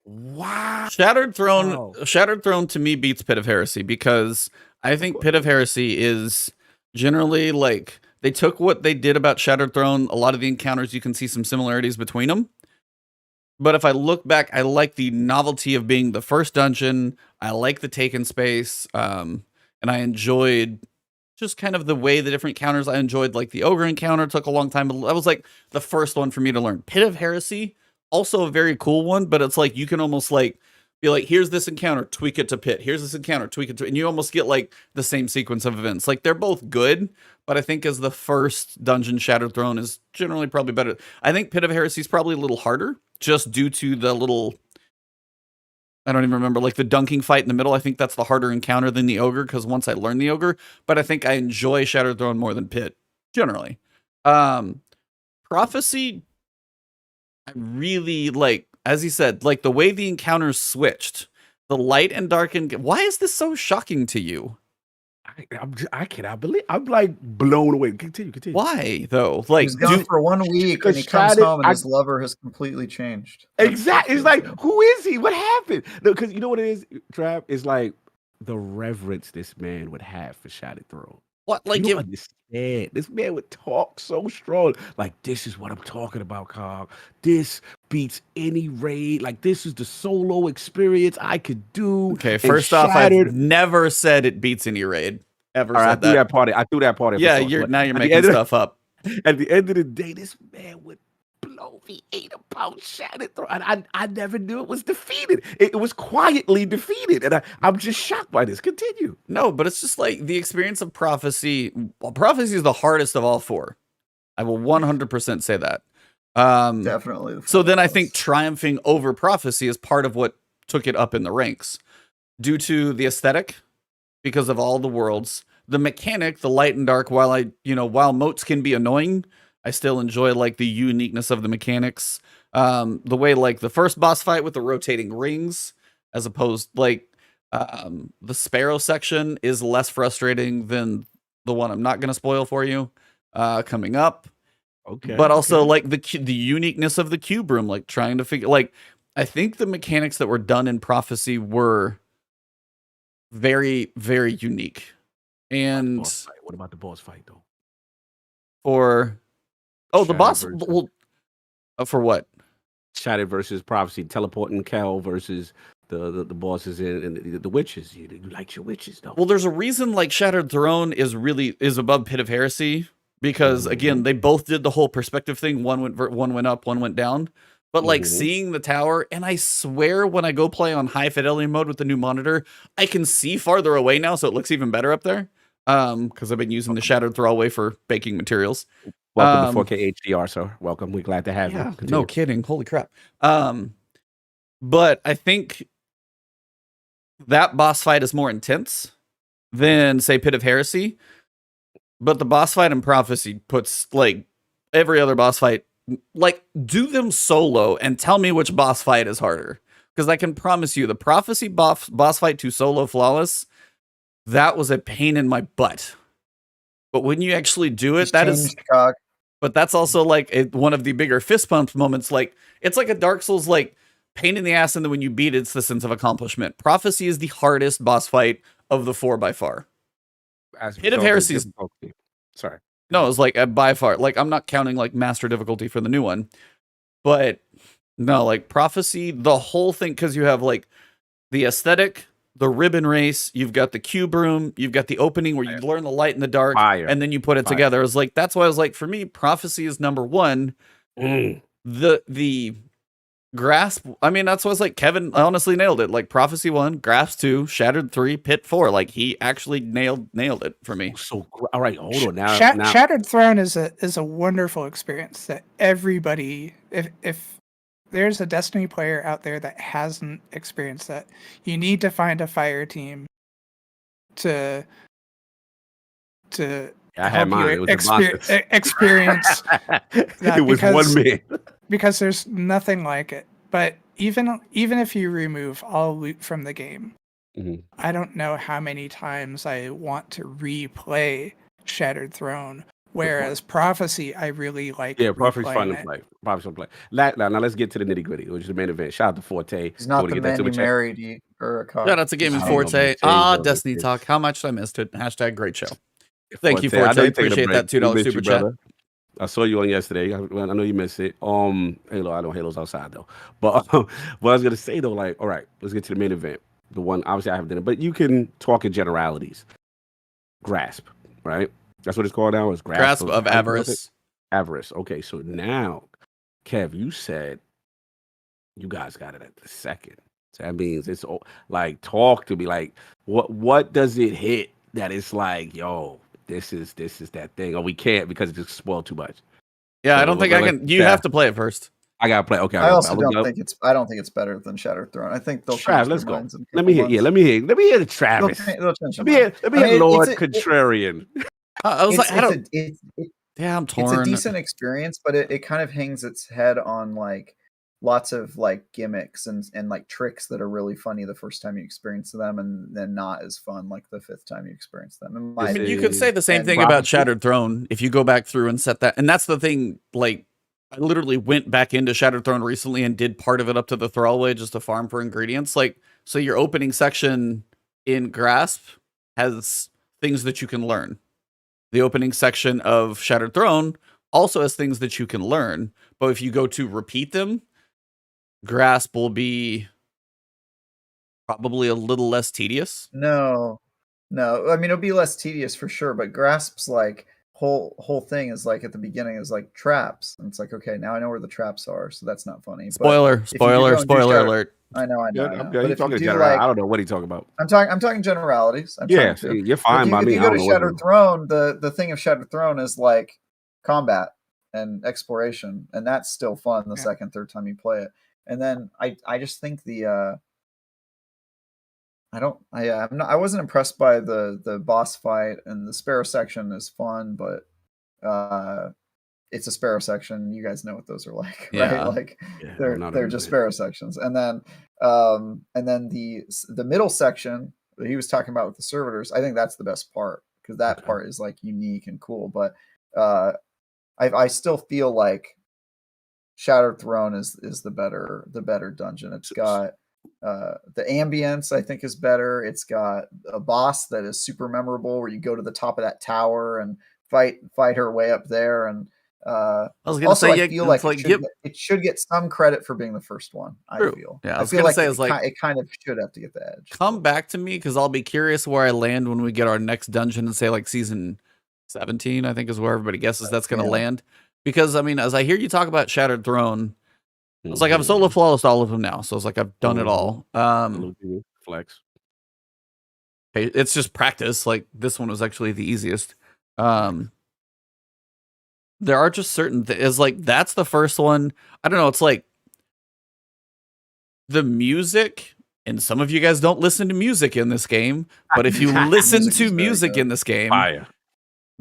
Wow. Shattered Throne to me beats Pit of Heresy, because I think Pit of Heresy is generally like, they took what they did about Shattered Throne. A lot of the encounters, you can see some similarities between them. But if I look back, I like the novelty of being the first dungeon. I like the taken space. And I enjoyed just kind of the way the different counters. I enjoyed like the Ogre encounter. Took a long time. But that was like the first one for me to learn. Pit of Heresy, also a very cool one, but it's like you can almost like be like, here's this encounter, tweak it to Pit. Here's this encounter, tweak it to, and you almost get like the same sequence of events. Like they're both good, but I think as the first dungeon, Shattered Throne is generally probably better. I think Pit of Heresy is probably a little harder, just due to the little, I don't even remember, like the dunking fight in the middle. I think that's the harder encounter than the Ogre, because once I learned the Ogre, but I think I enjoy Shattered Throne more than Pit, generally. Prophecy, I really like, as he said, like the way the encounters switched, the light and dark. Why is this so shocking to you? I cannot believe. I'm like blown away. Continue. Why though? Like, he's gone for 1 week and he comes home and his lover has completely changed. Exactly. It's like, who is he? What happened? No, because you know what it is, Trav? It's like the reverence this man would have for Shattered Throne. What? Like, you don't understand. This man would talk so strong. Like, this is what I'm talking about, Carl. This beats any raid. Like, this is the solo experience I could do. Okay, first off, I've never said it beats any raid. Ever said I threw that party. I threw that party. Yeah, now you're making stuff up. At the end of the day, this man would blow the 8 about Shattered Throne. I never knew it was defeated. It was quietly defeated, and I'm just shocked by this. Continue. No, but it's just like the experience of prophecy. Well, prophecy is the hardest of all four. I will 100% say that. Definitely. So then I think triumphing over prophecy is part of what took it up in the ranks, due to the aesthetic, because of all the worlds, the mechanic, the light and dark. While moats can be annoying, I still enjoy like the uniqueness of the mechanics. The way like the first boss fight with the rotating rings, as opposed like the Sparrow section is less frustrating than the one I'm not going to spoil for you coming up. Okay. But also like the uniqueness of the cube room, like trying to figure, like I think the mechanics that were done in Prophecy were very, very unique. And what about the boss fight though? For the boss, well, for what? Shattered versus Prophecy, teleporting Cal versus the bosses and the witches. You like your witches though. Well, there's a reason like Shattered Throne is above Pit of Heresy, because again, they both did the whole perspective thing. One went up, one went down. But like seeing the tower, and I swear when I go play on high fidelity mode with the new monitor, I can see farther away now, so it looks even better up there. Because I've been using the Shattered Throwaway for baking materials. Welcome to 4K HDR, sir. Welcome. We're glad to have you. Continue. No kidding. Holy crap. But I think that boss fight is more intense than, say, Pit of Heresy. But the boss fight in Prophecy puts, like, every other boss fight, like, do them solo and tell me which boss fight is harder. Because I can promise you, the Prophecy boss fight to solo flawless, that was a pain in my butt. But when you actually do it, but that's also like one of the bigger fist pump moments. Like, it's like a Dark Souls, like, pain in the ass, and then when you beat it, it's the sense of accomplishment. Prophecy is the hardest boss fight of the 4 by far. Pit of Heresy is... Sorry. No, it's like by far. Like, I'm not counting like master difficulty for the new one, but no, like Prophecy, the whole thing, because you have like the aesthetic, the ribbon race, you've got the cube room, you've got the opening where you learn the light and the dark, and then you put it together. It's like, that's why I was like, for me, Prophecy is number 1. The Grasp, I mean, that's why I was like, Kevin honestly nailed it. Like Prophecy 1, Grasp 2, Shattered 3, Pit 4. Like, he actually nailed it for me. So all right, hold on now. Shattered Throne is a wonderful experience that everybody, if there's a Destiny player out there that hasn't experienced that, you need to find a fire team to help you experience that. It was one man. Because there's nothing like it. But even if you remove all loot from the game, I don't know how many times I want to replay Shattered Throne. Whereas Prophecy, I really like. Yeah, Prophecy's fun to play. Prophecy's fun to play. Now let's get to the nitty gritty, which is the main event. Shout out to Forte. He's not the man you married, or a car. Shout out to Gaming Forte. Destiny Talk. How much I missed it. # great show. Thank you, Forte. Appreciate that $2 super chat. I saw you on yesterday. I know you missed it. Halo, I know Halo's outside though. But what I was gonna say though, like, all right, let's get to the main event. The one obviously I haven't done it, but you can talk in generalities. Grasp, right? That's what it's called now. Is Grasp of Avarice. Avarice. Okay, so now, Kev, you said you guys got it at the second. So that means it's like, talk to me. Like, what does it hit that it's like, yo, this is that thing, or we can't because it just spoiled too much. Yeah, so I don't think I can. You have to play it first. I gotta play. Okay. I also don't think it's. I don't think it's better than Shattered Throne. I think they'll. Let's go. Let me hear. Yeah, let me hear the Travis. Let me hear Lord Contrarian. I was like, I'm torn. It's a decent experience, but it kind of hangs its head on like lots of like gimmicks and like tricks that are really funny the first time you experience them, and then not as fun like the 5th time you experience them. I mean, you could say the same thing about Shattered Throne if you go back through and set that. And that's the thing. Like, I literally went back into Shattered Throne recently and did part of it up to the Thrallway just to farm for ingredients. Like, so your opening section in Grasp has things that you can learn. The opening section of Shattered Throne also has things that you can learn, but if you go to repeat them, Grasp will be probably a little less tedious. No. I mean, it'll be less tedious for sure, but Grasp's like whole thing is like at the beginning is like traps, and it's like, okay, now I know where the traps are, so that's not funny. Spoiler alert. I know. But if you talking general, I don't know what he's talking about. I'm talking generalities. You're fine by me. If you go to Shattered Throne, the thing of Shattered Throne is like combat and exploration, and that's still fun the second, third time you play it. And then I just think I wasn't impressed by the boss fight, and the Sparrow section is fun, but it's a Sparrow section. You guys know what those are like, right? Like they're just Sparrow sections. And then the middle section that he was talking about with the servitors, I think that's the best part, because that part is like unique and cool. But I still feel like Shattered Throne is the better dungeon. It's got the ambience, I think, is better. It's got a boss that is super memorable, where you go to the top of that tower and fight her way up there. And I was gonna also, say, I feel like it should get some credit for being the first one. True. I feel. Yeah, I feel like it kind of should have to get the edge. Come back to me, because I'll be curious where I land when we get our next dungeon and say like season 17, I think is where everybody guesses that's going to land. Because I mean, as I hear you talk about Shattered Throne, it's like I've solo flawless all of them now, so it's like I've done it all. Flex. It's just practice. Like this one was actually the easiest. There are just certain things. Like that's the first one. I don't know. It's like the music. And some of you guys don't listen to music in this game, but if you listen to music in this game,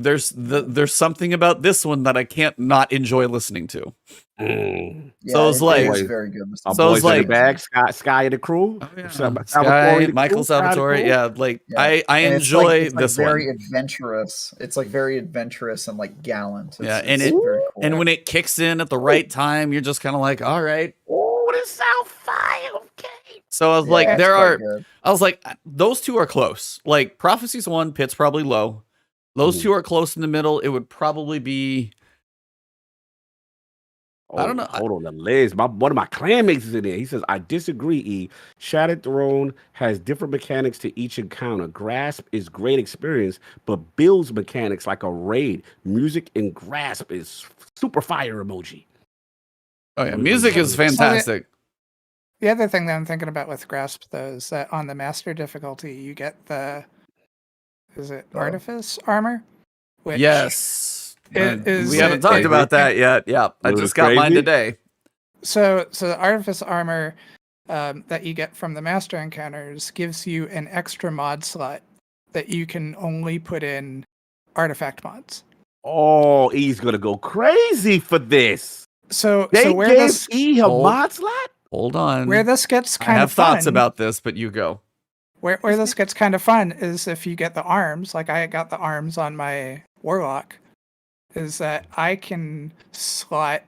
there's something about this one that I can't not enjoy listening to. Yeah, so it's like it's very good. So it's like Sky and the crew, Sky, Michael Salvatore. Yeah, like I enjoy it's this very one. Adventurous. It's like very adventurous and like gallant. And it's very cool. And when it kicks in at the right time, you're just kind of like, all right. Oh, this sounds fire. Okay. So I was like, I was like, those two are close. Like Prophecies 1, Pit's probably low. Those two are close in the middle. It would probably be. I don't know. Hold on, the Liz. One of my clanmates is in there. He says, I disagree, E. Shattered Throne has different mechanics to each encounter. Grasp is great experience, but builds mechanics like a raid. Music in Grasp is super fire emoji. Oh, yeah. Music is fantastic. The other thing that I'm thinking about with Grasp, though, is that on the master difficulty, you get the Artifice armor? Which yes. we haven't talked about that yet. Yeah, I just got mine today. So the Artifice armor that you get from the master encounters gives you an extra mod slot that you can only put in artifact mods. Oh, E's gonna go crazy for this. So where gave E a mod slot? Hold on. Where this gets kind of fun. I have thoughts about this, but you go. Where this gets kind of fun is if you get the arms, like I got the arms on my Warlock, is that I can slot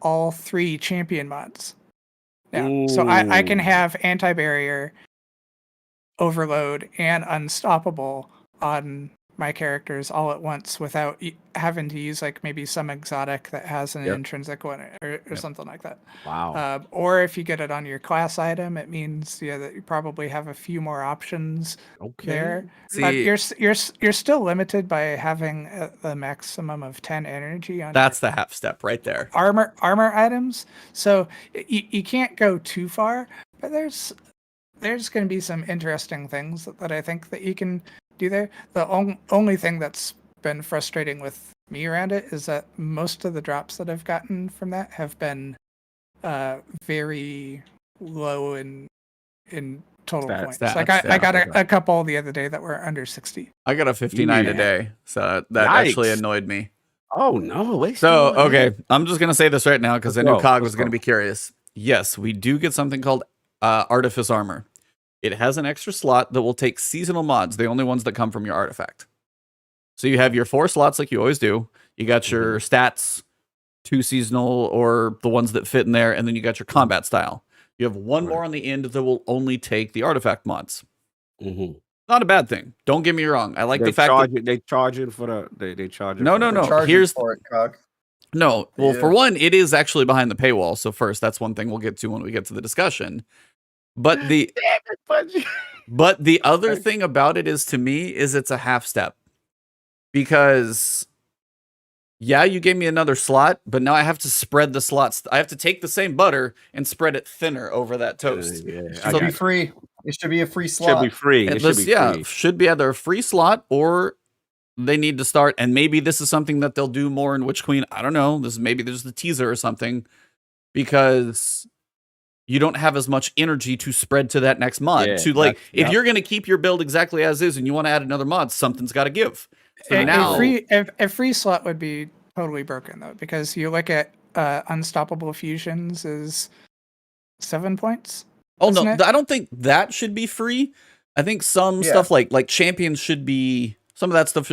all 3 champion mods. Yeah. So I can have anti-barrier, overload, and unstoppable on my characters all at once without having to use like maybe some exotic that has an intrinsic one or something like that. Wow. Or if you get it on your class item, it means that you probably have a few more options there. You're still limited by having the maximum of 10 energy on. That's the half step right there. Armor items. So you can't go too far, but there's going to be some interesting things that I think that you can do there. The only thing that's been frustrating with me around it is that most of the drops that I've gotten from that have been very low in total points. Like I got a couple the other day that were under 60. I got a 59 today, so that actually annoyed me. Oh no! So okay, I'm just gonna say this right now because I knew Cog was gonna be curious. Yes, we do get something called Artifice armor. It has an extra slot that will take seasonal mods, the only ones that come from your artifact. So you have your 4 slots like you always do. You got your stats, 2 seasonal or the ones that fit in there, and then you got your combat style. You have 1 more on the end that will only take the artifact mods. Not a bad thing. Don't get me wrong. I like the fact that they charge it for they charge it. No. Here's for it, Cog. No. Well, for one, it is actually behind the paywall. So first, that's one thing we'll get to when we get to the discussion. But the other thing about it is, to me, is it's a half step. Because you gave me another slot, but now I have to spread the slots. I have to take the same butter and spread it thinner over that toast. It should be free. It should be a free slot. Should be free. It should be free. Should be either a free slot or they need to start. And maybe this is something that they'll do more in Witch Queen. I don't know. Maybe there's the teaser or something, because you don't have as much energy to spread to that next mod. If you're going to keep your build exactly as is and you want to add another mod, something's got to give. So a free slot would be totally broken, though, because you look at Unstoppable Fusions is 7 points. Oh, no, I don't think that should be free. I think some stuff like Champions should be, some of that stuff.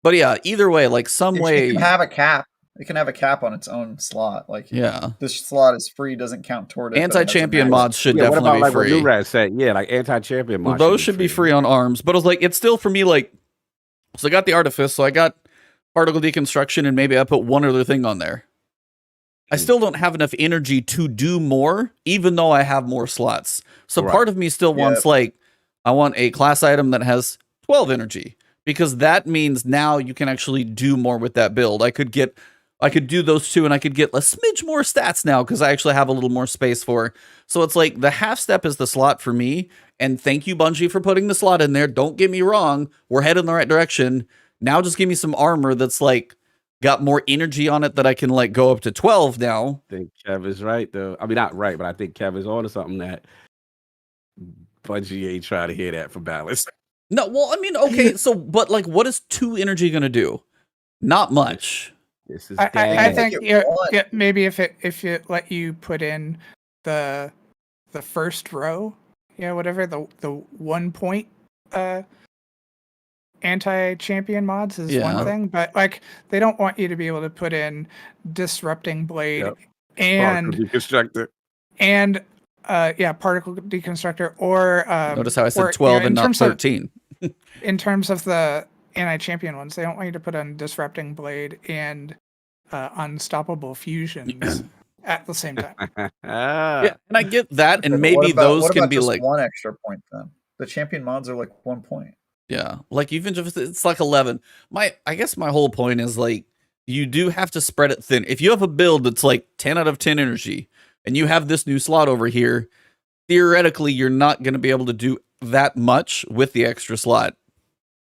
But yeah, either way, like some way. You can have a cap. It can have a cap on its own slot. Like, Yeah. this slot is free, doesn't count toward it. Anti-champion mods should definitely what about, be like, free. What Nuraz said? Yeah, like anti-champion mods. Those should be free on arms, but it was like, it's still for me, like, so I got the Artifice, so I got Particle Deconstruction, and maybe I put one other thing on there. I still don't have enough energy to do more, even though I have more slots. So part of me still wants, like, I want a class item that has 12 energy, because that means now you can actually do more with that build. I could do those two, and I could get a smidge more stats now because I actually have a little more space for. So it's like the half step is the slot for me. And thank you, Bungie, for putting the slot in there. Don't get me wrong. We're headed in the right direction. Now just give me some armor that's like got more energy on it that I can like go up to 12 now. I think Kev is right, though. I mean, not right, but I think Kev is on to something that Bungie ain't trying to hear that from balance. No, well, I mean, okay, so, but like, what is 2 energy going to do? Not much. This is I think maybe if it let you put in the first row, whatever the 1 point anti-champion mods is one thing, but like they don't want you to be able to put in disrupting blade and deconstructor and particle deconstructor or notice how I said 12 and not 13. In terms of the anti-champion ones, they don't want you to put on disrupting blade and unstoppable fusions at the same time. Yeah, and I get that, and maybe those can be like 1 extra point then. The champion mods are like 1 point. Yeah, like even if it's like 11. I guess my whole point is like you do have to spread it thin. If you have a build that's like 10 out of 10 energy, and you have this new slot over here, theoretically you're not going to be able to do that much with the extra slot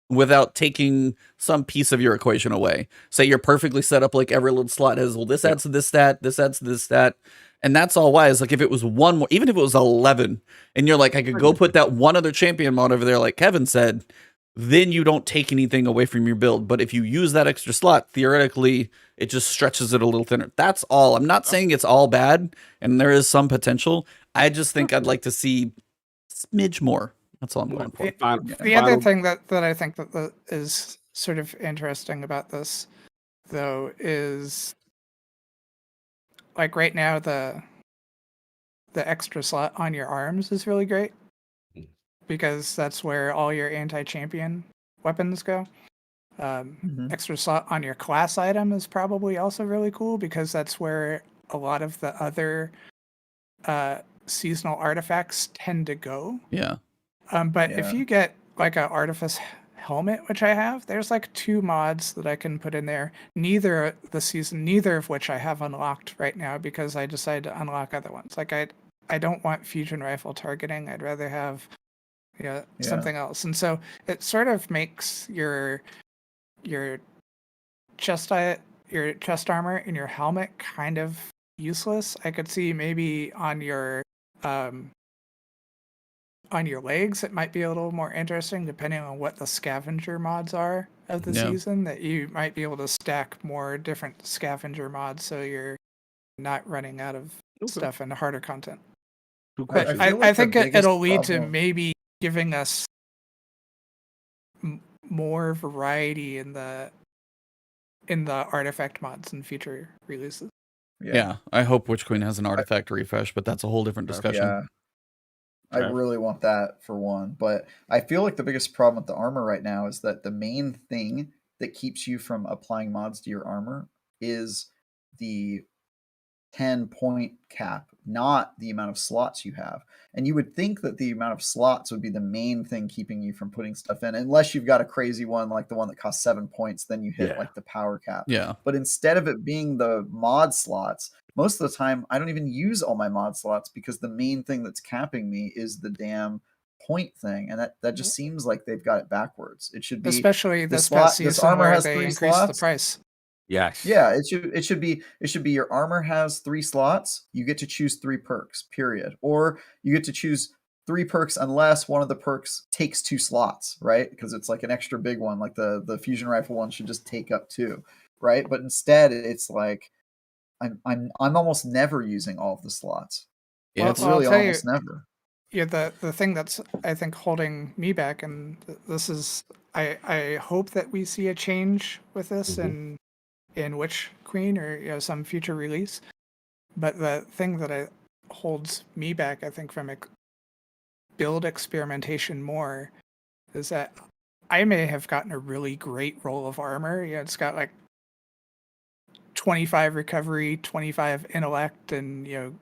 without taking some piece of your equation away. Say you're perfectly set up like every little slot has, well, this adds to this stat, this adds to this stat. And that's all why is like if it was 1 more, even if it was 11, and you're like, I could go put that one other champion mod over there, like Kevin said, then you don't take anything away from your build. But if you use that extra slot, theoretically, it just stretches it a little thinner. That's all. I'm not saying it's all bad, and there is some potential. I just think I'd like to see smidge more. That's all I'm going for. The other thing that I think that is sort of interesting about this, though, is like right now the extra slot on your arms is really great because that's where all your anti-champion weapons go. Extra slot on your class item is probably also really cool because that's where a lot of the other seasonal artifacts tend to go. Yeah. But if you get like an Artifice helmet, which I have, there's like 2 mods that I can put in there. Neither of which I have unlocked right now because I decided to unlock other ones. Like I don't want fusion rifle targeting. I'd rather have something else. And so it sort of makes your chest armor and your helmet kind of useless. I could see maybe on your legs it might be a little more interesting depending on what the scavenger mods are of the season, that you might be able to stack more different scavenger mods so you're not running out of stuff and harder content. But I think it'll lead to maybe giving us more variety in the artifact mods in future releases. Yeah, I hope Witch Queen has an artifact refresh, but that's a whole different discussion. Yeah. I really want that for one, but I feel like the biggest problem with the armor right now is that the main thing that keeps you from applying mods to your armor is the 10-point cap, not the amount of slots you have. And you would think that the amount of slots would be the main thing keeping you from putting stuff in, unless you've got a crazy one like the one that costs 7 points, then you hit like the power cap. Yeah. But instead of it being the mod slots, most of the time I don't even use all my mod slots because the main thing that's capping me is the damn point thing, and that just seems like they've got it backwards. It should be, especially this past season, this armor has 3 slots. The price. Yes. Yeah, it should be your armor has 3 slots. You get to choose 3 perks, period. Or you get to choose 3 perks unless one of the perks takes 2 slots, right? Because it's like an extra big one, like the fusion rifle one should just take up 2, right? But instead it's like I'm almost never using all of the slots. Yeah, it's really almost never. Yeah, the thing that's I think holding me back, and this is I hope that we see a change with this in in Witch Queen or some future release. But the thing that holds me back, I think, from build experimentation more is that I may have gotten a really great roll of armor. It's got like 25 recovery, 25 intellect, and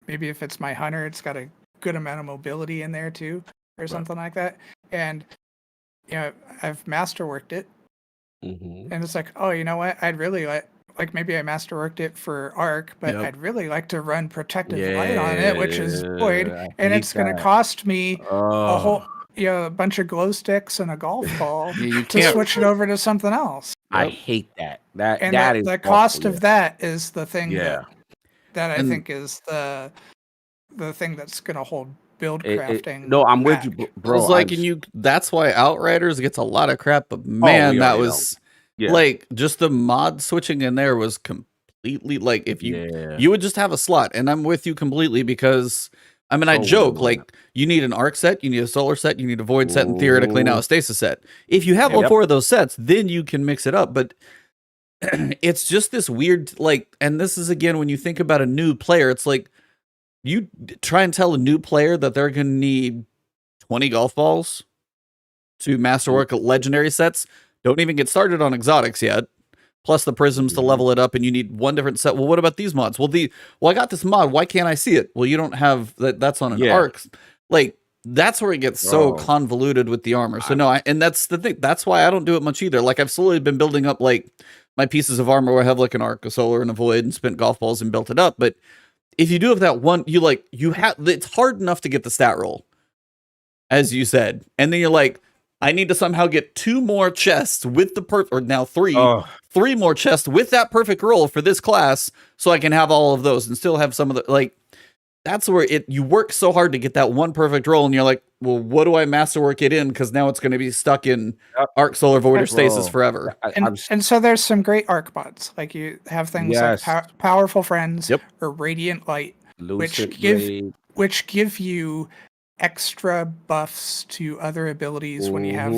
maybe if it's my hunter, it's got a good amount of mobility in there too, or something like that. And I've masterworked it, and it's like, oh, you know what? I'd really like maybe I masterworked it for Arc, but I'd really like to run Protective Light on it, which is void, and it's going to cost me a whole a bunch of glow sticks and a golf ball to switch it over to something else. I hate that. And that is the cost of that is the thing that I think is the thing that's going to hold build crafting. No, I'm back. with you, bro. It's like, that's why Outriders gets a lot of crap, but man, that was like just the mod switching in there was completely like if you would just have a slot, and I'm with you completely because I mean, I joke, like, you need an arc set, you need a solar set, you need a void set, and theoretically now a stasis set. If you have all four of those sets, then you can mix it up. But it's just this weird, like, and this is, again, when you think about a new player, it's like, you try and tell a new player that they're going to need 20 golf balls to masterwork legendary sets. Don't even get started on exotics yet. Plus the prisms to level it up, and you need one different set. Well, what about these mods? Well, I got this mod. Why can't I see it? Well, you don't have that. That's on an arc. Like, that's where it gets so convoluted with the armor. So no, and that's the thing. That's why I don't do it much either. Like, I've slowly been building up like my pieces of armor where I have like an arc, a solar, and a void, and spent golf balls and built it up. But if you do have that one, it's hard enough to get the stat roll, as you said, and then you're like, I need to somehow get 2 more chests with the or now 3 more chests with that perfect roll for this class, so I can have all of those and still have some of the, like, that's where you work so hard to get that one perfect roll, and you're like, well, what do I masterwork it in? Because now it's going to be stuck in Arc, Solar, Void, or Stasis forever. And so there's some great arc mods, like you have things like Powerful Friends or Radiant Light, which give you extra buffs to other abilities when you have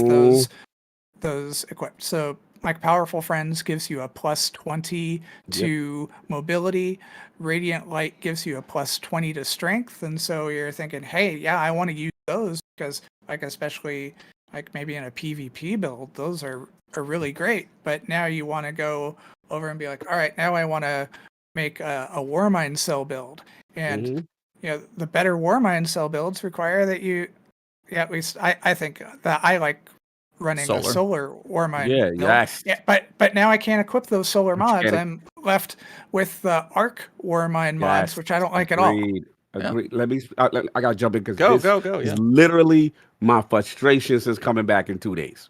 those equipped. So like Powerful Friends gives you a +20 to mobility. Radiant Light gives you a +20 to strength. And so you're thinking, hey, I want to use those because, like, especially like maybe in a PvP build, those are really great. But now you want to go over and be like, all right, now I want to make a Warmind cell build. And the better Warmind cell builds require that you, at least I think that I like running a solar Warmind build. Yeah, but now I can't equip those solar mods. I'm left with the Arc Warmind mods, which I don't like at all. Agreed. Let me. I gotta jump in because go. Is literally my frustration since coming back in 2 days.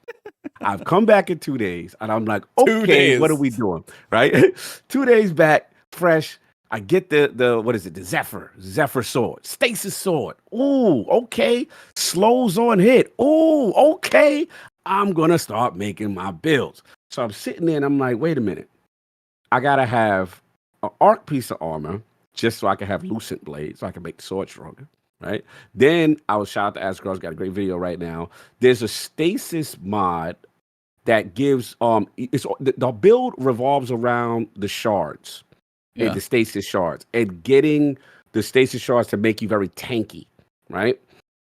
I've come back in 2 days, and I'm like, okay, what are we doing? Right, 2 days back, fresh. I get the what is it? The Zephyr sword, Stasis sword. Ooh, okay. Slows on hit. Ooh, okay. I'm gonna start making my builds. So I'm sitting there and I'm like, wait a minute. I gotta have an arc piece of armor just so I can have lucent blade, so I can make the sword stronger. Right. Then I was shout out to Asgard's got a great video right now. There's a Stasis mod that gives the build revolves around the shards. And the stasis shards, and getting the stasis shards to make you very tanky, right?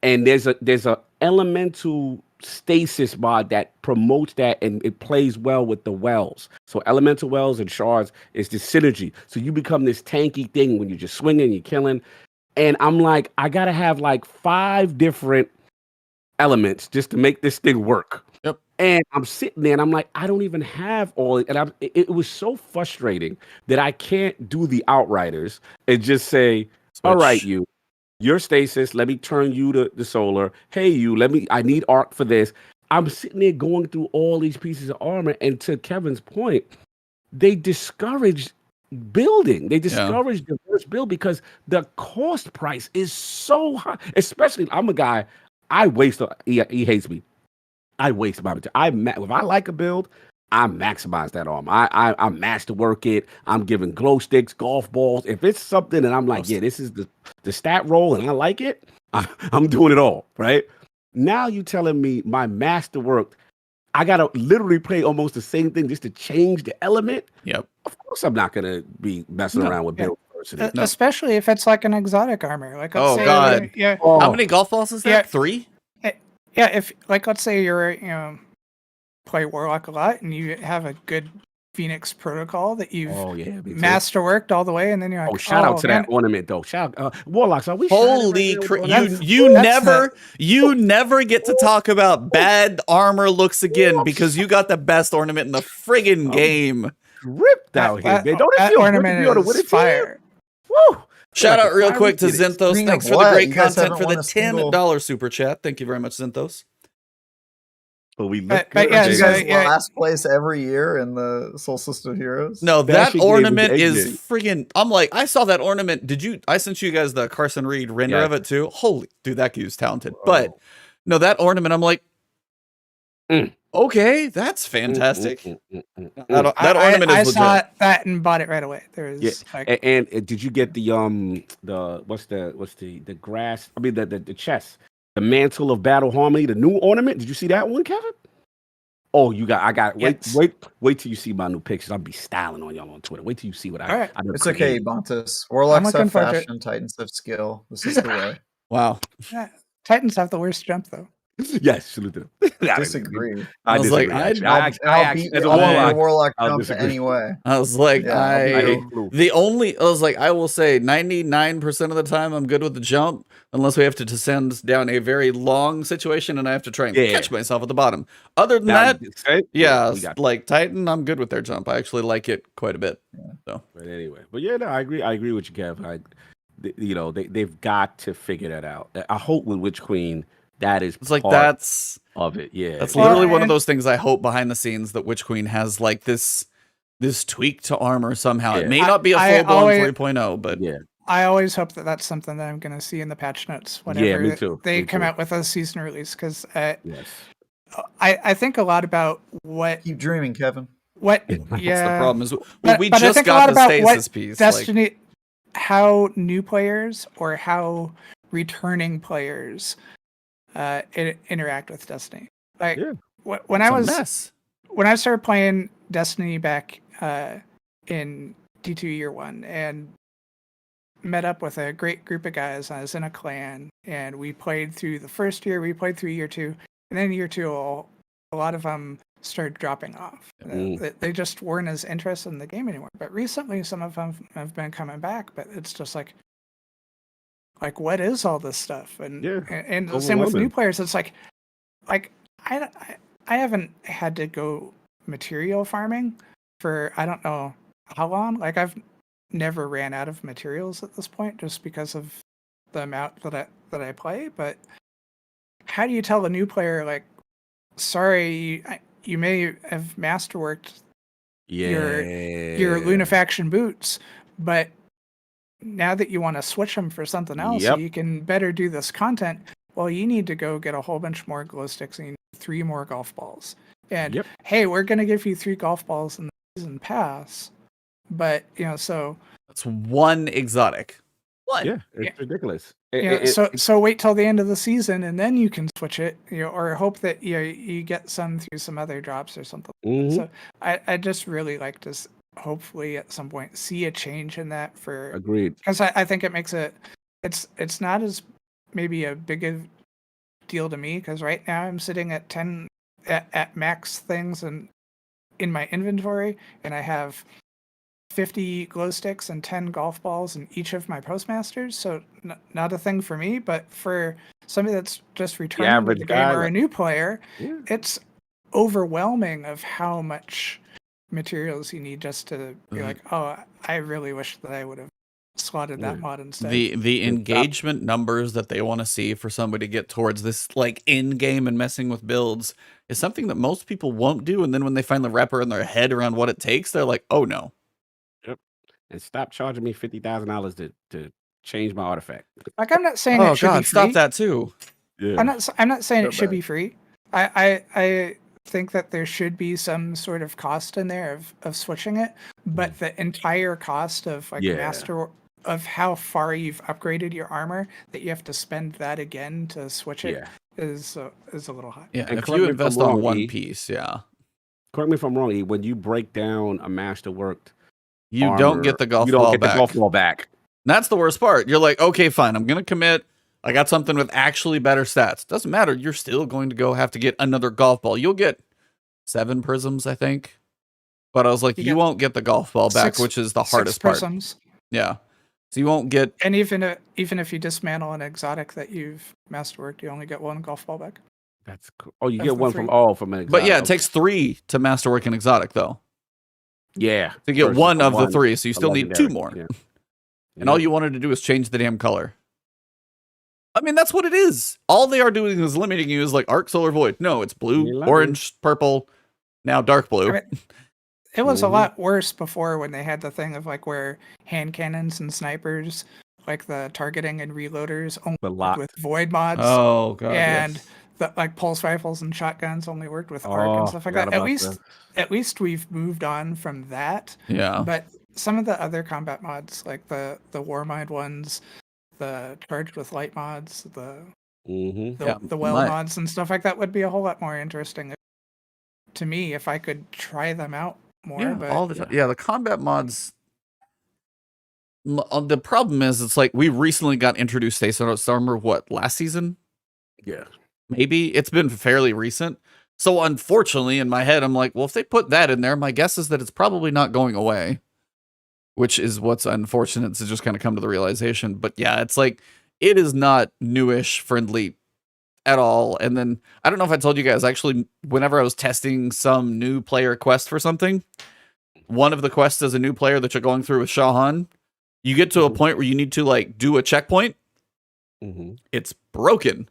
And there's a elemental stasis mod that promotes that, and it plays well with the wells. So elemental wells and shards is the synergy. So you become this tanky thing when you're just swinging, you're killing. And I'm like, I gotta have like 5 different elements just to make this thing work. Yep. And I'm sitting there and I'm like, I don't even have all, and it was so frustrating that I can't do the Outriders and just say, all right, you're Stasis, let me turn you to the solar. Hey, I need arc for this. I'm sitting there going through all these pieces of armor, and to Kevin's point, they discourage building. They discourage the first build because the cost price is so high. Especially, I'm a guy, I waste, he hates me. I waste my material. If I like a build, I maximize that armor. I masterwork it. I'm giving glow sticks, golf balls. If it's something that I'm like, this is the stat roll and I like it, I'm doing it all, right? Now you telling me my masterwork, I gotta literally play almost the same thing just to change the element. Yep. Of course, I'm not gonna be messing around with build diversity. No. Especially if it's like an exotic armor. Like, let's say, God. yeah. How many golf balls is that? Yeah. 3? Yeah, if like let's say you're play Warlock a lot and you have a good Phoenix protocol that you've masterworked all the way, and then you're like, shout out to that ornament though. Shout Warlocks, are we? Holy you never get to talk about bad armor looks again because you got the best ornament in the friggin' game. Ripped out here, man. Don't it feel ornament good to is fire. Woo! Shout out real quick to Zinthos. Thanks for the great content for the $10 super chat. Thank you very much, Zinthos. But we look good. Yeah, you guys last place every year in the Soul System Heroes. No, that ornament is friggin'. I'm like, I saw that ornament. I sent you guys the Carson Reed render of it too. Holy, dude, that dude's talented. But no, that ornament, I'm like, okay, that's fantastic. That ornament is legit. I saw that and bought it right away. There was and did you get the what's the grass? I mean the chest. The Mantle of Battle Harmony, the new ornament. Did you see that one, Kevin? Oh, I got wait till you see my new pictures. I'll be styling on y'all on Twitter. Wait till you see what I It's okay, Ebontis. Warlocks have fashion, Titans have skill. This is the way. Wow. Yeah. Titans have the worst jump though. Yes, salute them. Disagree. I was like, I'll beat a Warlock jump anyway. I was like, I will say 99% of the time I'm good with the jump, unless we have to descend down a very long situation and I have to try and catch myself at the bottom. Other than that, like Titan, I'm good with their jump. I actually like it quite a bit. So, but anyway, I agree with you, Kev. They've got to figure that out. I hope with Witch Queen. That is that's of it. Yeah. That's literally one of those things I hope behind the scenes that Witch Queen has like this tweak to armor somehow. It may not be a full-blown 3.0, but I always hope that that's something that I'm going to see in the patch notes whenever they come out with a season release, because I think a lot about what... Keep dreaming, Kevin. That's the problem. Is we just got the Stasis piece. Destiny, how new players or how returning players interact with Destiny. Like when I started playing Destiny back in D2 year 1 and met up with a great group of guys. I was in a clan and we played through the first year, we played through year 2, and then year 2 a lot of them started dropping off. They just weren't as interested in the game anymore. But recently some of them have been coming back, but it's just like what is all this stuff? And the same with new players. It's like I haven't had to go material farming for I don't know how long. Like I've never ran out of materials at this point just because of the amount that I play. But how do you tell a new player like, sorry, you may have masterworked your Lunafaction boots, but now that you want to switch them for something else, so you can better do this content, well, you need to go get a whole bunch more glow sticks and you need 3 more golf balls. And hey, we're going to give you 3 golf balls in the season pass. But, so... That's 1 exotic. What? Yeah, it's ridiculous. So wait till the end of the season and then you can switch it, or hope that you get some through some other drops or something. So I just really like to... hopefully at some point see a change in that for agreed, because I think it makes it's not as maybe a big a deal to me, because right now I'm sitting at 10 at max things and in my inventory, and I have 50 glow sticks and 10 golf balls in each of my postmasters, so not a thing for me. But for somebody that's just returning to the game or a new player, it's overwhelming of how much materials you need just to be like, oh, I really wish that I would have slotted that mod instead. The engagement numbers that they want to see for somebody to get towards this like in-game and messing with builds is something that most people won't do, and then when they finally wrap around their head around what it takes, they're like, oh no. And stop charging me $50,000 to change my artifact. Like, I'm not saying it should be free. Stop that too. I'm not saying it should be free. I think that there should be some sort of cost in there of switching it, but the entire cost of master of how far you've upgraded your armor, that you have to spend that again to switch it. is a little high. Yeah, And if correct you me if I'm invest on wrong, one E. piece, yeah, Correct me if I'm wrong, E. When you break down a masterworked you armor, don't get the golf you don't ball get the back. golf ball back. That's the worst part. You're like, okay, fine, I'm gonna commit. I got something with actually better stats. Doesn't matter. You're still going to go have to get another golf ball. You'll get 7 prisms, I think. But I was like, you won't get the golf ball back, which is the hardest part. Prisms. Yeah. So you won't get. And even if you dismantle an exotic that you've masterworked, you only get 1 golf ball back. That's cool. Oh, you Of get the one 3. from an exotic. But yeah, it Okay. takes 3 to masterwork an exotic, though. Yeah. To get versus one of the one 3, so you still need 2 legendary. more. Yeah. And all you wanted to do is change the damn color. I mean, that's what it is. All they are doing is limiting you is like Arc, Solar, Void. No, it's blue, orange, purple, now dark blue. I mean, it was a lot worse before when they had the thing of like where hand cannons and snipers, like the targeting and reloaders, only worked with void mods. Oh god. And yes. the, like pulse rifles and shotguns only worked with arc and stuff like that. At least we've moved on from that. Yeah. But some of the other combat mods, like the Warmind ones, the Charged with Light mods, the well mods and stuff like that would be a whole lot more interesting to me if I could try them out more. Yeah, but all the time. Yeah, the combat mods. The problem is, it's like we recently got introduced to Stasis armor. What, last season? Yeah, maybe it's been fairly recent. So unfortunately, in my head, I'm like, well, if they put that in there, my guess is that it's probably not going away. Which is what's unfortunate to just kind of come to the realization. But yeah, it's like, it is not newish friendly at all. And then, I don't know if I told you guys, actually, whenever I was testing some new player quest for something, one of the quests as a new player that you're going through with Shahan, you get to a point where you need to like do a checkpoint. It's broken.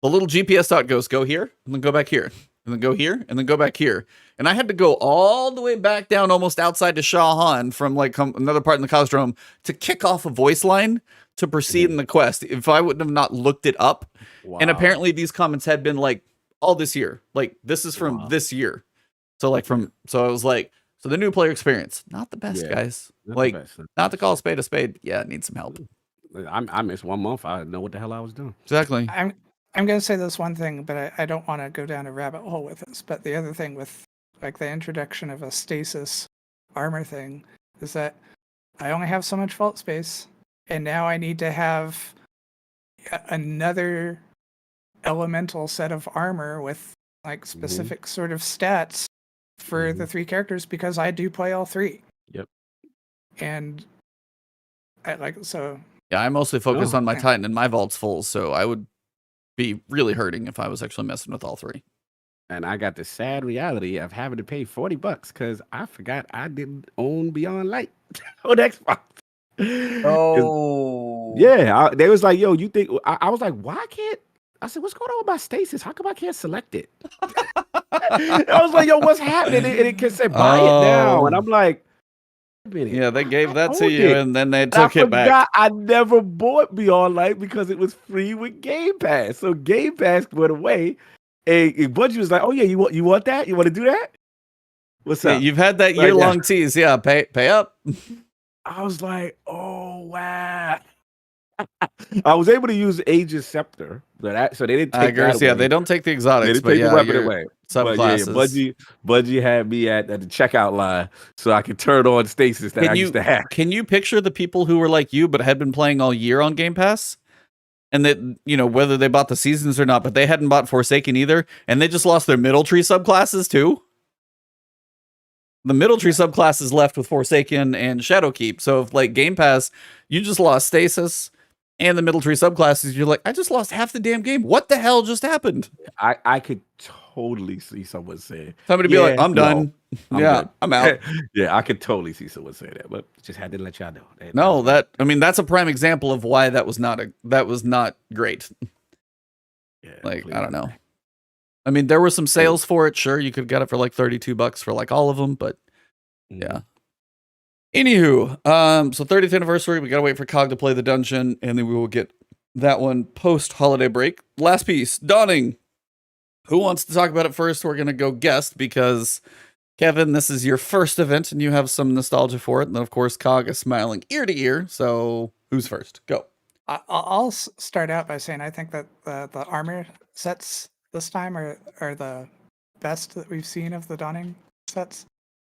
The little GPS dot goes, go here, and then go back here. And then go here, and then go back here. And I had to go all the way back down almost outside to Shahan from like another part in the Cosmodrome to kick off a voice line to proceed in the quest. If I wouldn't have not looked it up. Wow. And apparently these comments had been like all this year. Like this is from this year. So like so I was like, so the new player experience, not the best, guys. Like not to call a spade. Yeah, it needs some help. I missed 1 month. I didn't know what the hell I was doing. Exactly. I'm going to say this one thing, but I don't want to go down a rabbit hole with this. But the other thing with like the introduction of a stasis armor thing is that I only have so much vault space, and now I need to have another elemental set of armor with like specific sort of stats for the 3 characters because I do play all 3. Yep. And I like so. Yeah, I mostly focus on my Titan, and my vault's full, so I would be really hurting if I was actually messing with all 3. And I got the sad reality of having to pay $40 because I forgot I didn't own Beyond Light on Xbox. Oh, yeah. They was like, yo, you think I was like, why can't I said, what's going on with my Stasis? How come I can't select it? I was like, yo, what's happening? And it can say buy it now. And I'm like, yeah, they gave that to you and then they took it back. I never bought Beyond Light because it was free with Game Pass. So Game Pass went away. And Bungie was like, oh yeah, you want that? You want to do that? What's up? You've had that year-long tease. Yeah, pay up. I was like, oh wow. I was able to use Aegis Scepter, so they didn't take that away. Yeah, they don't take the exotics, they didn't take the weapon away. Subclasses. Bungie had me at the checkout line so I could turn on Stasis that I used to have. Can you picture the people who were like you but had been playing all year on Game Pass? And that, you know, whether they bought the seasons or not, but they hadn't bought Forsaken either, and they just lost their middle tree subclasses too? The middle tree subclasses left with Forsaken and Shadowkeep. So if like Game Pass, you just lost Stasis and the middle tree subclasses, you're like, I just lost half the damn game. What the hell just happened? I could totally see someone say, somebody be like, I'm done. I'm out. Yeah, I could totally see someone say that, but just had to let y'all know. No, that's a prime example of why that was not great. Yeah, like, I don't know. I mean, there were some sales for it. Sure, you could get it for like $32 for like all of them, but yeah. Anywho, so 30th anniversary, we gotta wait for Cog to play the dungeon, and then we will get that one post-holiday break. Last piece, Dawning. Who wants to talk about it first? We're gonna go guest because Kevin, this is your first event, and you have some nostalgia for it. And then, of course, Cog is smiling ear to ear. So, who's first? Go. I'll start out by saying I think that the armor sets this time are the best that we've seen of the Dawning sets,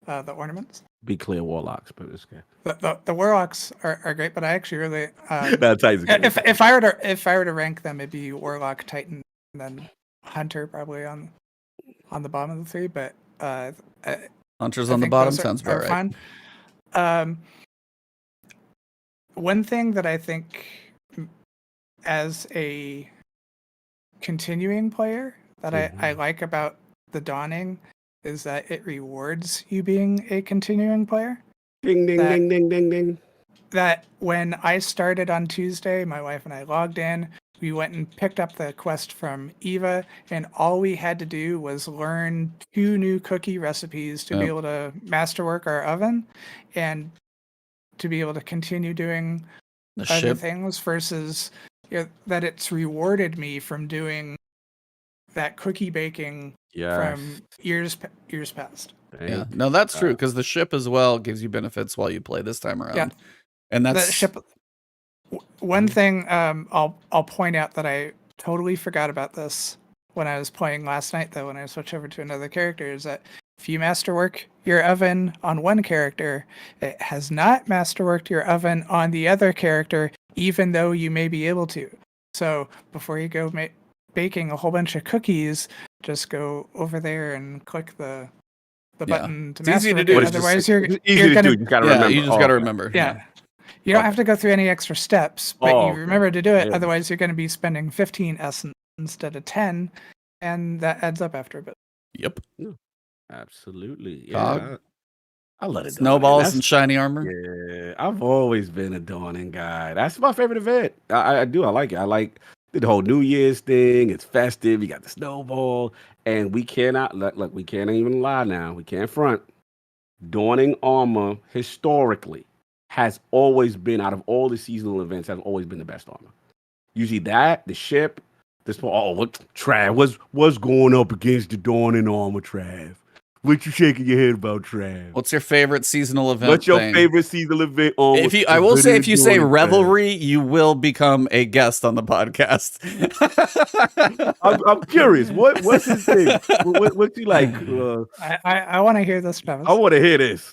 the ornaments. Be clear, Warlocks, but it's okay. The Warlocks are great, but I actually really if I were to rank them, it'd be Warlock, Titan, and then Hunter probably on the bottom of the three. But Hunter's on the bottom sounds about right. Fun. One thing that I think, as a continuing player, that I like about the Dawning is that it rewards you being a continuing player. Ding, ding, ding, ding, ding, ding. That when I started on Tuesday, my wife and I logged in, we went and picked up the quest from Eva, and all we had to do was learn 2 new cookie recipes to be able to masterwork our oven and to be able to continue doing other things, versus that it's rewarded me from doing that cookie baking from years past. Yeah, no, that's true, because the ship as well gives you benefits while you play this time around. Yeah, and that's the ship. One thing I'll point out that I totally forgot about this when I was playing last night, though, when I switched over to another character, is that if you masterwork your oven on one character, it has not masterworked your oven on the other character, even though you may be able to. So before you go baking a whole bunch of cookies, just go over there and click the button to masterwork. Easy to do. Otherwise, you're gonna. You gotta remember. You just gotta remember. Yeah. You don't have to go through any extra steps, but you remember to do it. Yeah. Otherwise, you're going to be spending 15 essence instead of 10, and that adds up after a bit. Yep. Absolutely. Yeah. I love it. Snowballs and shiny armor. Yeah. I've always been a Dawning guy. That's my favorite event. I do. I like it. I like the whole New Year's thing. It's festive. You got the snowball. And we cannot, look, we can't even lie now. We can't front. Dawning armor, historically, has always been, out of all the seasonal events, has always been the best armor. Usually that, the ship, this, Trav, what's going up against the Dawning armor, Trav? What you shaking your head about, Trav? What's your favorite seasonal event? What's your favorite seasonal event? I will say, if you say Revelry, you will become a guest on the podcast. I'm curious. What's his thing? What's he like? I want to hear this, Travis. I want to hear this.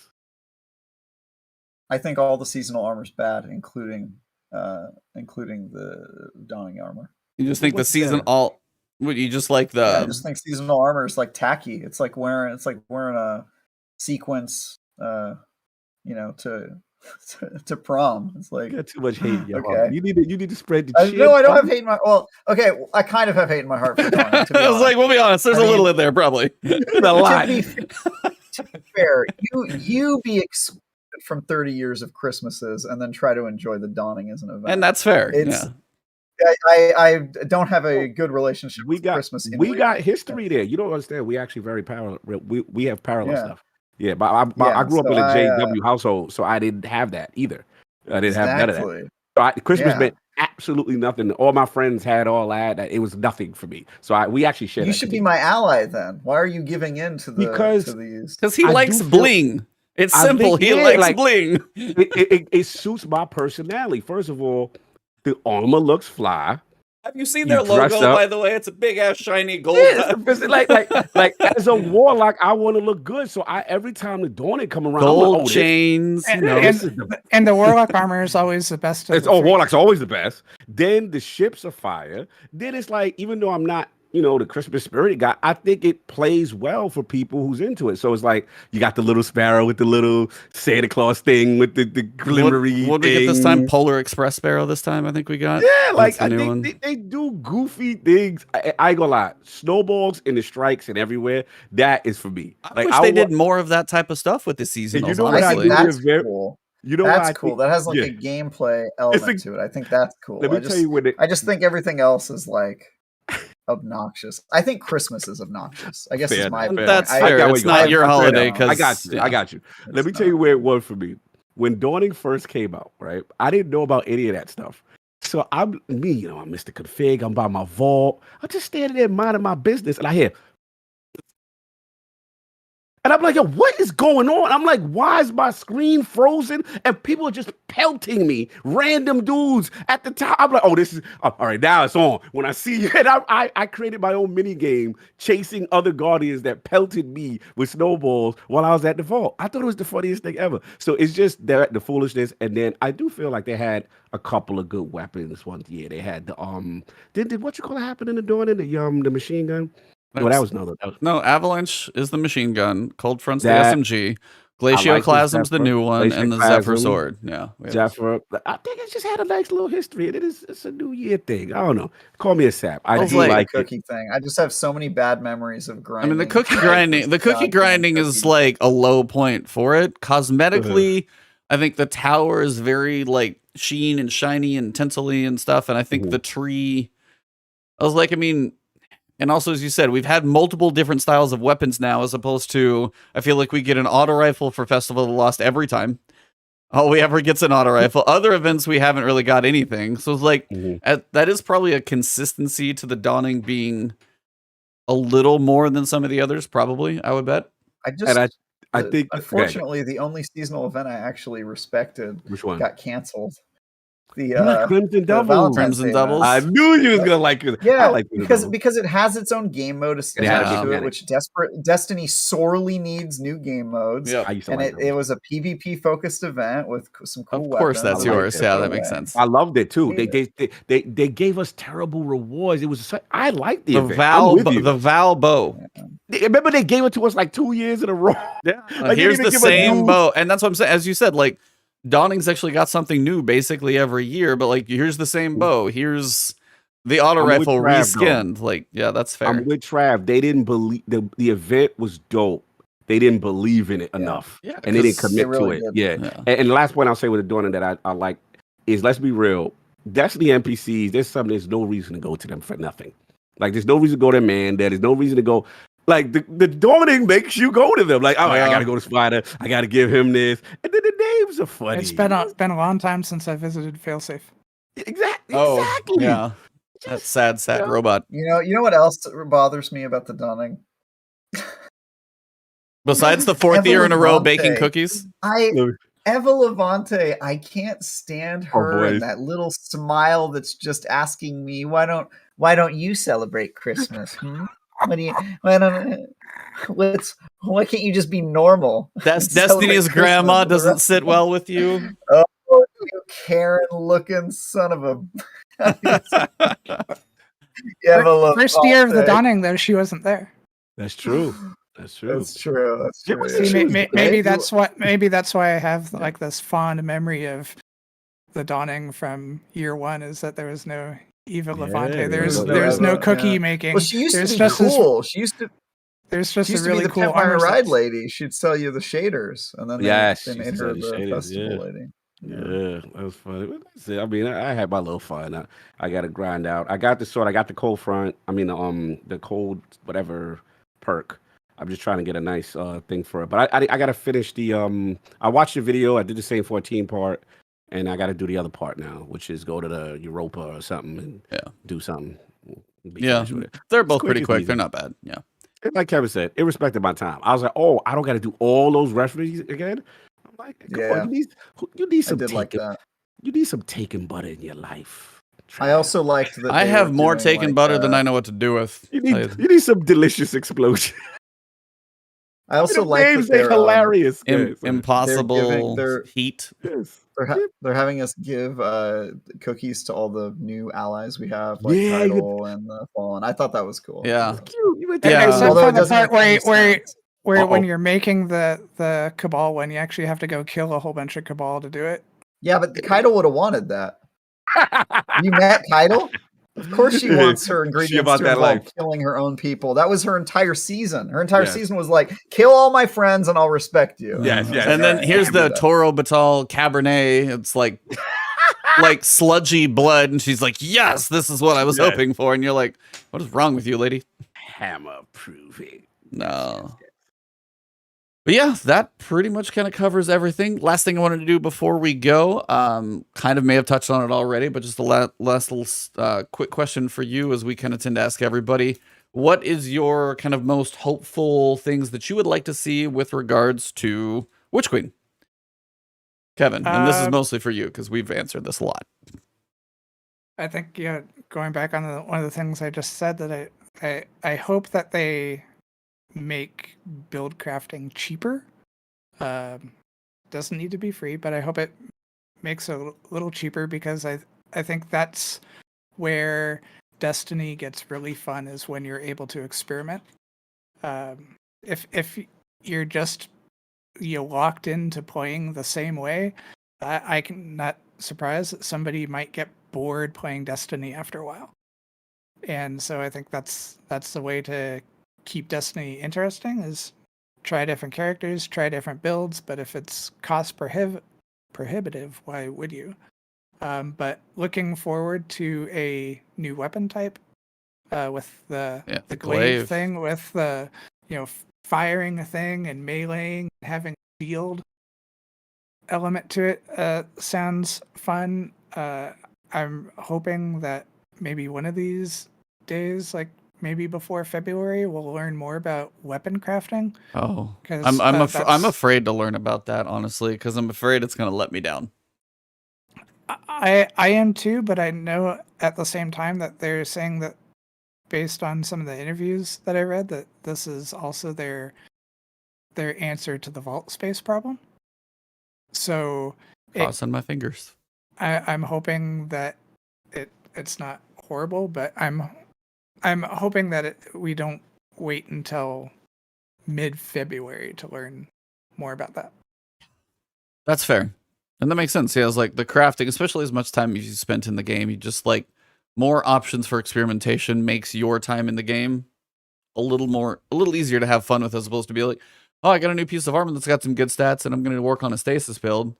I think all the seasonal armor is bad, including the Dawning armor. You just think the season all? What, you just like the? I just think seasonal armor is like tacky. It's like wearing a sequence, to prom. It's like, you got too much hate in your heart. You need to spread the shit. No, I don't have hate in my. Well, okay, I kind of have hate in my heart for Dawning. To be I was like, we'll be honest. There's a little in there, probably. A lot. To be fair, you be excluded from 30 years of Christmases and then try to enjoy the Dawning as an event, and that's fair. I don't have a good relationship with Christmas. We got history there. You don't understand. We actually very parallel. We have parallel stuff. Yeah, but I grew up in a JW household, so I didn't have that either. I didn't have none of that. So Christmas meant absolutely nothing. All my friends had all that. It was nothing for me. So we actually shared. You should be my ally then. Why are you giving in to these? Because he likes bling. It's simple. He likes bling. It suits my personality. First of all, the armor looks fly. Have you seen their logo, by the way? It's a big ass shiny gold. Yeah, like as a warlock, I want to look good. So every time the Dawning come around, gold chains, and the warlock armor is always the best. Warlock's always the best. Then the ships are fire. Then it's like, even though I'm not, the Christmas spirit guy, I think it plays well for people who's into it. So it's like, you got the little sparrow with the little Santa Claus thing with the glimmery. What did we get this time? Polar Express sparrow this time, I think we got. Yeah, like I think they do goofy things. I ain't gonna lie. Snowballs and the strikes and everywhere, that is for me. I wish they did more of that type of stuff with the seasonals. I think that's cool. That's cool. That has like a gameplay element to it. I think that's cool. Let me tell you what I just think everything else is like obnoxious. I think Christmas is obnoxious. I guess is my point. That's fair. It's not your holiday. I got you. Let me tell you where it was for me. When Dawning first came out, right? I didn't know about any of that stuff. So I'm Mr. Config. I'm by my vault. I'm just standing there minding my business, and I hear, And I'm like, yo, what is going on? I'm like, why is my screen frozen? And people are just pelting me, random dudes at the top. I'm like, oh, this is all right. Now it's on. When I see it, I created my own mini game chasing other Guardians that pelted me with snowballs while I was at the vault. I thought it was the funniest thing ever. So it's just the foolishness. And then I do feel like they had a couple of good weapons one year. They had the did what you call it happen in the dawn in the machine gun? No, that was no. Avalanche is the machine gun. Cold Front's the SMG. Glacioclasm's the new one, and the Zephyr sword. Yeah, Zephyr. I think it just had a nice little history. It's a New Year thing. I don't know. Call me a sap. I do like the cookie thing. I just have so many bad memories of grinding. I mean, the cookie grinding. The cookie grinding is like a low point for it. Cosmetically, I think the tower is very like sheen and shiny and tinsely and stuff. And I think the tree. I was like, I mean. And also, as you said, we've had multiple different styles of weapons now, as opposed to, I feel like we get an auto rifle for Festival of the Lost every time. All we ever get's an auto rifle. Other events, we haven't really got anything. So it's like, that is probably a consistency to the Dawning being a little more than some of the others, probably, I would bet. I think, unfortunately, the only seasonal event I actually respected got canceled. The Crimson Doubles. Crimson Doubles. I knew you was gonna like it. Yeah, like because it has its own game mode attached to it, which Destiny sorely needs new game modes. Yeah, and it was a PvP focused event with some cool weapons. Of course, that's yours. Yeah, that makes sense. I loved it too. They gave us terrible rewards. It was I liked the event. The Val bow. Remember they gave it to us like 2 years in a row. Yeah, like, here's the same bow, and that's what I'm saying. As you said, like. Dawning's actually got something new basically every year, but like here's the same bow. Here's the auto rifle reskinned. Like, yeah, that's fair. I'm with Trav. They didn't believe the event was dope. They didn't believe in it enough. Yeah, and they didn't commit to it. Yeah. And the last point I'll say with the Dawning that I like is, let's be real. Destiny NPCs, there's no reason to go to them for nothing. Like there's no reason to go to man. There's no reason to go. Like the Dawning makes you go to them. Like, oh, I gotta go to Spider. I gotta give him this. And then the names are funny. It's been a long time since I visited Failsafe. Exactly. Yeah. That sad robot. You know what else bothers me about the Dawning? Besides the fourth year in a row baking cookies? Eva Levante, I can't stand her and that little smile that's just asking me, why don't you celebrate Christmas? Why can't you just be normal? That's Destiny's grandma doesn't sit well with you. Oh, you Karen-looking son of a. First year of the Dawning, though, she wasn't there. That's true. That's true. See, maybe that's why I have like this fond memory of the Dawning from year one, is that there was no Eva Levante. There's no cookie making. Well, she used to be cool. There's just a really cool Empire Ride lady. She'd sell you the shaders, and then they made her the shaders, festival lady. Yeah, that was funny. I mean, I had my little fun. I got to grind out. I got the sword. I got the cold front. I mean, the cold whatever perk. I'm just trying to get a nice thing for it. But I got to finish the. I watched the video. I did the same 14 part. And I got to do the other part now, which is go to the Europa or something and do something. They're both pretty quick. They're not bad. Yeah. Like Kevin said, it respected my time. I was like, oh, I don't got to do all those referees again. I'm like, come on, you need some taken, like that. You need some taken butter in your life. I also liked that. I have more taken butter than I know what to do with. You need some delicious explosion. I also like that they're hilarious. Impossible heat. Yes. They're having us give cookies to all the new allies we have, like Caiatl and the Fallen. I thought that was cool. Yeah, cute. Although it doesn't where when you're making the Cabal one, you actually have to go kill a whole bunch of Cabal to do it. Yeah, but the Caiatl would have wanted that. You met Caiatl? Of course she wants her ingredients to involve killing her own people. That was her entire season. Her entire season was like, kill all my friends and I'll respect you. Yes. And then here's the Toro Batal Cabernet. It's like sludgy blood. And she's like, yes, this is what I was hoping for. And you're like, what is wrong with you, lady? Hammer proving. No. But yeah, that pretty much kind of covers everything. Last thing I wanted to do before we go, kind of may have touched on it already, but just a last little quick question for you, as we kind of tend to ask everybody. what is your kind of most hopeful things that you would like to see with regards to Witch Queen? Kevin, and this is mostly for you because we've answered this a lot. I think, going back on one of the things I just said, that I hope that they make build crafting cheaper. Doesn't need to be free, but I hope it makes it a little cheaper, because I think that's where Destiny gets really fun, is when you're able to experiment. If you're just locked into playing the same way, I can not surprised that somebody might get bored playing Destiny after a while. And so I think that's the way to keep Destiny interesting, is try different characters, try different builds, but if it's cost prohibitive, why would you? But looking forward to a new weapon type, with the glaive thing, with the firing a thing and meleeing, having a shield element to it. Sounds fun. I'm hoping that maybe one of these days, like maybe before February, we'll learn more about weapon crafting. Oh, I'm afraid to learn about that, honestly, because I'm afraid it's going to let me down. I am too, but I know at the same time that they're saying that, based on some of the interviews that I read, that this is also their answer to the vault space problem. So crossing my fingers. I'm hoping that it's not horrible, but I'm hoping that we don't wait until mid-February to learn more about that. That's fair. And that makes sense. Yeah, it's like the crafting, especially as much time as you spent in the game, you just like more options for experimentation makes your time in the game a little easier to have fun with, as opposed to be like, oh, I got a new piece of armor that's got some good stats and I'm going to work on a stasis build.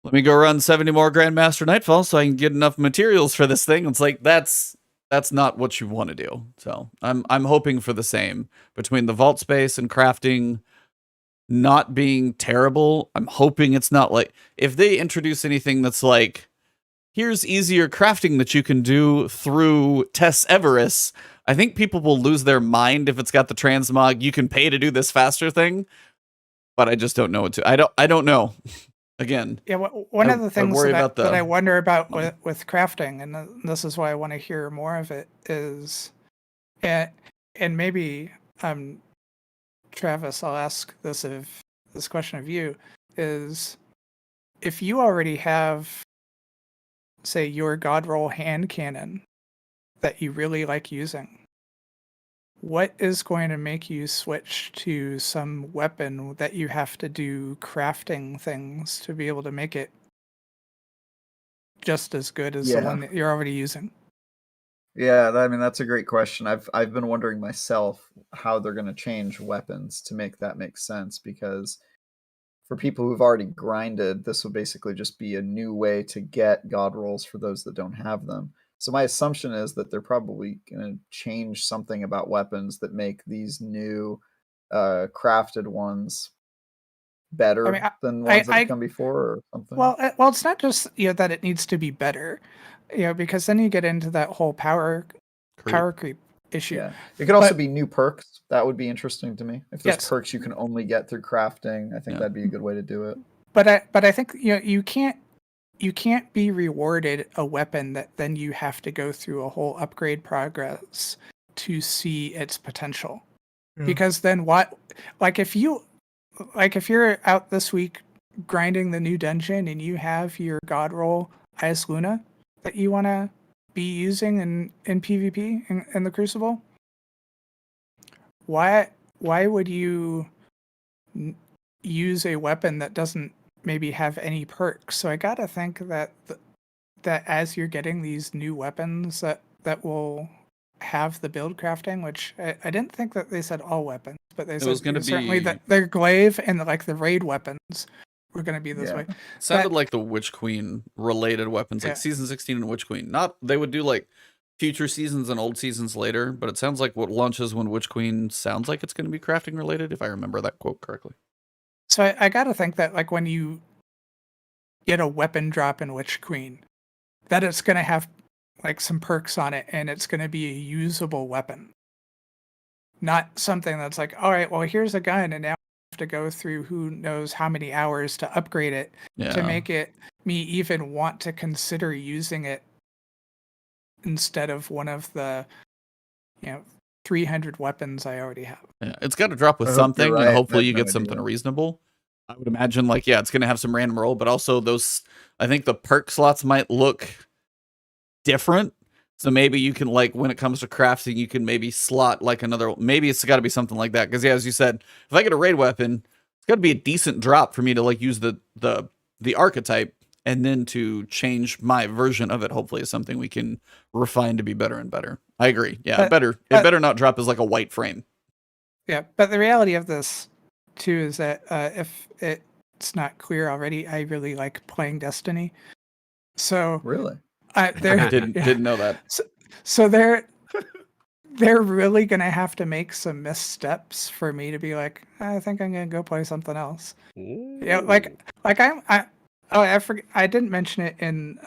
Let me go run 70 more Grandmaster Nightfall so I can get enough materials for this thing. It's like, that's not what you want to do. So I'm hoping for the same between the vault space and crafting not being terrible. I'm hoping it's not like, if they introduce anything that's like, here's easier crafting that you can do through Tess Everest, I think people will lose their mind if it's got the transmog, you can pay to do this faster thing. But I just don't know what to. I don't know. Again. Yeah, one of the things that I wonder about with crafting, and this is why I want to hear more of it, is, and maybe Travis, I'll ask this question of you, is if you already have, say, your God roll hand cannon that you really like using, what is going to make you switch to some weapon that you have to do crafting things to be able to make it just as good as the one that you're already using? Yeah, I mean, that's a great question. I've been wondering myself how they're going to change weapons to make that make sense, because for people who've already grinded, this will basically just be a new way to get god rolls for those that don't have them. So my assumption is that they're probably going to change something about weapons that make these new crafted ones better than ones that have come before, or something. Well, it's not just that it needs to be better, because then you get into that whole power creep issue. Yeah. It could also be new perks. That would be interesting to me. If there's perks you can only get through crafting, I think that'd be a good way to do it. But I think you can't be rewarded a weapon that then you have to go through a whole upgrade progress to see its potential. Yeah. Because then if you're out this week grinding the new dungeon and you have your god roll Ice Luna that you want to be using in PvP in the Crucible, why would you use a weapon that doesn't maybe have any perks? So I gotta think that as you're getting these new weapons that will have the build crafting, which I didn't think that they said all weapons, but they said certainly that their glaive and the raid weapons were going to be this way. It sounded like the Witch Queen related weapons, like Season 16 and Witch Queen. Not they would do like future seasons and old seasons later, but it sounds like what launches when Witch Queen sounds like it's going to be crafting related, if I remember that quote correctly. So I got to think that like when you get a weapon drop in Witch Queen, that it's going to have like some perks on it and it's going to be a usable weapon. not something that's like, all right, well, here's a gun, and now I have to go through who knows how many hours to upgrade it to make it me even want to consider using it instead of one of the 300 weapons I already have. Yeah, it's got to drop with something, and hopefully you get something reasonable. I would imagine, like, it's going to have some random roll, but also those, I think the perk slots might look different. So maybe you can, like, when it comes to crafting, you can maybe slot like another, maybe it's got to be something like that. Because as you said, if I get a raid weapon, it's got to be a decent drop for me to like use the archetype, and then to change my version of it. Hopefully is something we can refine to be better and better. I agree. Yeah, it better not drop as like a white frame. Yeah, but the reality of this too is that if it's not clear already, I really like playing Destiny. So really, didn't know that. So they're really gonna have to make some missteps for me to be like, I think I'm gonna go play something else. Yeah, like I forget, I didn't mention it in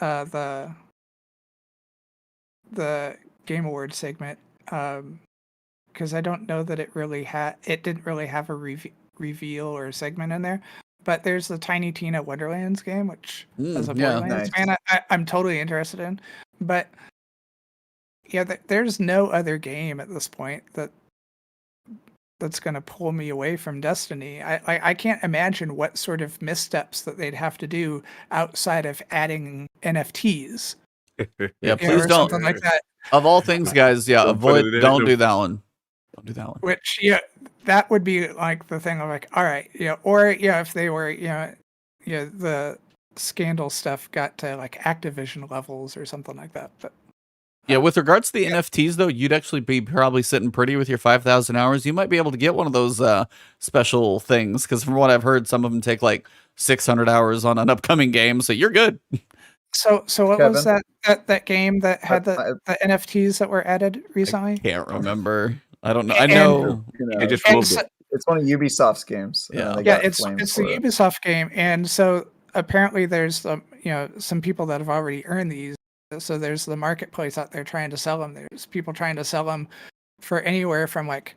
the Game Awards segment because I don't know that it didn't really have a reveal or a segment in there. But there's the Tiny Tina Wonderlands game, which as a Borderlands fan, I'm totally interested in. But yeah, there's no other game at this point that's going to pull me away from Destiny. I can't imagine what sort of missteps that they'd have to do outside of adding NFTs. Yeah, please don't. Something like that. Of all things, guys, don't do that one. Don't do that one. Which, that would be like the thing of like, all right, or if they were, the scandal stuff got to like Activision levels or something like that. But yeah, with regards to the NFTs though, you'd actually be probably sitting pretty with your 5,000 hours. You might be able to get one of those special things, because from what I've heard, some of them take like 600 hours on an upcoming game, so you're good. So what Kevin? Was that game that had the NFTs that were added recently? I can't remember. I don't know. I know. I just removed it. It's one of Ubisoft's games. It's the Ubisoft game, and so apparently there's some people that have already earned these. So there's the marketplace out there trying to sell them. There's people trying to sell them for anywhere from like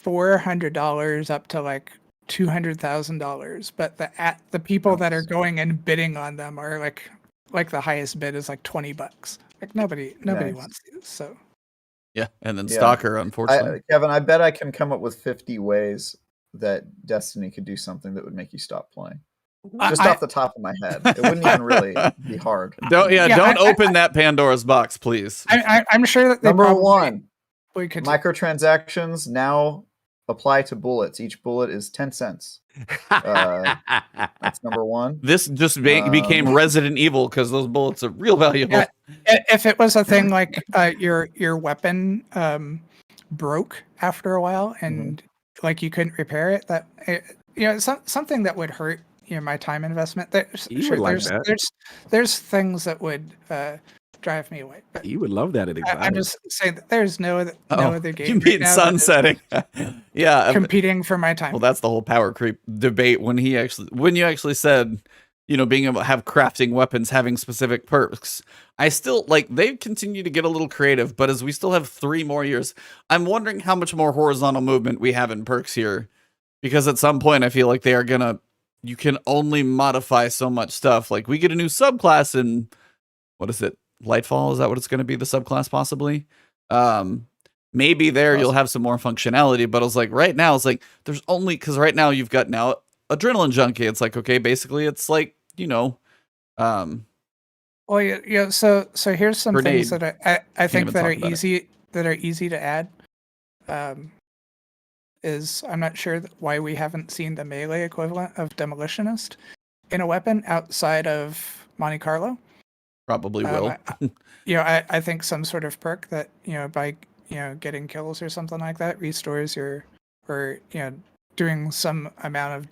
$400 up to like $200,000. But the people that are going and bidding on them are like the highest bid is like $20. Like nobody wants these. So yeah, and then Stalker, unfortunately. Kevin, I bet I can come up with 50 ways that Destiny could do something that would make you stop playing. Just off the top of my head, it wouldn't even really be hard. Don't open that Pandora's box, please. I'm sure that number one, microtransactions now apply to bullets. Each bullet is 10 cents. That's number one. This just became Resident Evil because those bullets are real valuable. Yeah, if it was a thing like your weapon broke after a while and like you couldn't repair it, something that would hurt my time investment. There's things that would drive me away. But you would love that. I'm just saying that there's no other game. You mean sunsetting? Yeah, competing for my time. Well, that's the whole power creep debate. When you actually said, being able to have crafting weapons, having specific perks, I still they've continued to get a little creative. But as we still have 3 more years, I'm wondering how much more horizontal movement we have in perks here, because at some point I feel like they are gonna. You can only modify so much stuff. Like we get a new subclass in, what is it? Nightfall? Is that what it's going to be? The subclass possibly? Maybe there you'll have some more functionality, but I was like, right now, it's like, there's only, because right now you've got now Adrenaline Junkie. It's like, okay, basically it's like, Well, yeah. So here's some things that I think that are easy to add. Is I'm not sure why we haven't seen the melee equivalent of Demolitionist in a weapon outside of Monte Carlo. Probably will. I think some sort of perk that by getting kills or something like that restores doing some amount of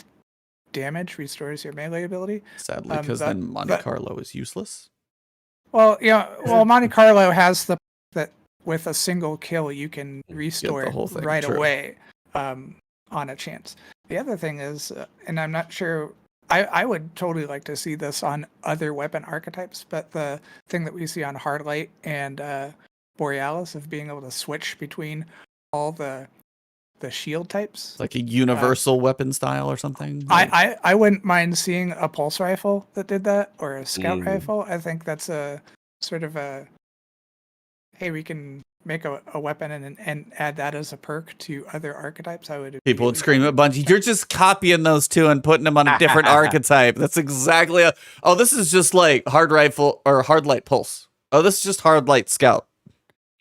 damage restores your melee ability. Sadly, because then Monte Carlo is useless. Well, Monte Carlo has that with a single kill you can restore it right away. On a chance. The other thing is, and I'm not sure, I would totally like to see this on other weapon archetypes, but the thing that we see on Hardlight and Borealis of being able to switch between all the shield types. It's like a universal weapon style or something. I wouldn't mind seeing a pulse rifle that did that, or a scout rifle. I think that's a sort of a, hey, we can make a weapon and add that as a perk to other archetypes. People would scream at Bungie, "You're just copying those two and putting them on a different archetype." That's exactly oh, this is just like hard rifle or hard light pulse. Oh, this is just hard light scout.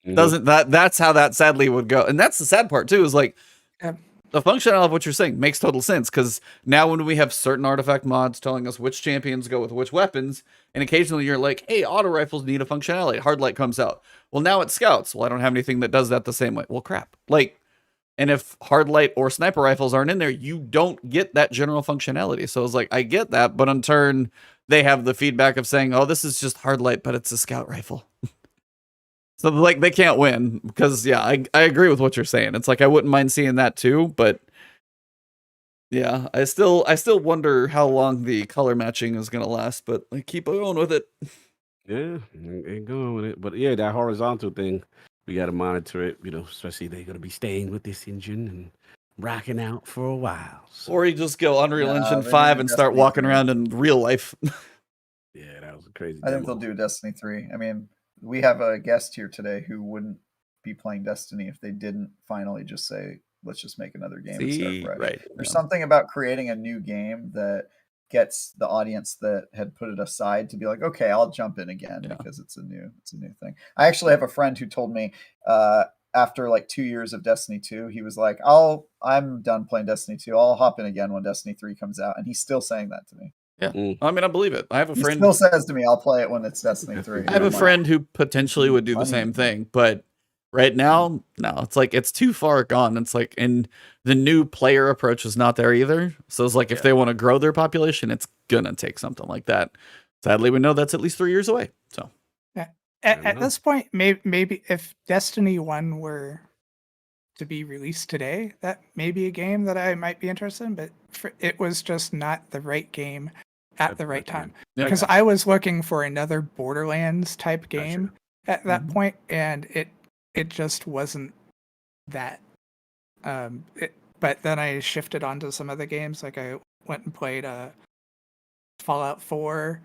Doesn't that's how that sadly would go. And that's the sad part too, is like the functionality of what you're saying makes total sense, because now when we have certain artifact mods telling us which champions go with which weapons, and occasionally you're like, hey, auto rifles need a functionality, hard light comes out. Well, now it's scouts. Well, I don't have anything that does that the same way. Well, crap. Like, and if hard light or sniper rifles aren't in there, you don't get that general functionality. So it's like, I get that, but in turn, they have the feedback of saying, oh, this is just hard light, but it's a scout rifle. So like they can't win, because yeah, I agree with what you're saying. It's like I wouldn't mind seeing that too, but yeah, I still wonder how long the color matching is gonna last, but I keep going with it. Yeah, ain't going with it. But yeah, that horizontal thing, we gotta monitor it, especially they're gonna be staying with this engine and rocking out for a while. So. Or you just go Unreal Engine 5 and start walking around in real life. Yeah, that was a crazy I think they'll do Destiny 3. I mean, we have a guest here today who wouldn't be playing Destiny if they didn't finally just say, let's just make another game and start fresh. Right. There's something about creating a new game that gets the audience that had put it aside to be like, okay, I'll jump in again because it's a new thing. I actually have a friend who told me after like 2 years of Destiny 2, he was like, I'm done playing Destiny 2. I'll hop in again when Destiny 3 comes out. And he's still saying that to me. Yeah, I mean, I believe it. I have a friend who still says to me, I'll play it when it's Destiny 3. I have a friend who potentially would do the same thing, but right now, no, it's like it's too far gone. It's like, and the new player approach is not there either. So it's like if they want to grow their population, it's gonna take something like that. Sadly, we know that's at least 3 years away. So at this point, maybe if Destiny 1 were to be released today, that may be a game that I might be interested in, but it was just not the right game at the right time. Because I was looking for another Borderlands type game at that point, and it just wasn't that. But then I shifted onto some other games. Like I went and played Fallout 4,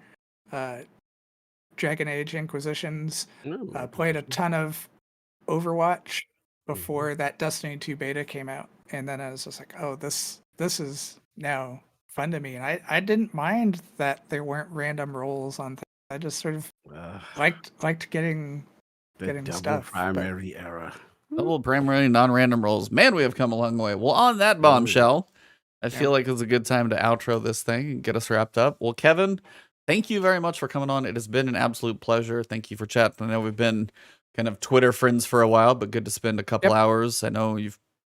Dragon Age Inquisitions, played a ton of Overwatch before that Destiny 2 beta came out. And then I was just like, oh, this is now fun to me. And I didn't mind that there weren't random rolls on things. I just sort of liked getting stuff. Primary era. Double primary non-random rolls. Man, we have come a long way. Well, on that bombshell, I feel like it's a good time to outro this thing and get us wrapped up. Well, Kevin, thank you very much for coming on. It has been an absolute pleasure. Thank you for chatting. I know we've been kind of Twitter friends for a while, but good to spend a couple hours. I know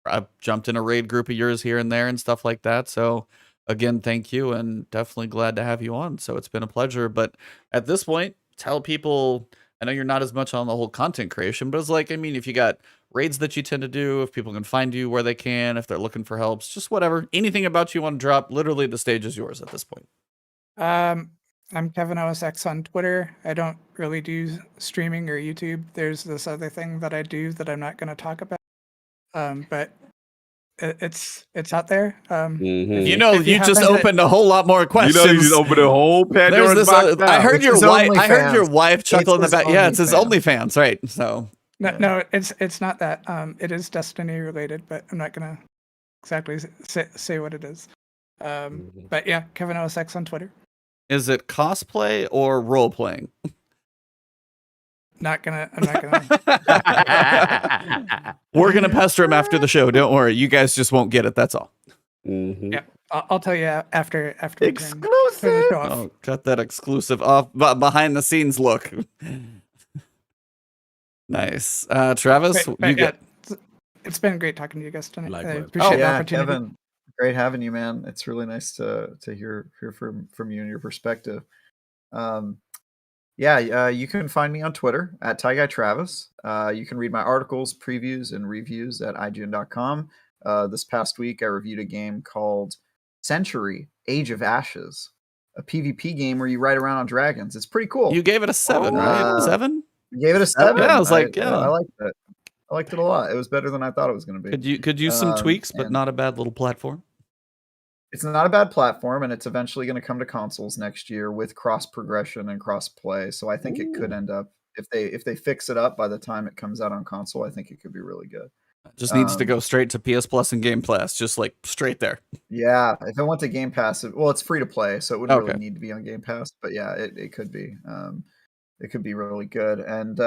I've jumped in a raid group of yours here and there and stuff like that. So again, thank you, and definitely glad to have you on. So it's been a pleasure. But at this point, tell people, I know you're not as much on the whole content creation, but it's like, I mean, if you got raids that you tend to do, if people can find you where they can, if they're looking for helps, just whatever, anything about you want to drop, literally the stage is yours at this point. I'm Kevin OSX on Twitter. I don't really do streaming or YouTube. There's this other thing that I do that I'm not going to talk about. But it's out there. You know, you just opened a whole lot more questions. You just opened a whole Pandora's box. I heard your wife chuckle in the back. Yeah, it's his OnlyFans, right? So no, it's not that. It is Destiny related, but I'm not gonna exactly say what it is. But yeah, Kevin OSX on Twitter. Is it cosplay or role playing? I'm not gonna. We're gonna pester him after the show. Don't worry, you guys just won't get it. That's all. Yeah, I'll tell you after. Exclusive. Oh, cut that exclusive off. Behind the scenes look. Nice, Travis. It's been great talking to you guys tonight. Likewise. I appreciate the opportunity. Kevin, great having you, man. It's really nice to hear from you and your perspective. You can find me on Twitter at TyGuyTravis. You can read my articles, previews, and reviews at IGN.com. This past week, I reviewed a game called Century: Age of Ashes, a PvP game where you ride around on dragons. It's pretty cool. You gave it a 7, right? 7? You gave it a 7. Yeah, I was like, I liked it. I liked it a lot. It was better than I thought it was going to be. Could use some tweaks, but not a bad little platform. It's not a bad platform, and it's eventually going to come to consoles next year with cross progression and cross play. So I think it could end up, if they fix it up by the time it comes out on console, I think it could be really good. Just needs to go straight to PS Plus and Game Pass, just like straight there. Yeah, if it went to Game Pass, well, it's free to play, so it wouldn't really need to be on Game Pass. But yeah, it could be. It could be really good. And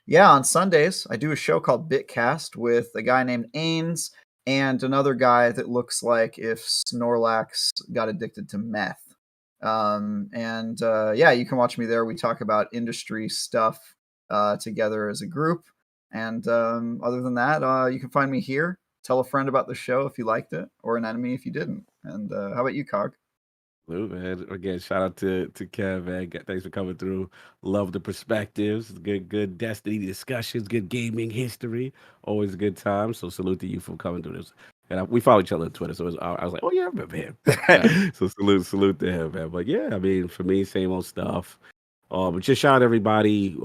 yeah, on Sundays I do a show called Bitcast with a guy named Ains and another guy that looks like if Snorlax got addicted to meth. Yeah, you can watch me there. We talk about industry stuff together as a group. And other than that, you can find me here. Tell a friend about the show if you liked it, or an enemy if you didn't. And how about you, Cog? Blue, man. Again, shout out to Kev, man. Thanks for coming through. Love the perspectives. Good Destiny discussions, good gaming history. Always a good time. So salute to you for coming through this. And we follow each other on Twitter, so I was like, oh yeah, I remember him. So salute to him, man. But yeah, I mean, for me, same old stuff. But just shout out everybody.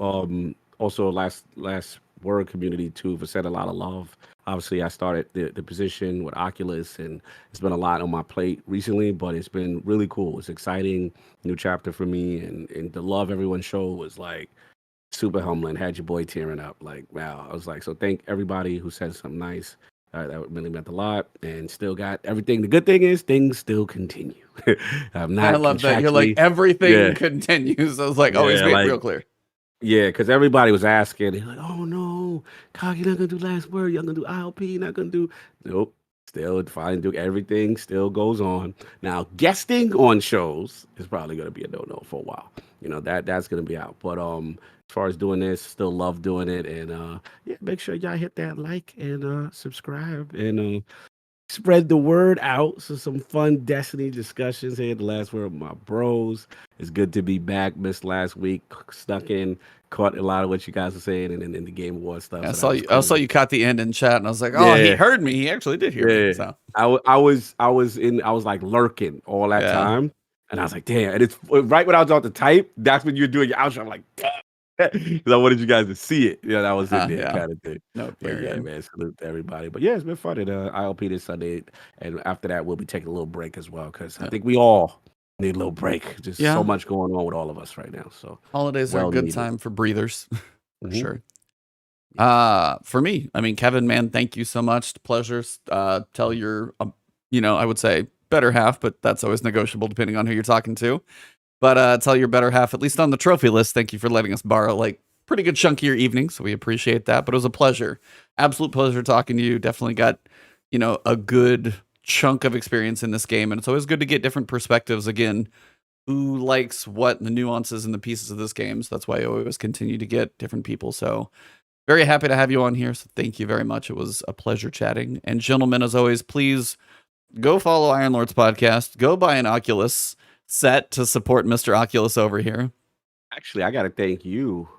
Also, last word community too for sending a lot of love. Obviously, I started the position with Oculus, and it's been a lot on my plate recently, but it's been really cool. It's exciting, new chapter for me, and the love everyone showed was like super humbling. Had your boy tearing up. Like, wow. I was like, so thank everybody who said something nice. That really meant a lot, and still got everything. The good thing is things still continue. I'm not. I love that. You're like, everything continues. I was like, always made real clear. Yeah, because everybody was asking, they're like, oh no, Cog, you're not gonna do last word, you're not gonna do ILP, you're not gonna do nope. Still fine, do everything still goes on. Now, guesting on shows is probably gonna be a no-no for a while. You know, that's gonna be out. But as far as doing this, still love doing it. And yeah, make sure y'all hit that like and subscribe and spread the word out. So some fun Destiny discussions here. The last word with my bros. It's good to be back. Missed last week. Stuck in. Caught a lot of what you guys were saying and in the Game Awards stuff. Yeah, I saw you caught the end in chat, and I was like, oh, he heard me. He actually did hear me. So I was like lurking all that time, and I was like, damn. And it's right when I was about to type. That's when you're doing your outro. I'm like, because I wanted you guys to see it. Yeah, that was in there kind of thing. No, but yeah, man, salute to everybody. But yeah, it's been fun at ILP this Sunday, and after that, we'll be taking a little break as well because I think we all need a little break. Just so much going on with all of us right now. So holidays are a good time for breathers, for sure. For me, I mean, Kevin, man, thank you so much. Pleasure. Tell your, I would say better half, but that's always negotiable depending on who you're talking to. But tell your better half, at least on the trophy list, thank you for letting us borrow like pretty good chunk of your evening. So we appreciate that. But it was a pleasure. Absolute pleasure talking to you. Definitely got, a good chunk of experience in this game. And it's always good to get different perspectives. Again, who likes what, the nuances and the pieces of this game. So that's why I always continue to get different people. So very happy to have you on here. So thank you very much. It was a pleasure chatting. And gentlemen, as always, please go follow Iron Lord's podcast. Go buy an Oculus set to support Mr. Oculus over here. Actually, I got to thank you,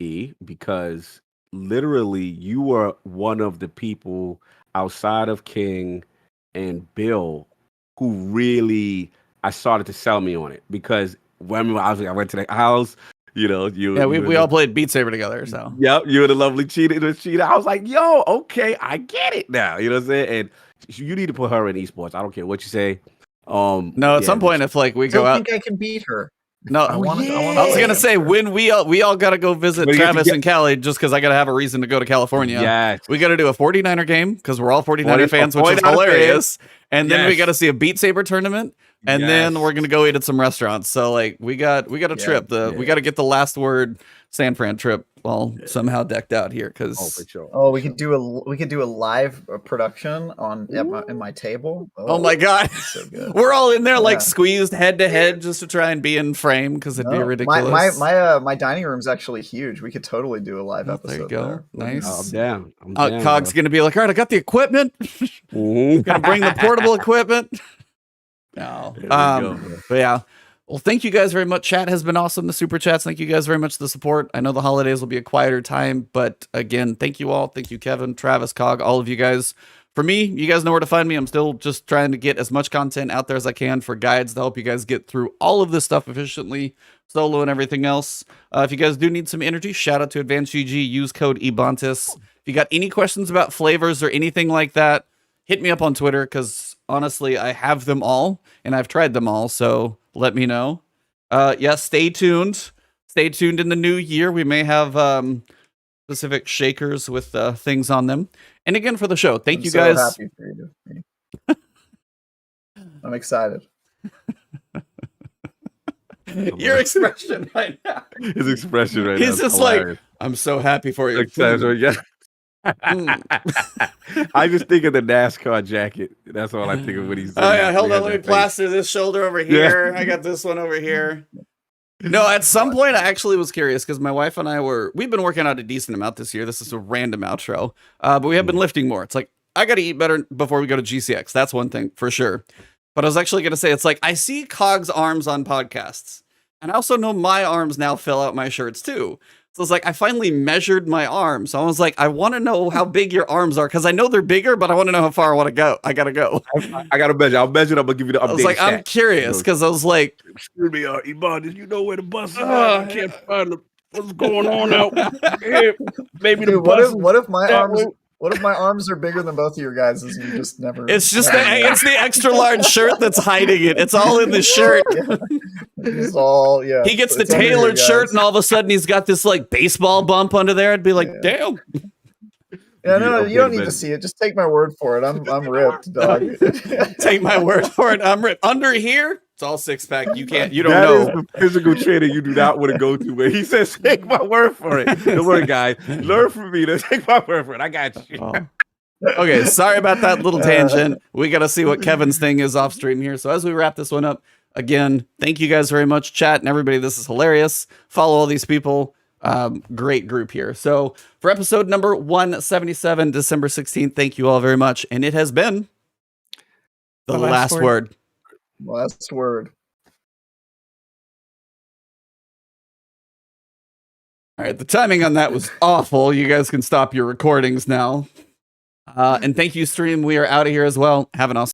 E, because literally you were one of the people outside of King and Bill who really I started to sell me on it because when I went to the house, we all played Beat Saber together. So yep, you were the lovely cheetah. I was like, yo, okay, I get it now. You know what I'm saying? And you need to put her in esports. I don't care what you say. No, at some point, if like we go out, I think I can beat her. No, I was gonna say when we all gotta go visit Travis and Callie just because I gotta have a reason to go to California. Yes, we gotta do a 49er game because we're all 49er fans, which is hilarious. And then we gotta see a Beat Saber tournament, and then we're gonna go eat at some restaurants. So like we got a trip. We gotta get the last word San Fran trip somehow decked out here because we could do a live production in my table. Oh my god, so good. We're all in there like squeezed head to head just to try and be in frame because it'd be ridiculous. My dining room's actually huge. We could totally do a live episode. There you go. There. Nice. I'm down. Cog's gonna be like, all right, I got the equipment. Gonna bring the portable equipment. No. But yeah. Well, thank you guys very much. Chat has been awesome. The super chats. Thank you guys very much for the support. I know the holidays will be a quieter time, but again, thank you all. Thank you, Kevin, Travis, Cog, all of you guys. For me, you guys know where to find me. I'm still just trying to get as much content out there as I can for guides to help you guys get through all of this stuff efficiently, solo and everything else. If you guys do need some energy, shout out to Advanced GG. Use code Ebontis. If you got any questions about flavors or anything like that, hit me up on Twitter, because honestly, I have them all and I've tried them all. So let me know. Yeah, stay tuned. Stay tuned in the new year. We may have specific shakers with things on them. And again, for the show, thank you guys. Happy for you. I'm excited. Your expression right now. His expression right now. He's just hilarious. Like, I'm so happy for you. I just think of the NASCAR jacket. That's all I think of when he's. Oh yeah, hold on. Let me plaster this shoulder over here. I got this one over here. No, at some point I actually was curious, because my wife and we've been working out a decent amount this year. This is a random outro, but we have been lifting more. It's like, I got to eat better before we go to GCX. That's one thing for sure. But I was actually going to say, it's like, I see Cog's arms on podcasts, and I also know my arms now fill out my shirts too. So it's like, I finally measured my arms. So I was like, I want to know how big your arms are, because I know they're bigger, but I want to know how far I want to go. I got to go. I got to measure. I'll measure. I'm going to give you the update. I was like, I'm curious, because I was like, excuse me, Ebontis, you know where the bus is? I can't find what's going on out here. Maybe the bus. What if my arms... What if my arms are bigger than both of your guys' and you just never... It's just it's the extra large shirt that's hiding it. It's all in the shirt. It's all, yeah. He gets the tailored shirt, and all of a sudden he's got this like baseball bump under there. I'd be like, damn. Yeah, no, you don't need to see it. Just take my word for it. I'm ripped, dog. Take my word for it. I'm ripped. Under here, it's all six-pack. You don't know. That is the physical training you do not want to go to, but he says, take my word for it. Don't worry, guys. Learn from me to take my word for it. I got you. Oh. Okay, sorry about that little tangent. We got to see what Kevin's thing is off stream here. So as we wrap this one up, again, thank you guys very much, chat and everybody. This is hilarious. Follow all these people. Great group here. So for episode number 177, December 16th, thank you all very much. And it has been the last word. Last word. All right. The timing on that was awful. You guys can stop your recordings now. And thank you, stream. We are out of here as well. Have an awesome